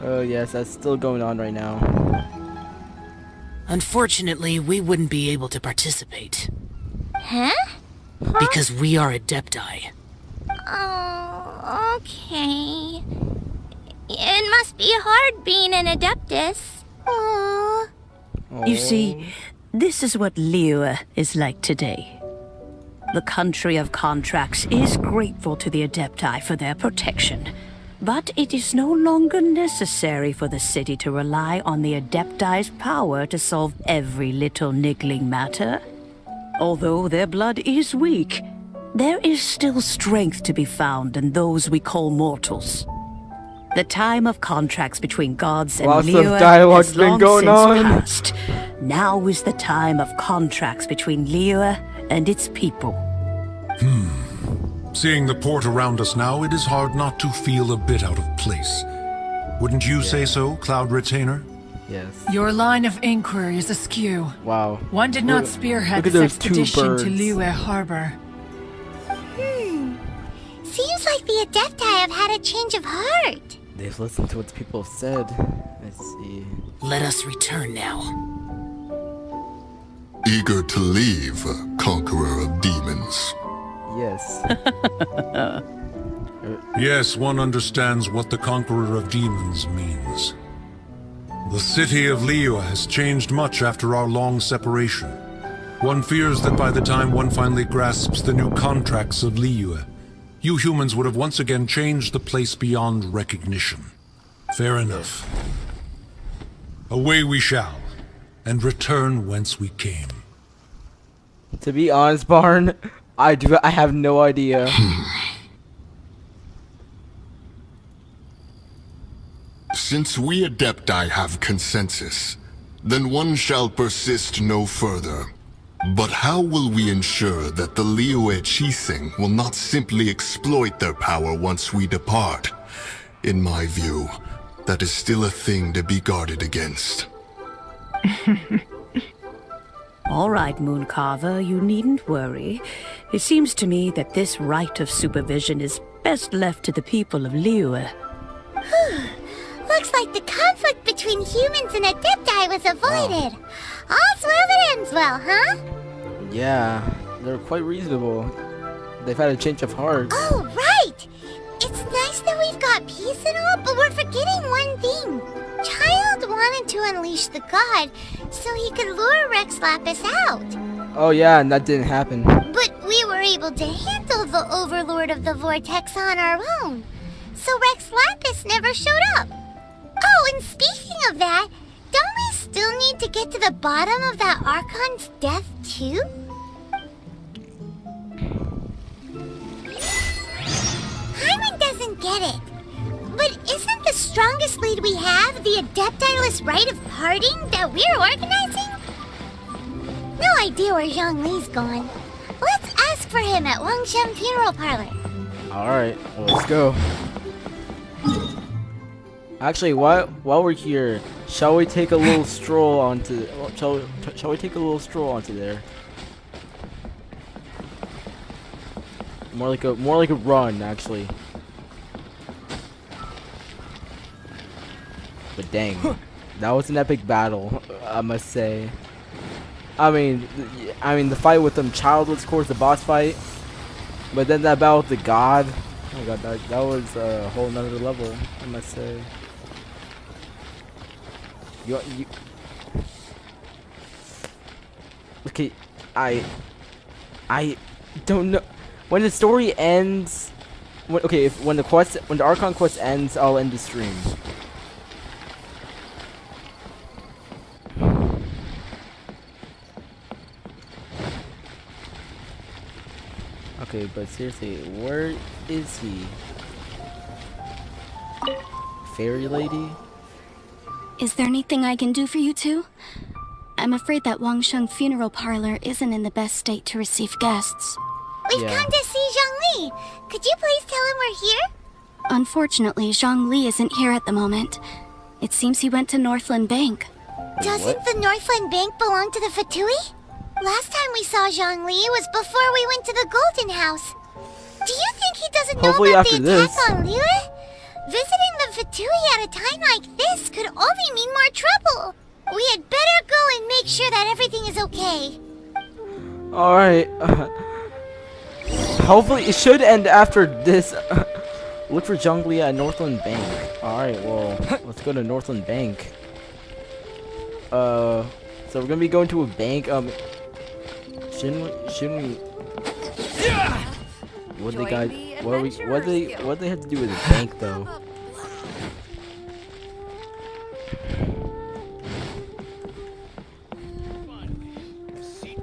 Oh yes, that's still going on right now. Unfortunately, we wouldn't be able to participate. Huh? Because we are Adepti. Oh, okay. It must be hard being an Adeptus. Aww. You see, this is what Liyue is like today. The country of contracts is grateful to the Adepti for their protection, but it is no longer necessary for the city to rely on the Adepti's power to solve every little niggling matter. Although their blood is weak, there is still strength to be found in those we call mortals. The time of contracts between gods and Lots of Liyue dialogue's has been long going since on. passed. Now is the time of contracts between Liyue and its people. Seeing the port around us now, it is hard not to feel a bit out of place. Wouldn't you say so, Cloud Retainer? Yes. Your line of inquiry is askew. Wow. One did not Look- spearhead look at this those two expedition to birds. Liyue Harbor. Seems like the Adepti have had a change of heart. They've listened to what the people have said. Let's see. Let us return now. Eager to leave, conqueror of demons. Yes. Yes, one understands what the Conqueror of Demons means. The city of Liyue has changed much after our long separation. One fears that by the time one finally grasps the new contracts of Liyue, you humans would have once again changed the place beyond recognition. Fair enough. Away we shall, and return whence we came. To be honest, Barn, I have no idea. Since we Adepti have consensus, then one shall persist no further. But how will we ensure that the Liyue Qixing will not simply exploit their power once we depart? In my view, that is still a thing to be guarded against. All right, Mooncarver, you needn't worry. It seems to me that this right of supervision is best left to the people of Liyue. Looks like the conflict between humans and Adepti was avoided. All's well that ends well, huh? Yeah, they're quite reasonable. They've had a change of heart. Oh, right! It's nice that we've got peace and all, but we're forgetting one thing. Child wanted to unleash the god so he could lure Rex Lapis out. Oh yeah, and that didn't happen. But we were able to handle the Overlord of the Vortex on our own. So Rex Lapis never showed up. Oh, and speaking of that, don't we still need to get to the bottom of that Archon's death too? Hyman doesn't get it. But isn't the strongest lead we have the Adeptiless Rite of Parting that we're organizing? No idea where Zhang Li's gone. Let's ask for him at Wangshan Funeral Parlor. Alright, well, let's go. Actually, while we're here, shall we take a little stroll onto? Shall we take a little stroll onto there? More like a run, actually. But dang, that was an epic battle, I must say. I mean, the fight with them childless, of course, the boss fight. But then that battle with the god. Oh my god, that was a whole nother level, I must say. You okay, I don't know when the story ends. When the Archon quest ends, I'll end the stream. Okay, but seriously, where is he? Fairy lady? Is there anything I can do for you two? I'm afraid that Wangsheng funeral parlor isn't in the best state to receive guests. We've come to see Zhongli. Could you please tell him we're here? Unfortunately, Zhongli isn't here at the moment. It seems he went to Northland Bank. Doesn't the Northland Bank belong to the Fatui? Last time we saw Zhongli was before we went to the Golden House. Do you think he doesn't know Hopefully about the after attack this. on Liyue? Visiting the Fatui at a time like this could only mean more trouble. We had better go and make sure that everything is okay. Alright. Hopefully, it should end after this. Look for Zhongli at Northland Bank. Alright, well, let's go to Northland Bank. So we're gonna be going to a bank. Shouldn't we? What they got? What they have to do with a bank though?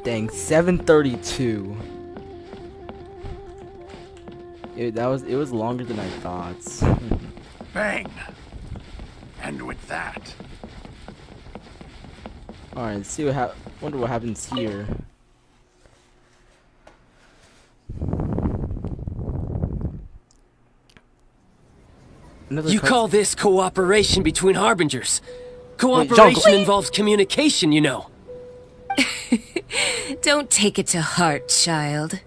Dang, 7:32. It was longer than I thought. Bang! And with that, Alright, let's see wonder what happens here. You call this cooperation between harbingers? Wait, Cooperation Zhongli? involves communication, you know. Don't take it to heart, child.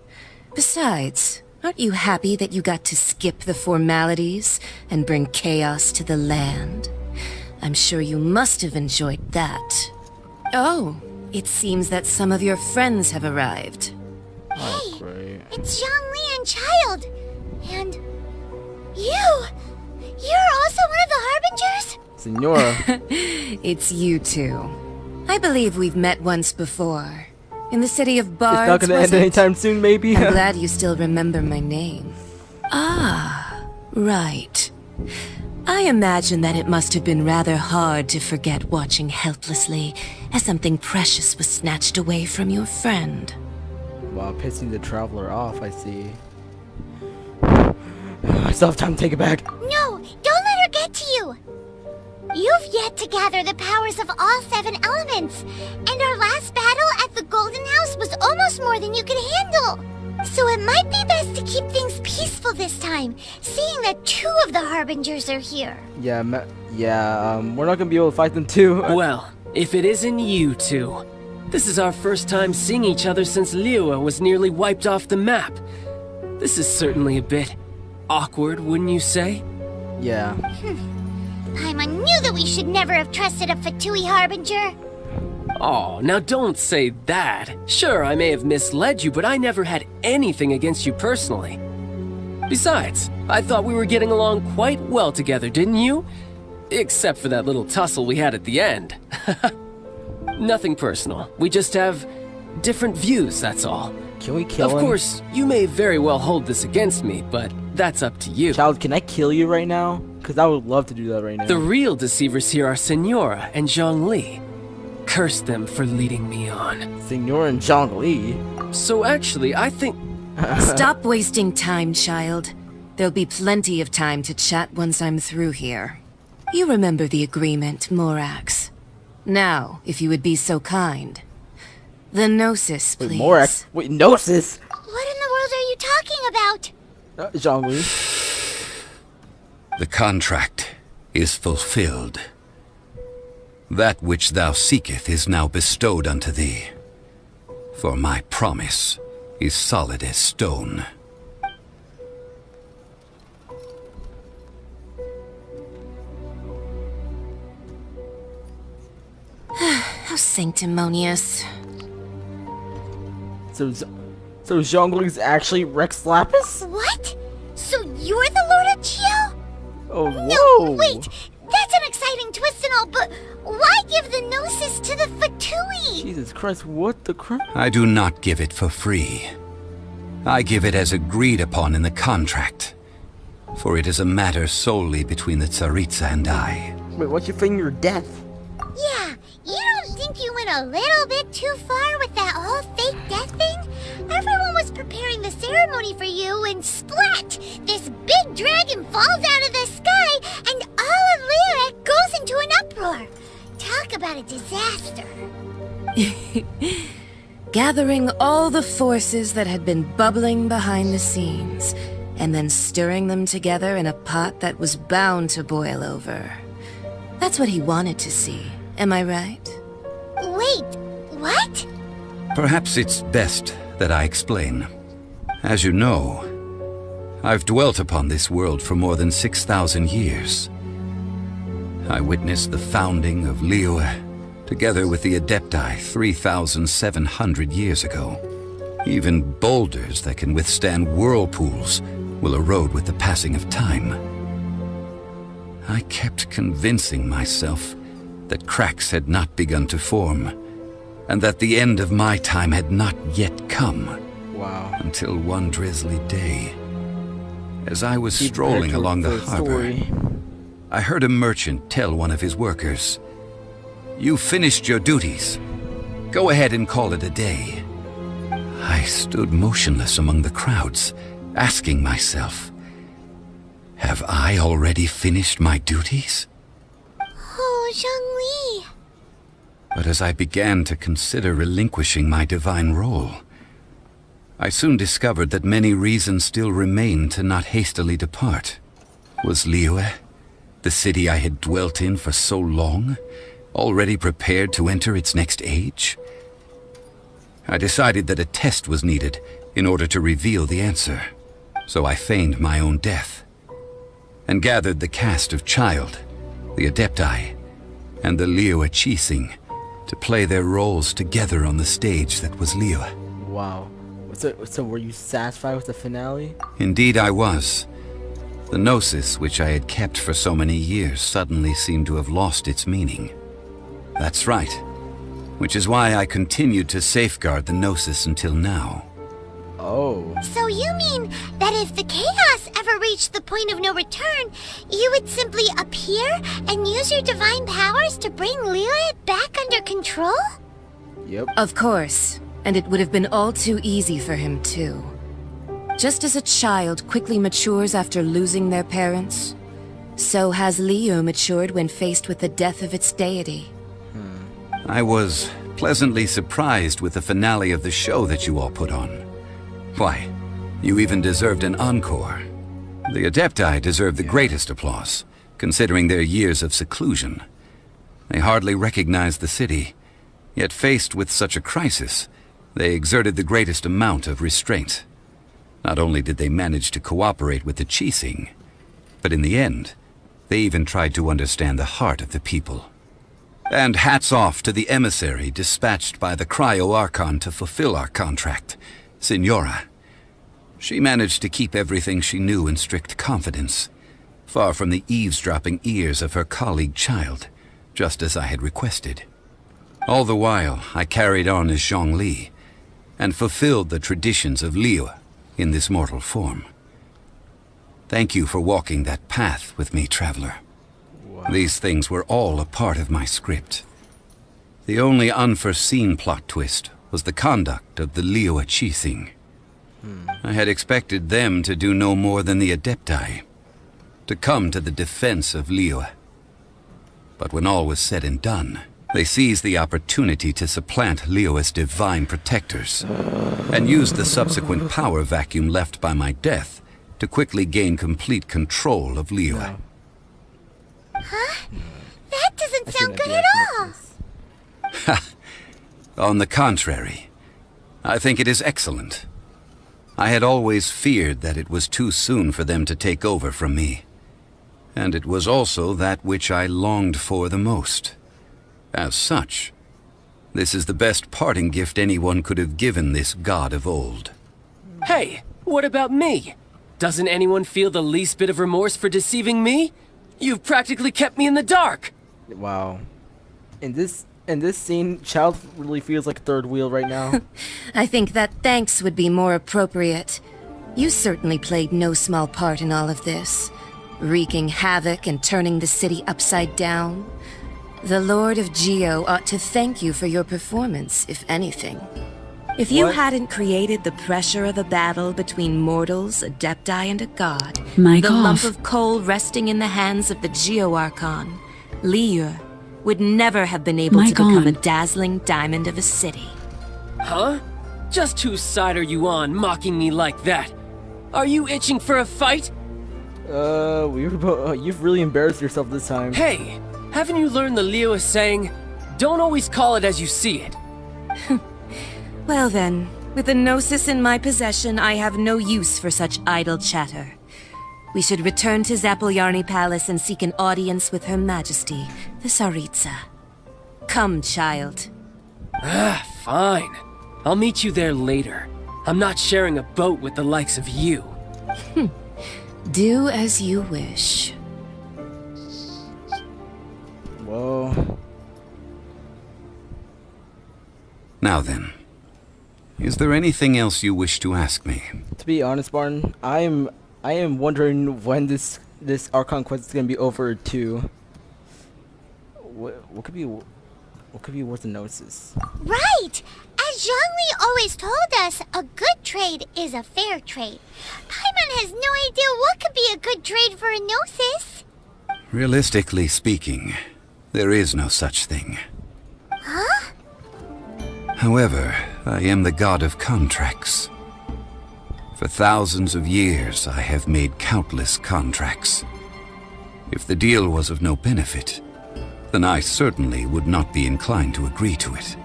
Besides, aren't you happy that you got to skip the formalities and bring chaos to the land? I'm sure you must have enjoyed that. Oh, it seems that some of your friends have arrived. Hey, it's Zhongli and Child. And you! You're also one of the Harbingers? Senora. It's you two. I believe we've met once before. In the city of Bards, It's not gonna end anytime soon, maybe. I'm glad you still remember my name. Ah, right. I imagine that it must have been rather hard to forget watching helplessly as something precious was snatched away from your friend. Wow, pissing the traveler off, I see. I still have time to take it back. No, don't let her get to you. You've yet to gather the powers of all 7 elements, and our last battle at the Golden House was almost more than you could handle. So it might be best to keep things peaceful this time, seeing that 2 of the Harbingers are here. Yeah, we're not gonna be able to fight them too. Well, if it isn't you two. This is our first time seeing each other since Liyue was nearly wiped off the map. This is certainly a bit awkward, wouldn't you say? Yeah. Paimon knew that we should never have trusted a Fatui Harbinger. Oh, now don't say that. Sure, I may have misled you, but I never had anything against you personally. Besides, I thought we were getting along quite well together, didn't you? Except for that little tussle we had at the end. Nothing personal. We just have different views, that's all. Can we kill him? Of course, you may very well hold this against me, but that's up to you. Child, can I kill you right now? Because I would love to do that right now. The real deceivers here are Senora and Zhongli. Curse them for leading me on. Senora and Zhongli? So actually, I think... Stop wasting time, child. There'll be plenty of time to chat once I'm through here. You remember the agreement, Morax. Now, if you would be so kind. The Gnosis, please. Wait, Morax? Wait, Gnosis? What in the world are you talking about? Zhongli. The contract is fulfilled. That which thou seeketh is now bestowed unto thee. For my promise is solid as stone. How sanctimonious. So Zhongli's actually Rex Lapis? What? So you're the Lord of Geo? Oh, whoa! No, wait! That's an exciting twist and all, but why give the Gnosis to the Fatui? Jesus Christ, what the crap? I do not give it for free. I give it as agreed upon in the contract. For it is a matter solely between the Tsaritsa and I. Wait, what's your finger death? Yeah, you don't think you went a little bit too far with that whole fake death thing? Everyone was preparing the ceremony for you when splat! This big dragon falls out of the sky and all of Liyue goes into an uproar. Talk about a disaster. Gathering all the forces that had been bubbling behind the scenes, and then stirring them together in a pot that was bound to boil over. That's what he wanted to see, am I right? Wait, what? Perhaps it's best that I explain. As you know, I've dwelt upon this world for more than 6,000 years. I witnessed the founding of Liyue, together with the Adepti 3,700 years ago. Even boulders that can withstand whirlpools will erode with the passing of time. I kept convincing myself that cracks had not begun to form, and that the end of my time had not yet come. Wow. Until one drizzly day, as I was strolling along the harbor, I heard a merchant tell one of his workers, "You finished your duties. Go ahead and call it a day." I stood motionless among the crowds, asking myself, have I already finished my duties? Oh, Zhongli. But as I began to consider relinquishing my divine role, I soon discovered that many reasons still remained to not hastily depart. Was Liyue, the city I had dwelt in for so long, already prepared to enter its next age? I decided that a test was needed in order to reveal the answer, so I feigned my own death, and gathered the cast of Child, the Adepti, and the Liyue Qixing to play their roles together on the stage that was Liyue. Wow. So were you satisfied with the finale? Indeed I was. The gnosis which I had kept for so many years suddenly seemed to have lost its meaning. That's right, which is why I continued to safeguard the gnosis until now. Oh. So you mean that if the chaos ever reached the point of no return, you would simply appear and use your divine powers to bring Liyue back under control? Yep. Of course, and it would have been all too easy for him too. Just as a child quickly matures after losing their parents, so has Liyue matured when faced with the death of its deity. I was pleasantly surprised with the finale of the show that you all put on. Why, you even deserved an encore. The Adepti deserve the greatest applause, considering their years of seclusion. They hardly recognized the city, yet faced with such a crisis, they exerted the greatest amount of restraint. Not only did they manage to cooperate with the Qixing, but in the end, they even tried to understand the heart of the people. And hats off to the emissary dispatched by the cryo-archon to fulfill our contract, Signora. She managed to keep everything she knew in strict confidence, far from the eavesdropping ears of her colleague Child, just as I had requested. All the while, I carried on as Zhongli, and fulfilled the traditions of Liyue in this mortal form. Thank you for walking that path with me, Traveler. Wow. These things were all a part of my script. The only unforeseen plot twist was the conduct of the Liyue Qixing. I had expected them to do no more than the Adepti, to come to the defense of Liyue. But when all was said and done, they seized the opportunity to supplant Liyue's divine protectors, and used the subsequent power vacuum left by my death to quickly gain complete control of Liyue. Huh? That doesn't sound good at all! Ha! On the contrary, I think it is excellent. I had always feared that it was too soon for them to take over from me, and it was also that which I longed for the most. As such, this is the best parting gift anyone could have given this god of old. Hey, what about me? Doesn't anyone feel the least bit of remorse for deceiving me? You've practically kept me in the dark! Wow. In this scene, Child really feels like third wheel right now. I think that thanks would be more appropriate. You certainly played no small part in all of this, wreaking havoc and turning the city upside down. The Lord of Geo ought to thank you for your performance, if anything. If you What? hadn't created the pressure of a battle between mortals, adepti, and a god, My the God. lump of coal resting in the hands of the Geo-Archon, Liyue, would never have been able My to become a God. dazzling diamond of a city. Huh? Just whose side are you on, mocking me like that? Are you itching for a fight? We were you've really embarrassed yourself this time. Hey, haven't you learned the Liyue saying, don't always call it as you see it? Well then, with the Gnosis in my possession, I have no use for such idle chatter. We should return to Zapolyarny Palace and seek an audience with Her Majesty, the Tsaritsa. Come, child. Ah, fine. I'll meet you there later. I'm not sharing a boat with the likes of you. Do as you wish. Whoa. Now then, is there anything else you wish to ask me? To be honest, Barton, I am wondering when this Archon quest is gonna be over too. What could be worth the Gnosis? Right! As Zhongli always told us, a good trade is a fair trade. Paimon has no idea what could be a good trade for a Gnosis. Realistically speaking, there is no such thing. Huh? However, I am the god of contracts. For thousands of years, I have made countless contracts. If the deal was of no benefit, then I certainly would not be inclined to agree to it.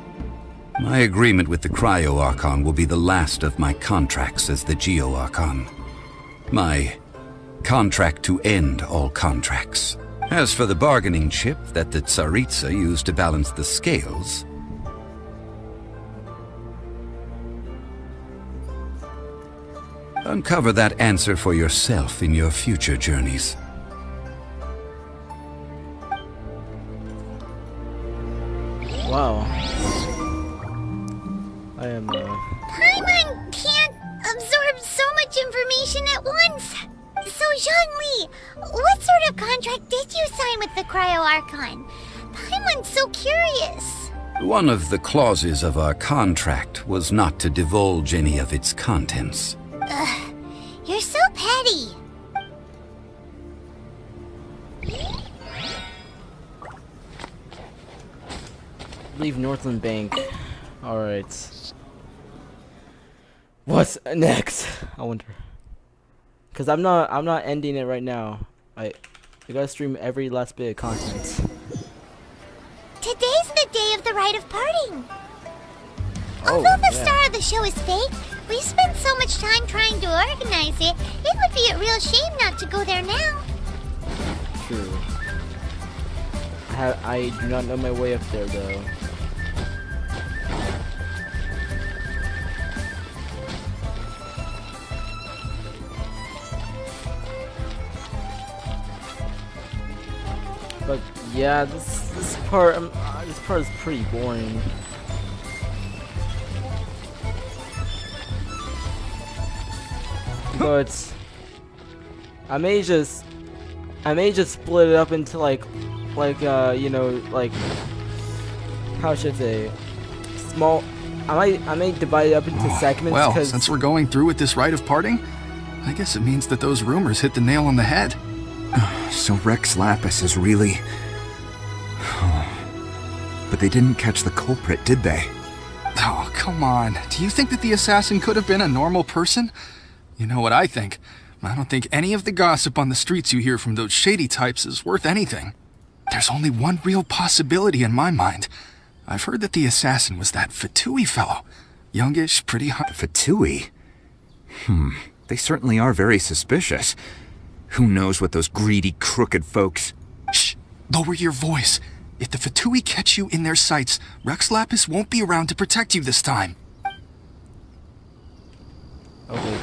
My agreement with the Cryo-Archon will be the last of my contracts as the Geo-Archon. My contract to end all contracts. As for the bargaining chip that the Tsaritsa used to balance the scales, uncover that answer for yourself in your future journeys. Wow. I am Paimon can't absorb so much information at once. So, Zhongli, what sort of contract did you sign with the Cryo-Archon? Paimon's so curious. One of the clauses of our contract was not to divulge any of its contents. Ugh, you're so petty. leave Northland Bank. Alright. What's next? I wonder. Cause I'm not ending it right now. I gotta stream every last bit of content. Today's the day of the rite of parting. Oh, Although the yeah. star of the show is fake, we spent so much time trying to organize it, it would be a real shame not to go there now. True. I do not know my way up there though. But yeah, this part is pretty boring. But I may just split it up into like you know, like, how should I say, small. I may divide it up into segments. Well, cause since we're going through with this rite of parting, I guess it means that those rumors hit the nail on the head. So Rex Lapis is really... But they didn't catch the culprit, did they? Oh, come on. Do you think that the assassin could have been a normal person? You know what I think. I don't think any of the gossip on the streets you hear from those shady types is worth anything. There's only one real possibility in my mind. I've heard that the assassin was that Fatui fellow. Youngish, pretty hot. Fatui? They certainly are very suspicious. Who knows what those greedy, crooked folks... Shh! Lower your voice. If the Fatui catch you in their sights, Rex Lapis won't be around to protect you this time. Okay,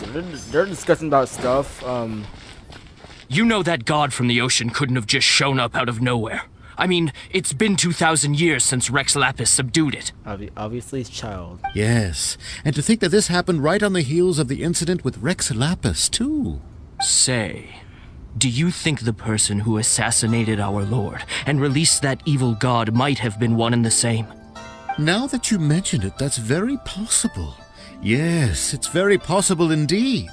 they're discussing about stuff. You know that god from the ocean couldn't have just shown up out of nowhere. I mean, it's been 2,000 years since Rex Lapis subdued it. Obviously, his child. Yes, and to think that this happened right on the heels of the incident with Rex Lapis, too. Say, do you think the person who assassinated our lord and released that evil god might have been one and the same? Now that you mention it, that's very possible. Yes, it's very possible indeed.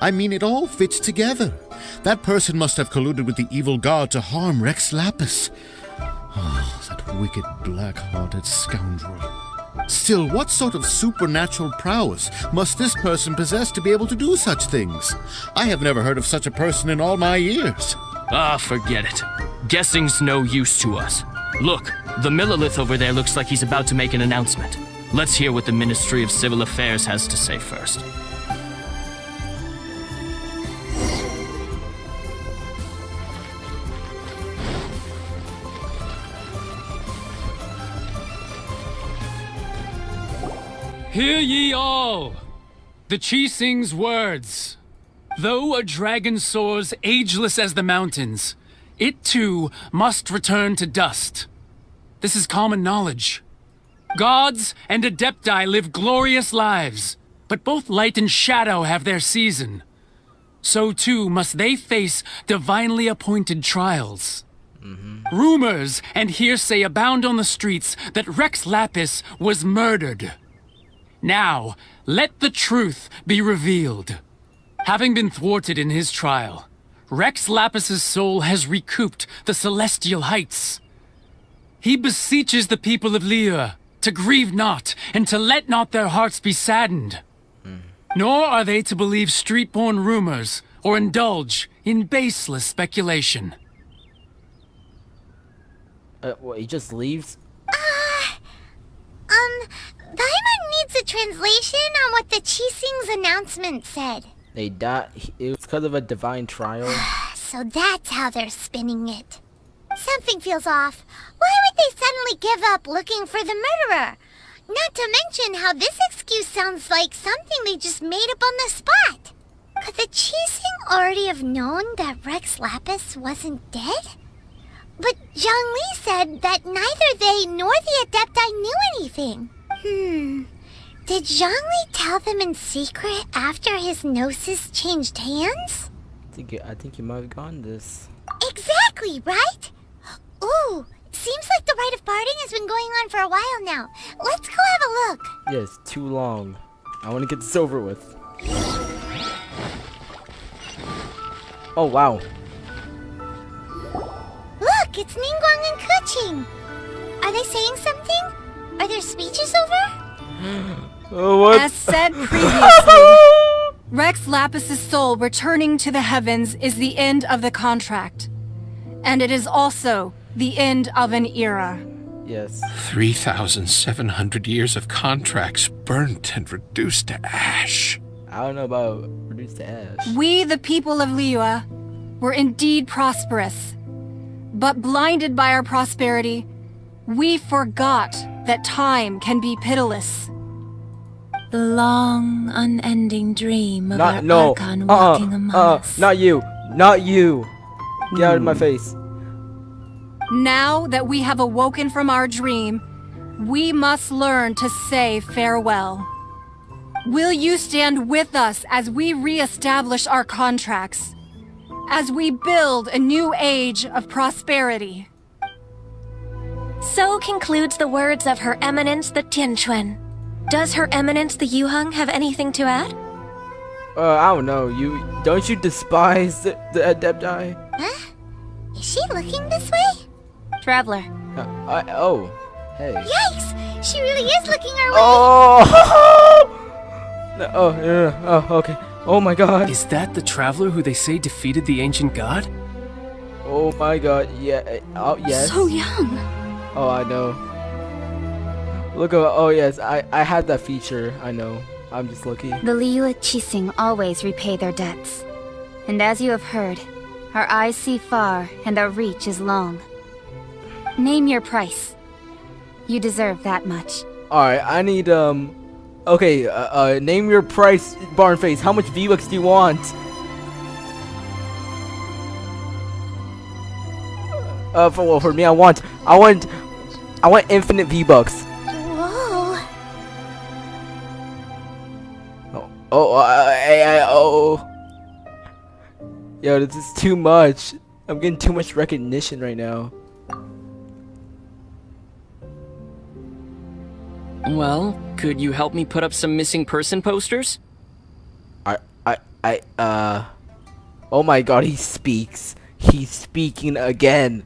I mean, it all fits together. That person must have colluded with the evil god to harm Rex Lapis. Oh, that wicked, black-hearted scoundrel. Still, what sort of supernatural prowess must this person possess to be able to do such things? I have never heard of such a person in all my years. Ah, forget it. Guessing's no use to us. Look, the Millilith over there looks like he's about to make an announcement. Let's hear what the Ministry of Civil Affairs has to say first. Hear ye all! The Qixing's words. Though a dragon soars ageless as the mountains, it too must return to dust. This is common knowledge. Gods and Adepti live glorious lives, but both light and shadow have their season. So too must they face divinely appointed trials. Rumors and hearsay abound on the streets that Rex Lapis was murdered. Now, let the truth be revealed. Having been thwarted in his trial, Rex Lapis's soul has recouped the celestial heights. He beseeches the people of Liyue to grieve not and to let not their hearts be saddened. Nor are they to believe street-born rumors or indulge in baseless speculation. What, he just leaves? Paimon needs a translation on what the Qixing's announcement said. They died. It was because of a divine trial. So that's how they're spinning it. Something feels off. Why would they suddenly give up looking for the murderer? Not to mention how this excuse sounds like something they just made up on the spot. Could the Qixing already have known that Rex Lapis wasn't dead? But Zhongli said that neither they nor the Adepti knew anything. Did Zhongli tell them in secret after his gnosis changed hands? I think you might have gotten this. Exactly, right? Ooh, seems like the rite of parting has been going on for a while now. Let's go have a look. Yeah, it's too long. I want to get this over with. Oh, wow. Look, it's Ningguang and Keqing. Are they saying something? Are their speeches over? Oh, what? As said previously, Rex Lapis's soul returning to the heavens is the end of the contract. And it is also the end of an era. Yes. 3,700 years of contracts burnt and reduced to ash. I don't know about reduced to ash. We, the people of Liyue, were indeed prosperous. But blinded by our prosperity, we forgot that time can be pitiless. The long, unending dream of our archon walking among us. Not you. Not you. Get out of my face. Now that we have awoken from our dream, we must learn to say farewell. Will you stand with us as we re-establish our contracts? As we build a new age of prosperity? So concludes the words of Her Eminence the Tianquan. Does Her Eminence the Yuheng have anything to add? I don't know. Don't you despise the Adepti? Huh? Is she looking this way? Traveler. Oh, hey. Yikes! She really is looking our way. Oh, okay. Oh my god. Is that the traveler who they say defeated the ancient god? Oh my god, yeah. Oh, yes. So young. Oh, I know. Look, oh yes, I had that feature, I know. I'm just lucky. The Liyue Qixing always repay their debts. And as you have heard, our eyes see far and our reach is long. Name your price. You deserve that much. Alright, I need, okay, name your price, Barnface. How much V-Bucks do you want? For me, I want infinite V-Bucks. Whoa. Oh. Yo, this is too much. I'm getting too much recognition right now. Well, could you help me put up some missing person posters? Oh my god, he speaks. He's speaking again.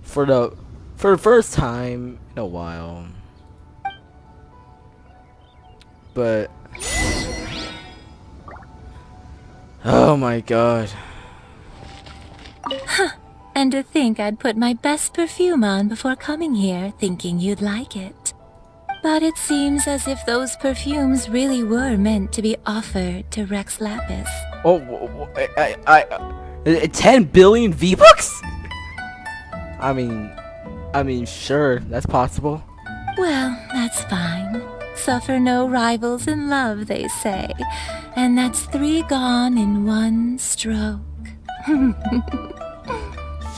For the first time in a while. But oh my god. Huh. And to think I'd put my best perfume on before coming here, thinking you'd like it. But it seems as if those perfumes really were meant to be offered to Rex Lapis. Oh, 10 billion V-Bucks? I mean, sure, that's possible. Well, that's fine. Suffer no rivals in love, they say. And that's 3 gone in 1 stroke.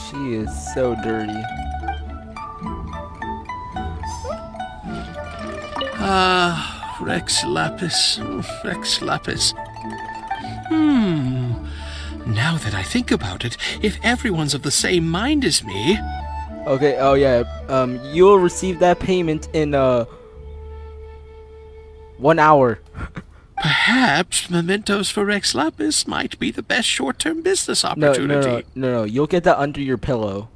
She is so dirty. Ah, Rex Lapis, Rex Lapis. Now that I think about it, if everyone's of the same mind as me... Okay, oh yeah, you'll receive that payment in, 1 hour. Perhaps mementos for Rex Lapis might be the best short-term business opportunity. No, you'll get that under your pillow.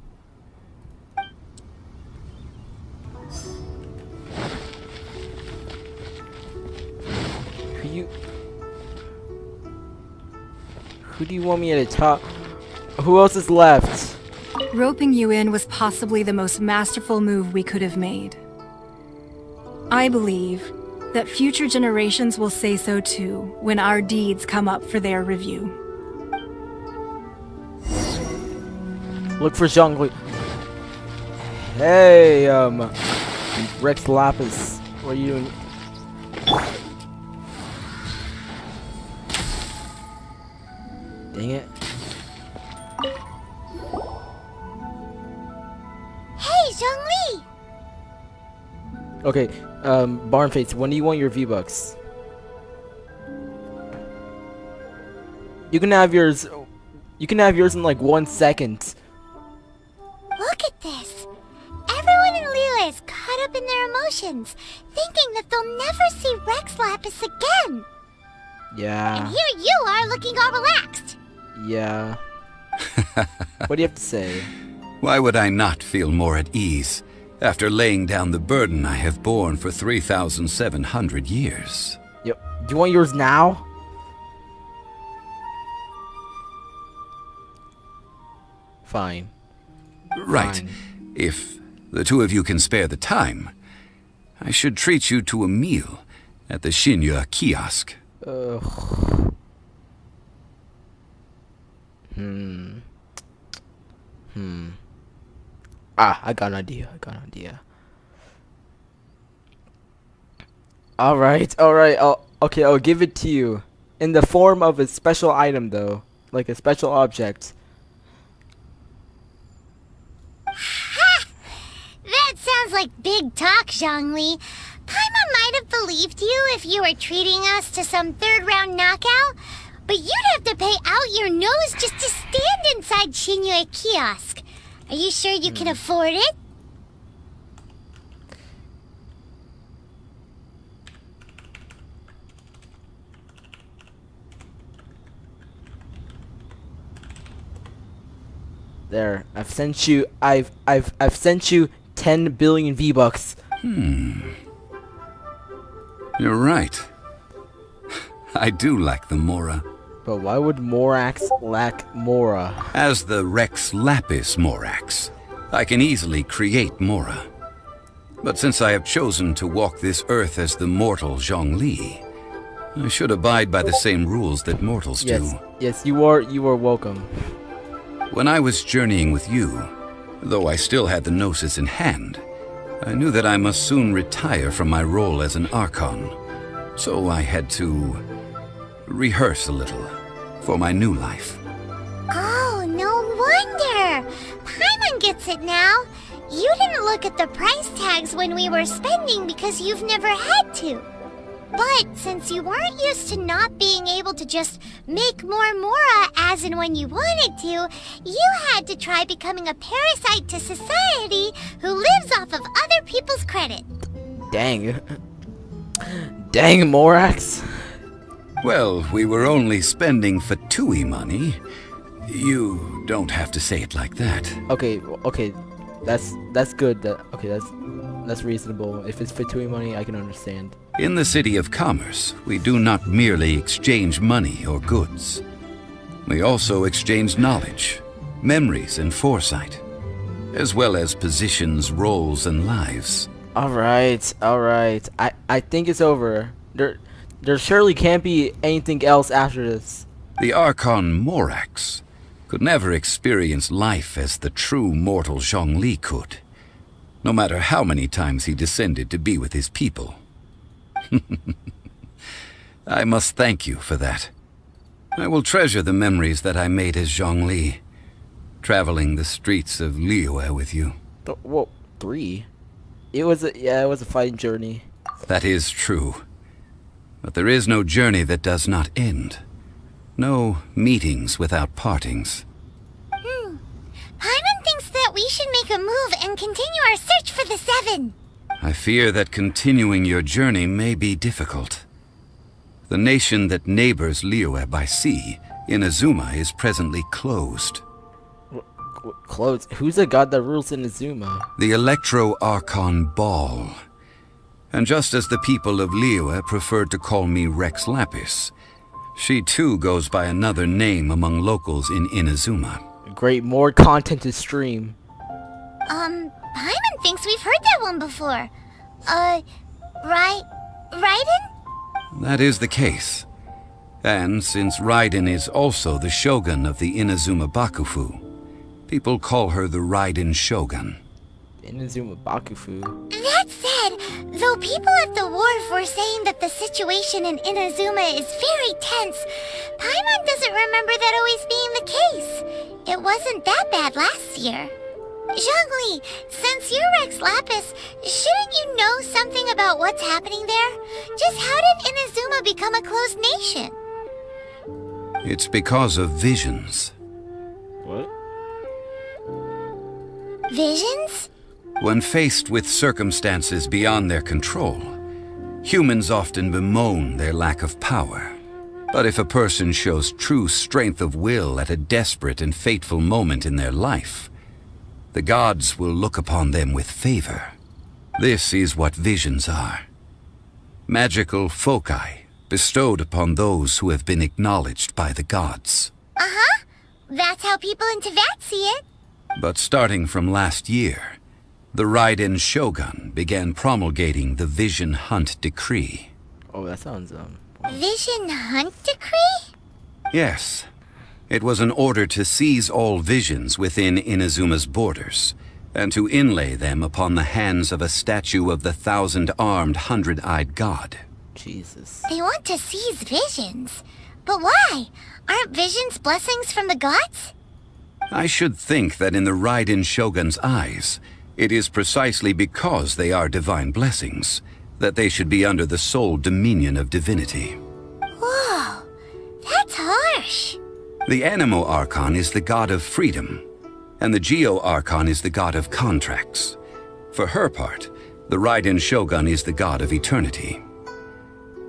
Who do you want me to talk? Who else is left? Roping you in was possibly the most masterful move we could have made. I believe that future generations will say so too when our deeds come up for their review. Look for Zhongli. Hey, Rex Lapis, what are you doing? Dang it. Hey, Zhongli! Okay, Barnface, when do you want your V-Bucks? You can have yours. You can have yours in like 1 second. Look at this. Everyone in Liyue is caught up in their emotions, thinking that they'll never see Rex Lapis again. Yeah. And here you are looking all relaxed. Yeah. What do you have to say? Why would I not feel more at ease after laying down the burden I have borne for 3,700 years? Yep. Do you want yours now? Fine. Right. Fine. If the two of you can spare the time, I should treat you to a meal at the Liyue kiosk. I got an idea. Alright. I'll give it to you. In the form of a special item, though. Like a special object. That sounds like big talk, Zhongli. Paimon might have believed you if you were treating us to some third-round knockout, but you'd have to pay out your nose just to stand inside Liyue kiosk. Are you sure you can afford it? There, I've sent you 10 billion V-Bucks. You're right. I do lack the Mora. But why would Morax lack Mora? As the Rex Lapis Morax, I can easily create Mora. But since I have chosen to walk this earth as the mortal Zhongli, I should abide by the same rules that mortals do. Yes, you are welcome. When I was journeying with you, though I still had the Gnosis in hand, I knew that I must soon retire from my role as an archon. So I had to rehearse a little for my new life. Oh, no wonder. Paimon gets it now. You didn't look at the price tags when we were spending because you've never had to. But since you weren't used to not being able to just make more Mora as and when you wanted to, you had to try becoming a parasite to society who lives off of other people's credit. Dang. Dang, Morax. Well, we were only spending Fatui money. You don't have to say it like that. Okay, okay. That's good. That's reasonable. If it's Fatui money, I can understand. In the City of Commerce, we do not merely exchange money or goods. We also exchange knowledge, memories, and foresight, as well as positions, roles, and lives. Alright. I think it's over. There surely can't be anything else after this. The Archon Morax could never experience life as the true mortal Zhongli could, no matter how many times he descended to be with his people. I must thank you for that. I will treasure the memories that I made as Zhongli, traveling the streets of Liyue with you. Whoa, 3? It was a fine journey. That is true. But there is no journey that does not end. No meetings without partings. Paimon thinks that we should make a move and continue our search for the 7. I fear that continuing your journey may be difficult. The nation that neighbors Liyue by sea, Inazuma, is presently closed. Closed? Who's the god that rules Inazuma? The Electro-Archon Ball. And just as the people of Liyue preferred to call me Rex Lapis, she too goes by another name among locals in Inazuma. Great, more content to stream. Paimon thinks we've heard that one before. Raiden? That is the case. And since Raiden is also the shogun of the Inazuma Bakufu, people call her the Raiden Shogun. Inazuma Bakufu. That said, though people at the wharf were saying that the situation in Inazuma is very tense, Paimon doesn't remember that always being the case. It wasn't that bad last year. Zhongli, since you're Rex Lapis, shouldn't you know something about what's happening there? Just how did Inazuma become a closed nation? It's because of visions. What? Visions? When faced with circumstances beyond their control, humans often bemoan their lack of power. But if a person shows true strength of will at a desperate and fateful moment in their life, the gods will look upon them with favor. This is what visions are. Magical foci bestowed upon those who have been acknowledged by the gods. Uh-huh. That's how people in Teyvat see it. But starting from last year, the Raiden Shogun began promulgating the Vision Hunt Decree. Oh, that sounds, Vision Hunt Decree? Yes. It was an order to seize all visions within Inazuma's borders, and to inlay them upon the hands of a statue of the 1,000-armed, 100-eyed god. Jesus. They want to seize visions. But why? Aren't visions blessings from the gods? I should think that in the Raiden Shogun's eyes, it is precisely because they are divine blessings that they should be under the sole dominion of divinity. Whoa, that's harsh. The Animo Archon is the god of freedom, and the Geo Archon is the god of contracts. For her part, the Raiden Shogun is the god of eternity.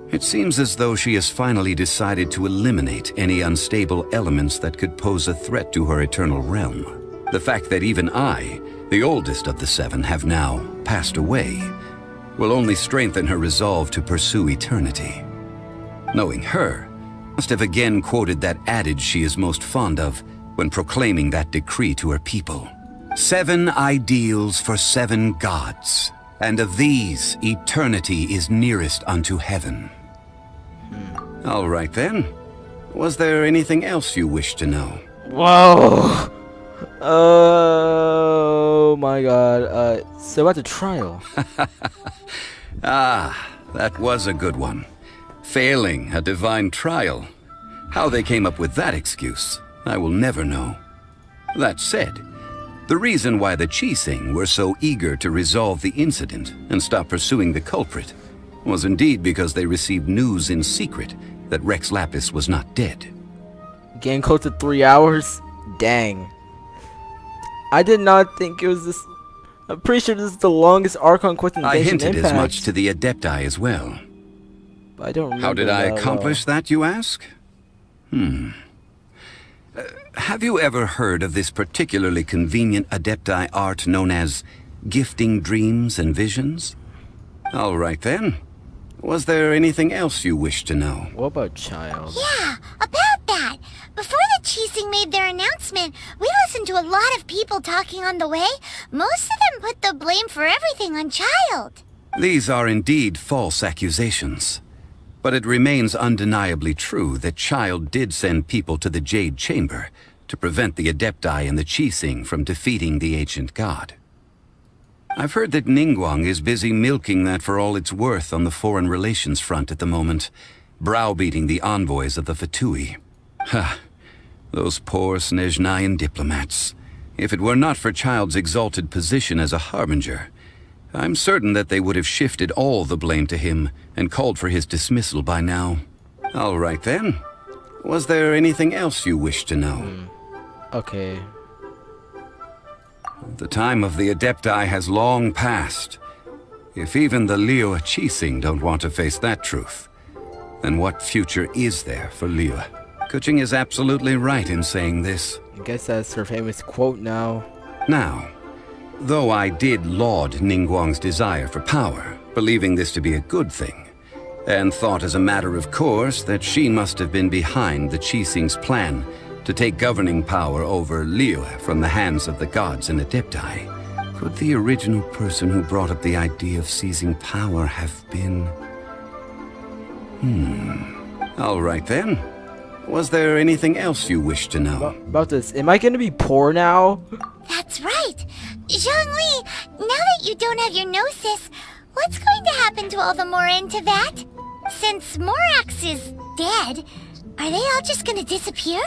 It seems as though she has finally decided to eliminate any unstable elements that could pose a threat to her eternal realm. The fact that even I, the oldest of the 7, have now passed away will only strengthen her resolve to pursue eternity. Knowing her, I must have again quoted that adage she is most fond of when proclaiming that decree to her people. 7 ideals for 7 gods, and of these, eternity is nearest unto heaven. All right then. Was there anything else you wish to know? Whoa! Oh my god. So about the trial. Ah, that was a good one. Failing a divine trial. How they came up with that excuse, I will never know. That said, the reason why the Qixing were so eager to resolve the incident and stop pursuing the culprit was indeed because they received news in secret that Rex Lapis was not dead. Getting close to 3 hours? Dang. I did not think it was this I'm pretty sure this is the longest Archon quest in Genshin I hinted Impact. as much to the Adepti as well. But I don't remember. How did I that accomplish that, you ask? Have you ever heard of this particularly convenient Adepti art known as gifting dreams and visions? All right then. Was there anything else you wish to know? What about Child? Yeah, about that. Before the Qixing made their announcement, we listened to a lot of people talking on the way. Most of them put the blame for everything on Child. These are indeed false accusations. But it remains undeniably true that Child did send people to the Jade Chamber to prevent the Adepti and the Qixing from defeating the ancient god. I've heard that Ningguang is busy milking that for all it's worth on the foreign relations front at the moment, browbeating the envoys of the Fatui. Ha! Those poor Snezhnayan diplomats. If it were not for Child's exalted position as a harbinger, I'm certain that they would have shifted all the blame to him and called for his dismissal by now. All right then. Was there anything else you wish to know? Okay. The time of the Adepti has long passed. If even the Liyue Qixing don't want to face that truth, then what future is there for Liyue? Kuching is absolutely right in saying this. I guess that's her famous quote now. Now, though I did laud Ningguang's desire for power, believing this to be a good thing, and thought as a matter of course that she must have been behind the Qixing's plan to take governing power over Liyue from the hands of the gods and Adepti, could the original person who brought up the idea of seizing power have been... All right then. Was there anything else you wish to know? About this, am I gonna be poor now? That's right. Zhongli, now that you don't have your gnosis, what's going to happen to all the Mora in Teyvat? Since Morax is dead, are they all just gonna disappear?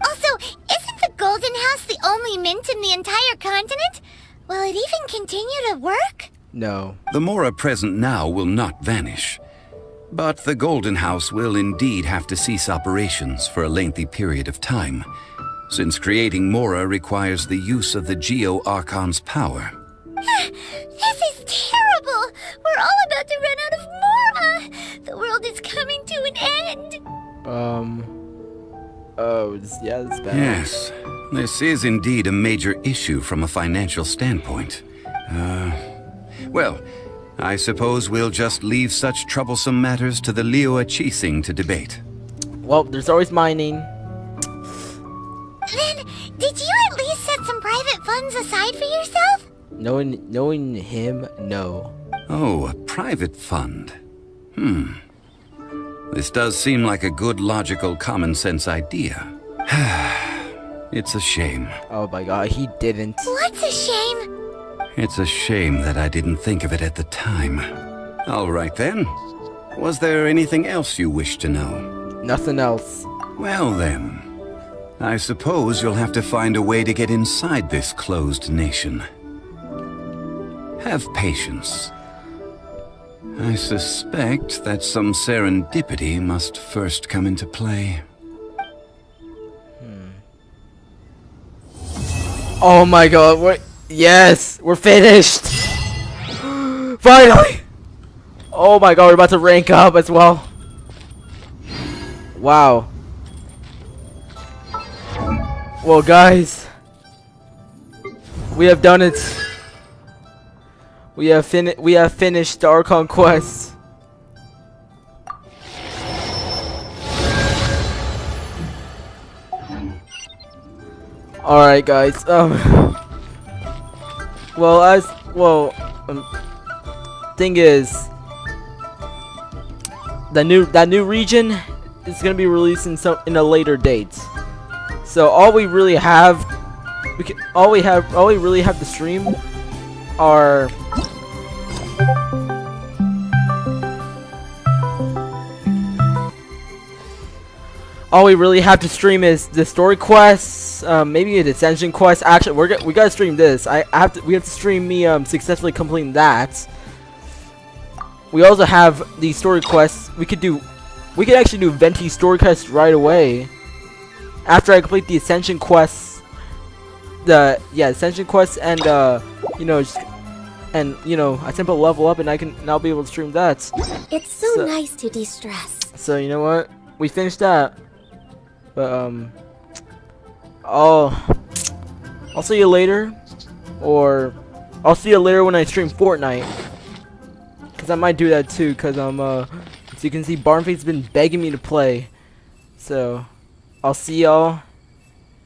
Also, isn't the Golden House the only mint in the entire continent? Will it even continue to work? No. The Mora present now will not vanish. But the Golden House will indeed have to cease operations for a lengthy period of time, since creating Mora requires the use of the Geo-Archon's power. This is terrible! We're all about to run out of Mora! The world is coming to an end! Oh, yeah, that's bad. Yes, this is indeed a major issue from a financial standpoint. Well, I suppose we'll just leave such troublesome matters to the Liyue Qixing to debate. Well, there's always mining. Then, did you at least set some private funds aside for yourself? Knowing him, no. Oh, a private fund. This does seem like a good, logical, common-sense idea. It's a shame. Oh my god, he didn't. What's a shame? It's a shame that I didn't think of it at the time. All right then. Was there anything else you wish to know? Nothing else. Well then, I suppose you'll have to find a way to get inside this closed nation. Have patience. I suspect that some serendipity must first come into play. Oh my god, yes, we're finished! Finally! Oh my god, we're about to rank up as well. Wow. Well guys, we have done it. We have finished the Archon quest. Alright guys, thing is, that new region is gonna be released in a later date. So all we really have to stream are is the story quests, maybe a Genshin quest. Actually, we gotta stream this. We have to stream me successfully completing that. We also have the story quests. We could actually do Venti story quests right away. After I complete the Ascension quests Ascension quest and you know, just, and you know, I simple level up and I'll be able to stream that. It's so nice to de-stress. So you know what? We finished that. But I'll see you later, or I'll see you later when I stream Fortnite. Cause I might do that too. Cause so you can see Barnface's been begging me to play. So I'll see y'all